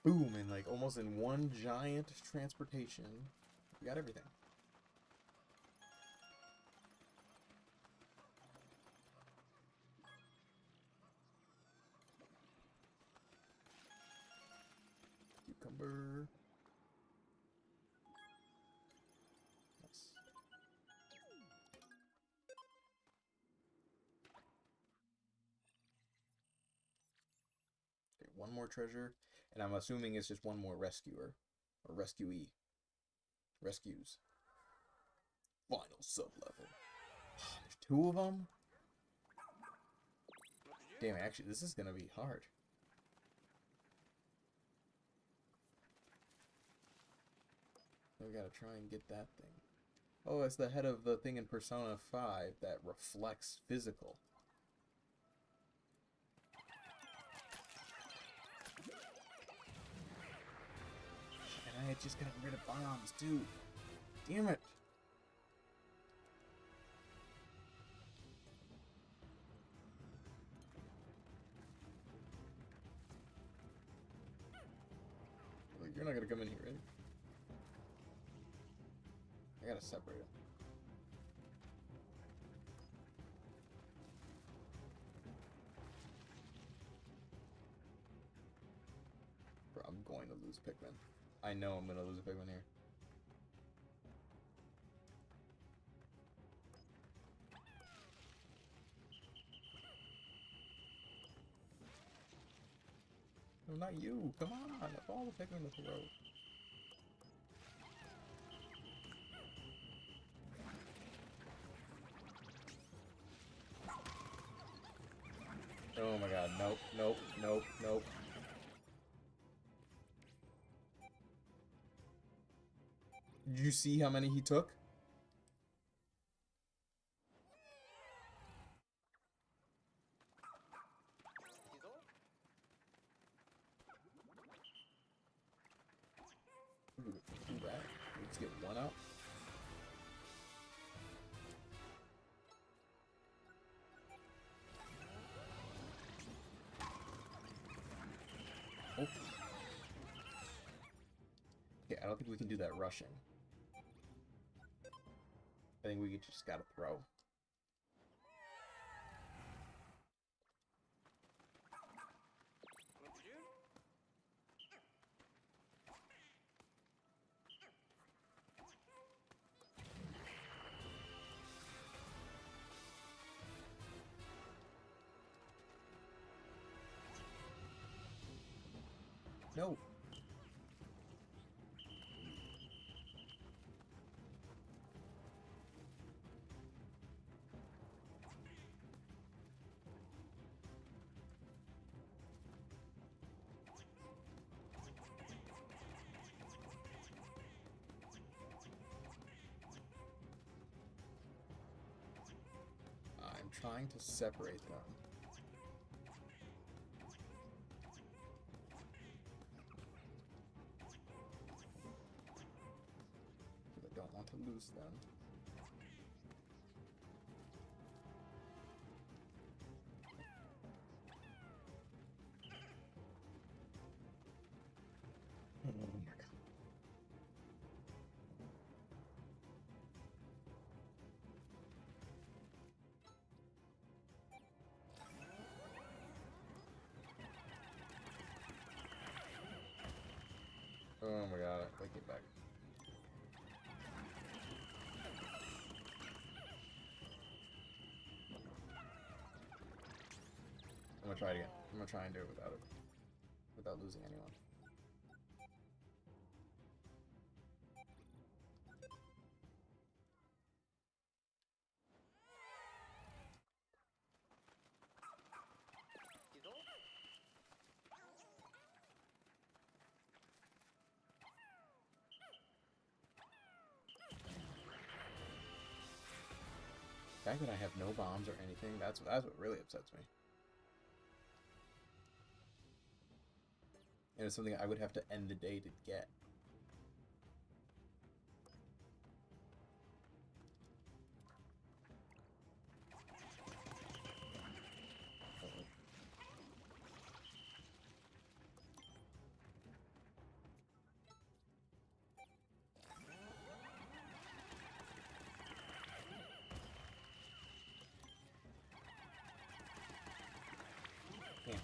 Boom, and like almost in one giant transportation, we got everything. Cucumber. Nice. Okay, one more treasure. And I'm assuming it's just one more rescuer. Or rescuee. Rescues. Final sub-level. There's 2 of them? Damn, actually, this is gonna be hard. We gotta try and get that thing. Oh, it's the head of the thing in Persona 5 that reflects physical. And I had just gotten rid of bombs, too. Damn it. Like, you're not gonna come in here, right? I gotta separate it. Bro, I'm going to lose Pikmin. I know I'm gonna lose a Pikmin here. No, not you. Come on. Of all the Pikmin to throw. Oh my god. Nope, nope, nope, nope. Did you see how many he took? Ooh, do that. Let's get one out. Oh. Okay, I don't think we can do that rushing. I think we just gotta throw. No. I'm trying to separate them. I don't want to lose them. Oh my god. Oh my god, I came back. I'm gonna try it again. I'm gonna try and do it without losing anyone. The fact that I have no bombs or anything, that's what really upsets me. And it's something I would have to end the day to get. Damn.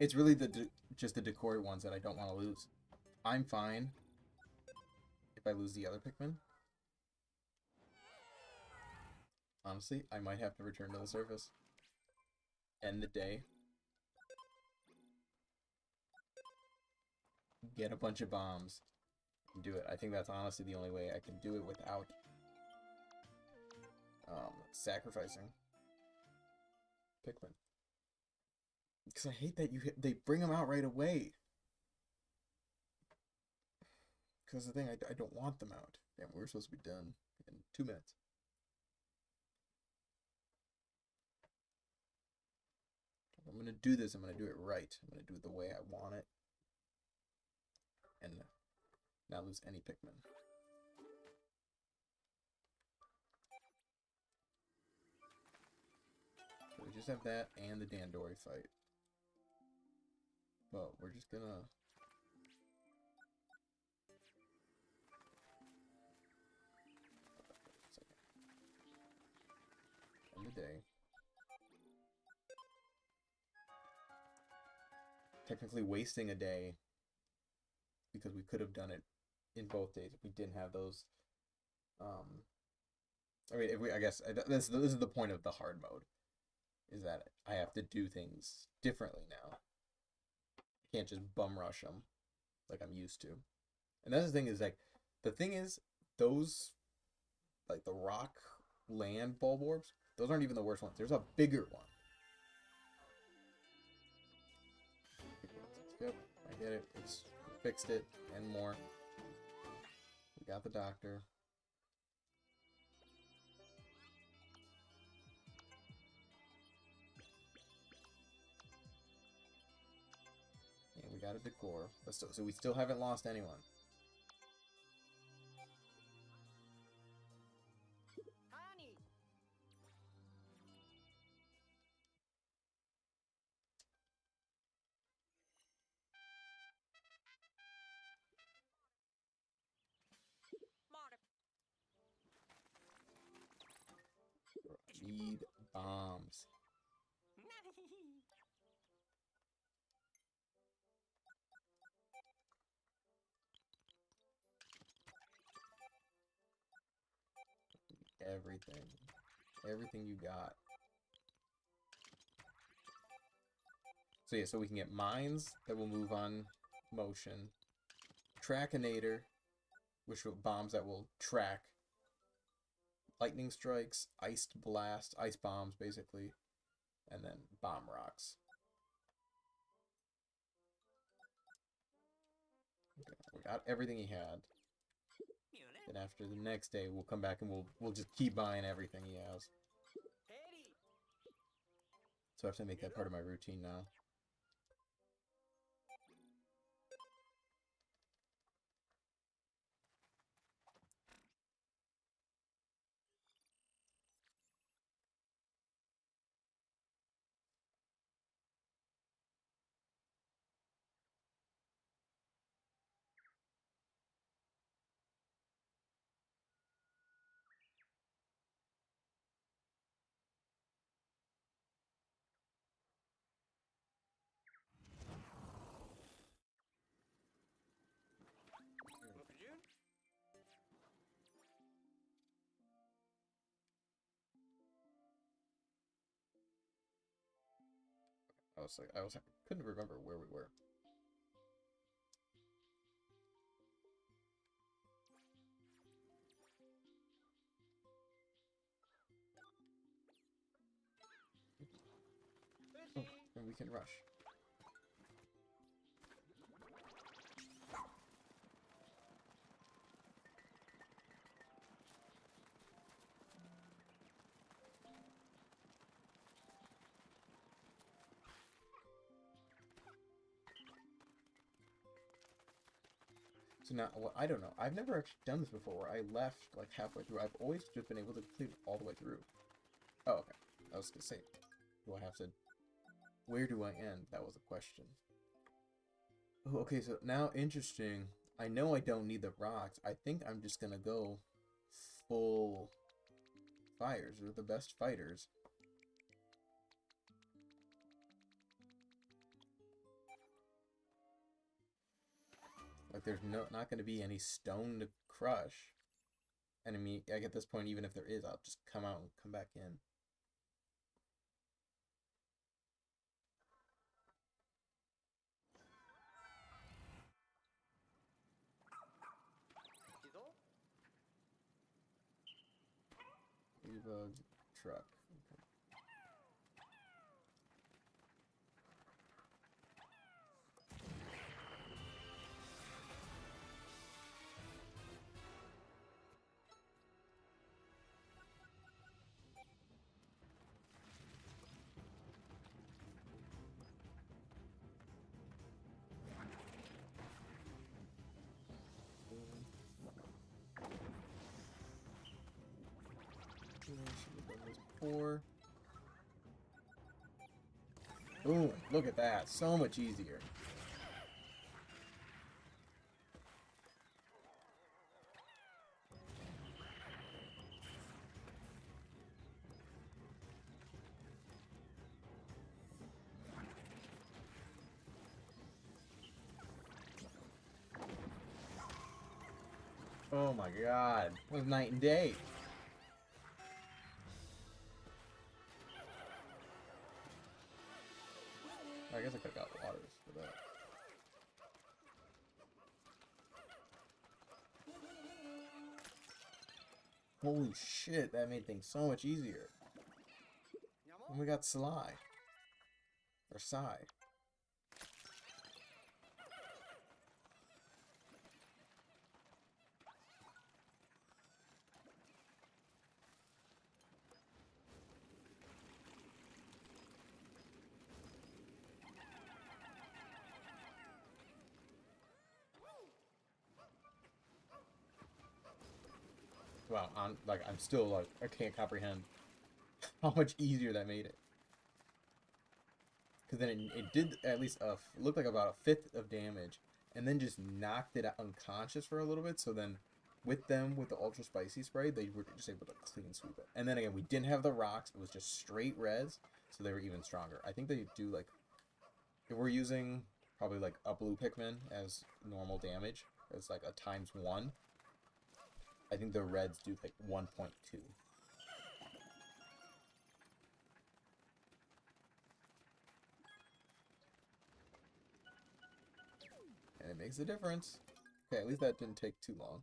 It's really just the decoy ones that I don't want to lose. I'm fine if I lose the other Pikmin. Honestly, I might have to return to the surface. End the day. Get a bunch of bombs. And do it. I think that's honestly the only way I can do it without sacrificing Pikmin. Because I hate that they bring them out right away. Because the thing, I don't want them out. Damn, we're supposed to be done in 2 minutes. If I'm gonna do this, I'm gonna do it right. I'm gonna do it the way I want it. And not lose any Pikmin. So we just have that and the Dandori fight. But we're just gonna... End the day. Technically wasting a day because we could have done it in both days if we didn't have those. I mean, if we, I guess this is the point of the hard mode, is that I have to do things differently now. I can't just bum rush them like I'm used to. And that's the thing is, like, the thing is, those, like, the rock land bulb orbs, those aren't even the worst ones. There's a bigger one. Yep, I get it. It's fixed it and more. We got the doctor. And we got a decor. So we still haven't lost anyone. Need bombs. Everything. Everything you got. So yeah, so we can get mines that will move on motion. Trackinator, which will bombs that will track. Lightning strikes, iced blast, ice bombs basically, and then bomb rocks. Okay, got everything he had. Then after the next day, we'll come back and we'll just keep buying everything he has. So I have to make that part of my routine now. I couldn't remember where we were. Oh, and we can rush. So now, well, I don't know. I've never actually done this before where I left like halfway through. I've always just been able to complete it all the way through. Oh, okay. I was gonna say, do I have to... Where do I end? That was a question. Oh, okay, so now, interesting. I know I don't need the rocks. I think I'm just gonna go full fires. They're the best fighters. Like, there's not going to be any stone to crush. And I mean, like, at this point, even if there is, I'll just come out and come back in. Ladybug truck. Okay. Before. Boom! Look at that. So much easier. Oh my god. It was night and day. I guess I could have got waters for that. Holy shit, that made things so much easier. And we got Sly. Or Psy. Wow, I'm still like, I can't comprehend how much easier that made it. Because then it did at least looked like about a fifth of damage, and then just knocked it unconscious for a little bit. So then, with the ultra spicy spray, they were just able to clean sweep it. And then again, we didn't have the rocks; it was just straight res, so they were even stronger. I think they do like, if we're using probably like a blue Pikmin as normal damage, it's like a ×1. I think the reds do like 1.2. And it makes a difference. Okay, at least that didn't take too long.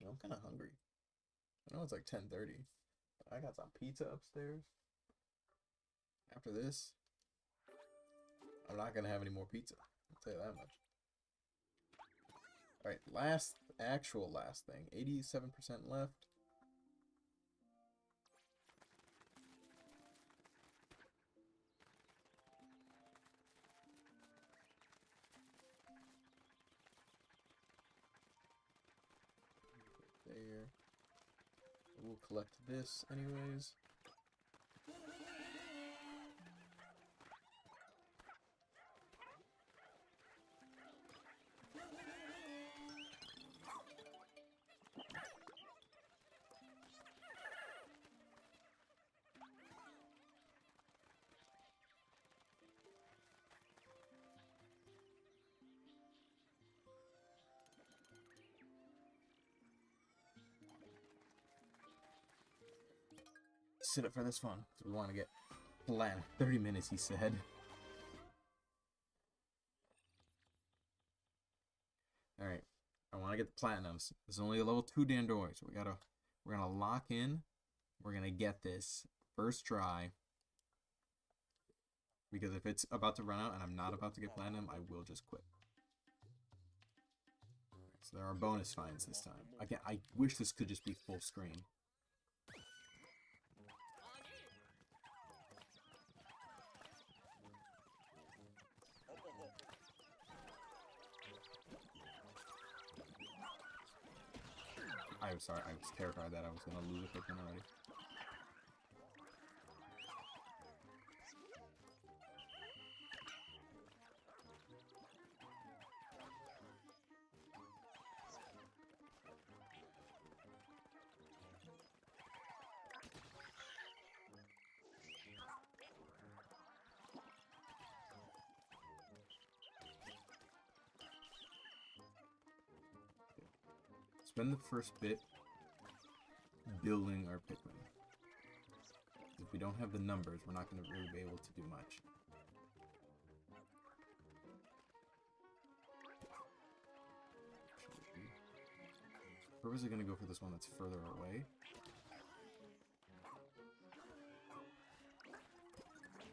I'm kind of hungry. I know it's like 10:30. But I got some pizza upstairs. After this, I'm not gonna have any more pizza. I'll tell you that much. Alright, last thing. 87% left. There. We'll collect this anyways. Sit up for this fun, because we want to get plan. 30 minutes, he said. Alright. I want to get the platinums. This is only a level 2 Dandori, so we're gonna lock in. We're gonna get this first try. Because if it's about to run out and I'm not about to get platinum, I will just quit. So there are bonus finds this time. I wish this could just be full screen. I'm sorry, I was terrified that I was gonna lose a Pikmin already. Spend the first bit building our Pikmin. If we don't have the numbers, we're not going to really be able to do much. Where was I going to go for this one that's further away?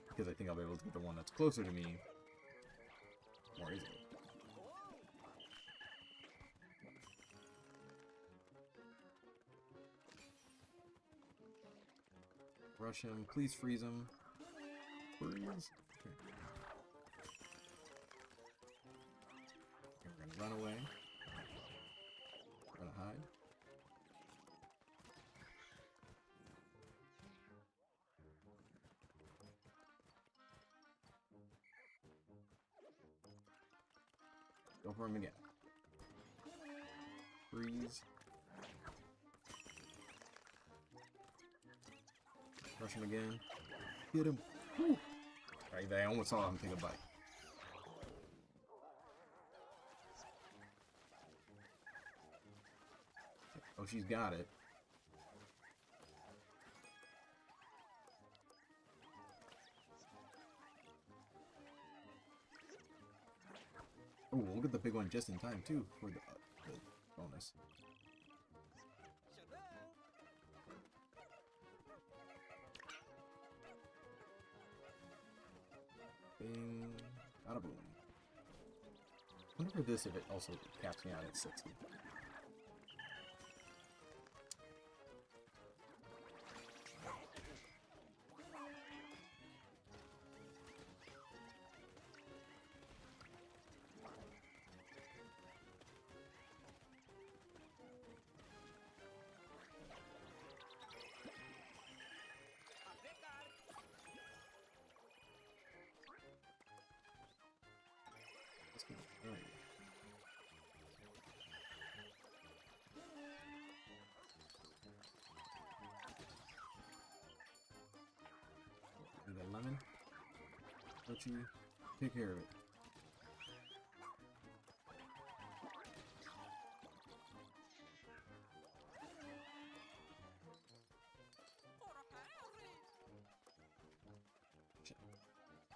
Because I think I'll be able to get the one that's closer to me more easily. Rush him. Please freeze him. Freeze. Okay. We're gonna run away. We're gonna hide. Go for him again. Freeze. Rush him again. Get him. Woo. Alright, I almost saw him take a bite. Oh, she's got it. Oh, we'll get the big one just in time, too, for the bonus. Bing. Bada boom. I wonder for this if it also caps me out at 60. Alright. Need a lemon. Let you take care of it.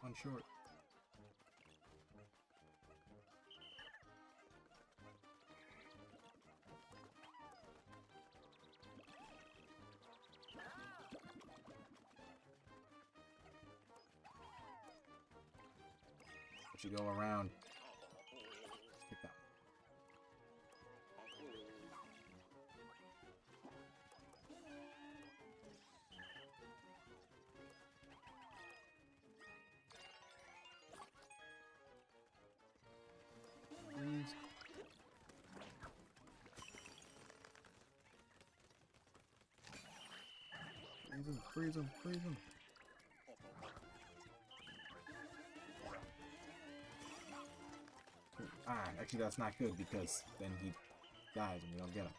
One short. Let you go around. Pick that one. Freeze him, freeze him, freeze him. Ah, actually that's not good because then he dies and we don't get him.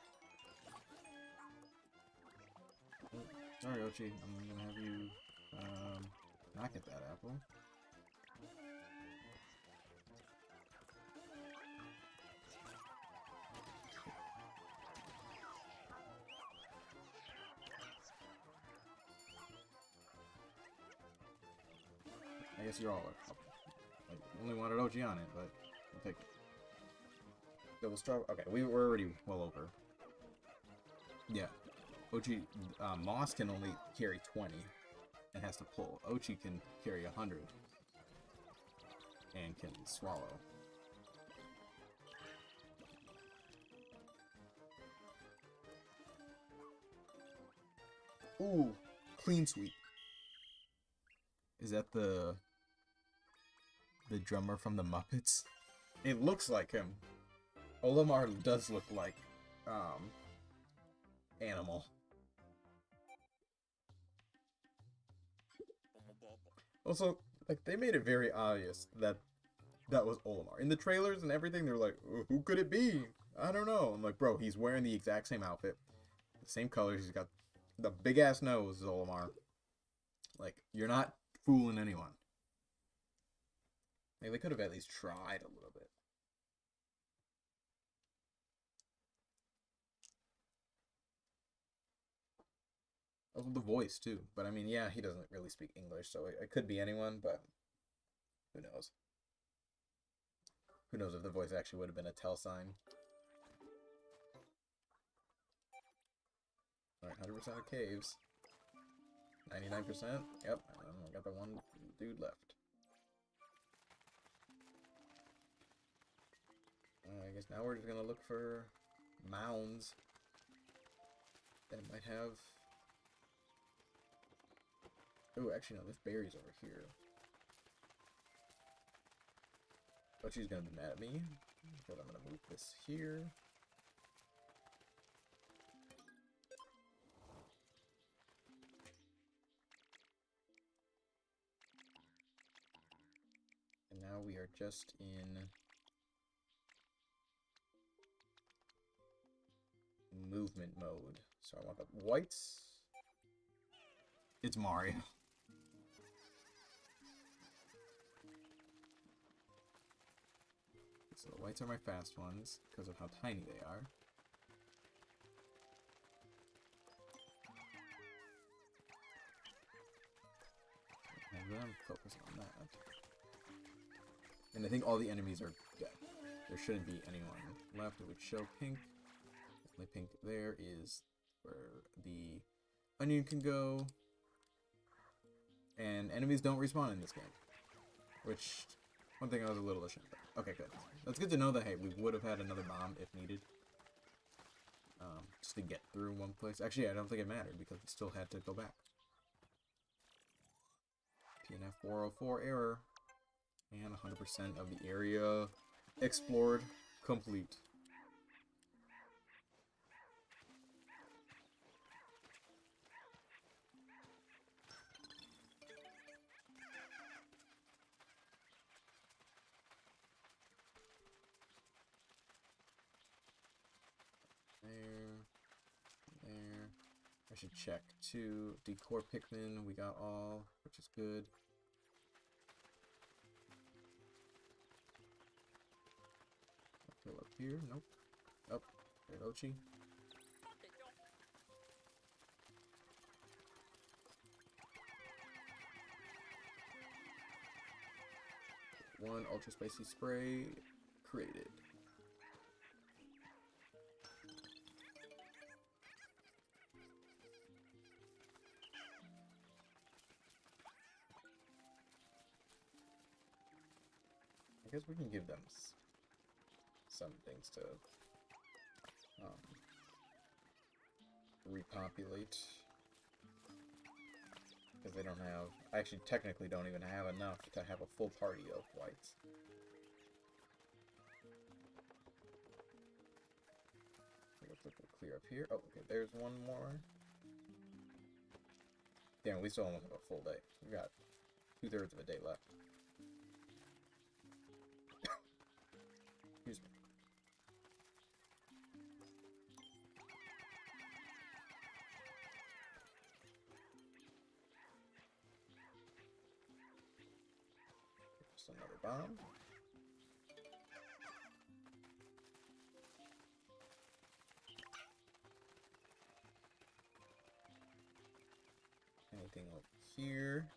Oh, sorry, Ochi, I'm gonna have you not get that apple. I guess you're all up. I only wanted Ochi on it, but I'll take it. Double straw. Okay, we're already well over. Yeah. Ochi, Moss can only carry 20 and has to pull. Ochi can carry 100 and can swallow. Ooh, clean sweep. Is that the drummer from the Muppets? It looks like him. Olimar does look like Animal. Also, like, they made it very obvious that that was Olimar. In the trailers and everything, they're like, who could it be? I don't know. I'm like, bro, he's wearing the exact same outfit. The same colors. He's got the big-ass nose, Olimar. Like, you're not fooling anyone. Like, they could have at least tried a little bit. Also the voice, too. But, I mean, yeah, he doesn't really speak English, so it could be anyone, but who knows? Who knows if the voice actually would have been a tell sign. Alright, 100% of caves. 99%? Yep, I got the one dude left. I guess now we're just gonna look for mounds that might have... Oh, actually no, this berry's over here. But she's gonna be mad at me, because I'm gonna move this here. And now we are just in movement mode. So I want the whites. It's Mario. So the whites are my fast ones because of how tiny they are. And then focus on that. And I think all the enemies are dead. There shouldn't be anyone left. It would show pink. Definitely pink there is where the onion can go. And enemies don't respawn in this game. Which, one thing I was a little ashamed of. Okay, good. That's good to know that, hey, we would have had another bomb if needed. Just to get through one place. Actually, I don't think it mattered because we still had to go back. PNF 404 error. And 100% of the area explored complete. There. I should check too. Decor Pikmin, we got all, which is good. Go up here, nope. Up, there's Ochi. One ultra spicy spray created. I guess we can give them some things to repopulate. Because they don't have... Actually, technically don't even have enough to have a full party of whites. Looks like we'll clear up here. Oh, okay, there's one more. Damn, we still almost have a full day. We got 2/3 of a day left. Excuse me. Just another bomb. Anything over here?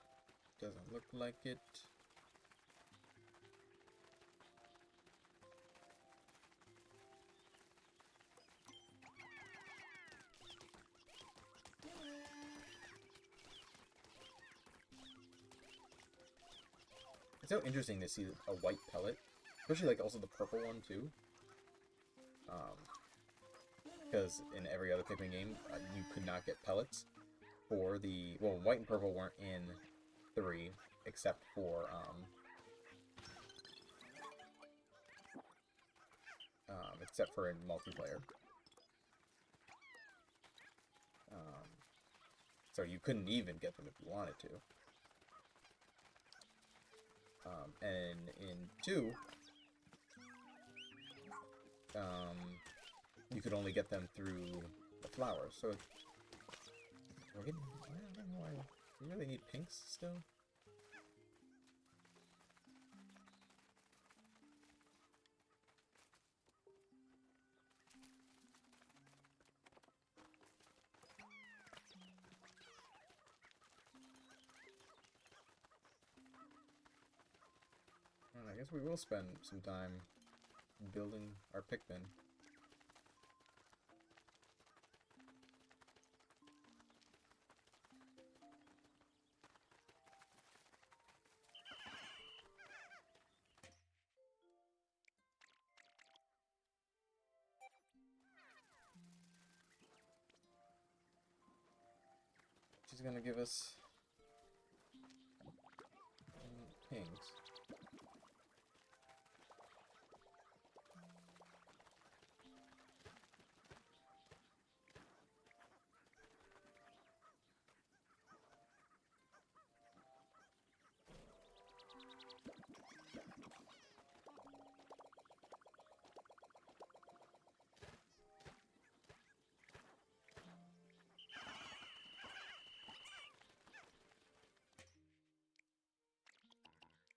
Doesn't look like it. It's so interesting to see a white pellet, especially like also the purple one too. Because in every other Pikmin game, you could not get pellets for the... Well, white and purple weren't in 3, except for in multiplayer. So you couldn't even get them if you wanted to. And in 2, you could only get them through the flowers. So we're getting... I don't know why... We really need pinks still? Well, I guess we will spend some time building our Pikmin. She's gonna give us pinks.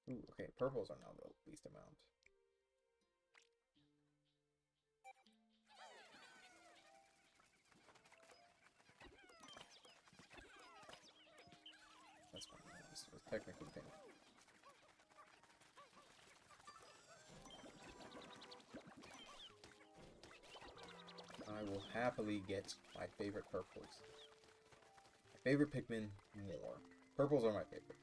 Ooh, okay, purples are now the least amount. That's fine. This was technically pink. I will happily get my favorite purples. My favorite Pikmin more. Purples are my favorite.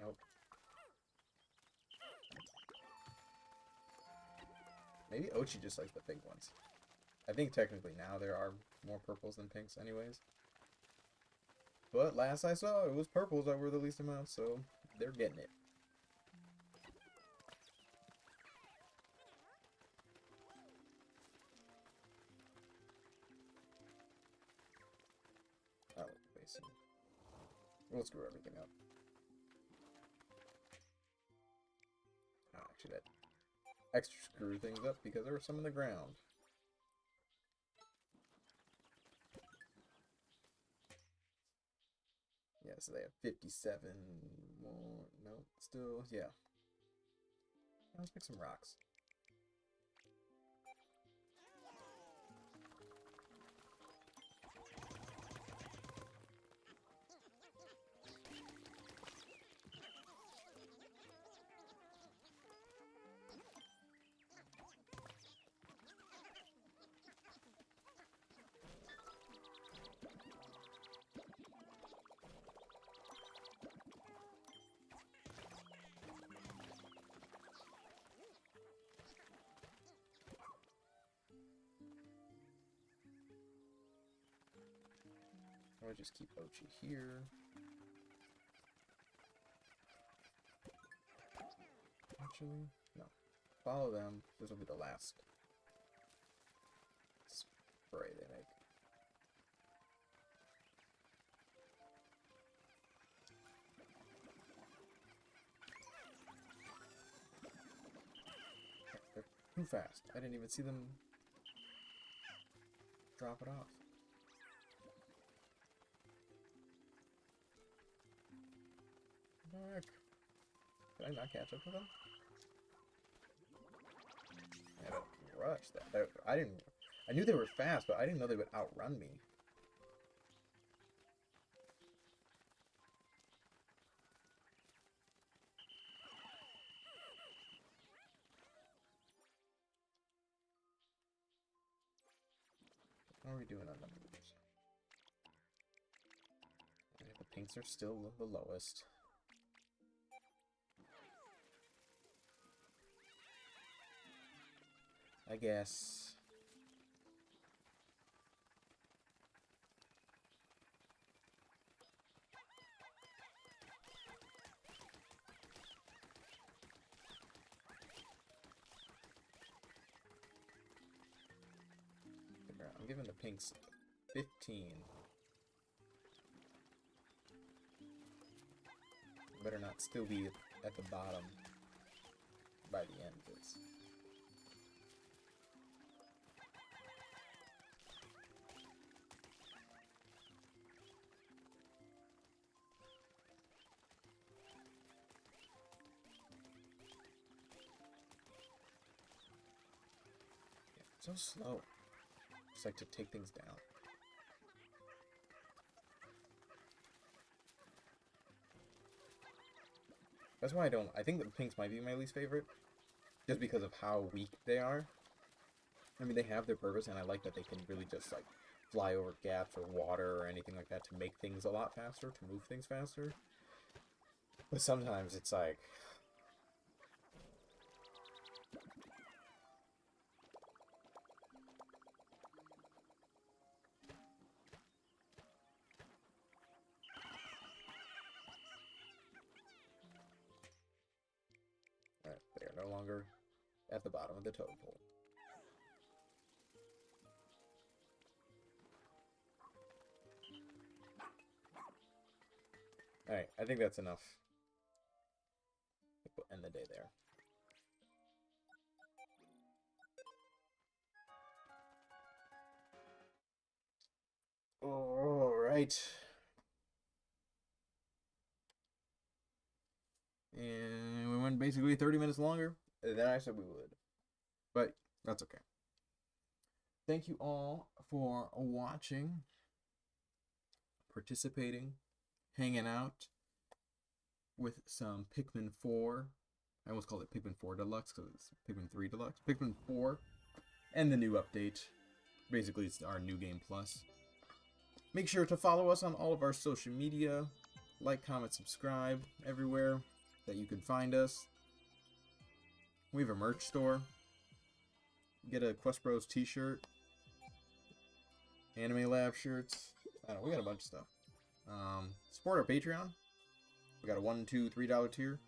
Nope. Maybe Ochi just likes the pink ones. I think technically now there are more purples than pinks anyways. But last I saw, it was purples that were the least amount, so they're getting it. Oh, basically. We'll screw everything up. Oh, actually, that extra screw things up because there were some in the ground. Yeah, so they have 57 more. No, still, yeah. Let's pick some rocks. I'll just keep Ochi here. Actually, no. Follow them. This will be the last spray they make. They're too fast. I didn't even see them drop it off. Back. Did I not catch up to them? I had to rush that. I didn't. I knew they were fast, but I didn't know they would outrun me. How are we doing on numbers? The pinks are still the lowest. I guess. I'm giving the pinks 15. Better not still be at the bottom by the end, because so slow. Just like to take things down. That's why I think the pinks might be my least favorite. Just because of how weak they are. I mean, they have their purpose, and I like that they can really just, like, fly over gaps or water or anything like that to make things a lot faster, to move things faster. But sometimes it's like... Alright, they are no longer at the bottom of the totem pole. Alright, I think that's enough. We'll end the day there. Alright. And we went basically 30 minutes longer than I said we would. But that's okay. Thank you all for watching, participating, hanging out with some Pikmin 4. I almost called it Pikmin 4 Deluxe because it's Pikmin 3 Deluxe. Pikmin 4 and the new update. Basically, it's our New Game Plus. Make sure to follow us on all of our social media. Like, comment, subscribe everywhere that you can find us. We have a merch store. Get a Quest Bros t-shirt. Anime Lab shirts. I don't know, we got a bunch of stuff. Support our Patreon. We got a $1, $2, $3 tier.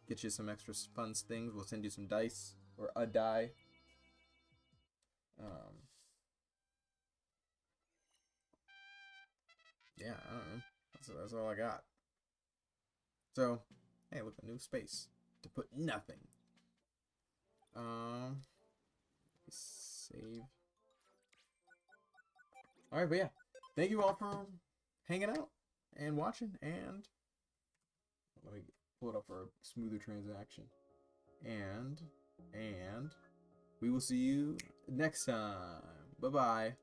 Get you some extra fun things. We'll send you some dice. Or a die. Yeah, I don't know. That's all I got. So, hey, look, a new space to put nothing. Save. Alright, but yeah. Thank you all for hanging out and watching, and let me pull it up for a smoother transaction. And we will see you next time. Bye-bye.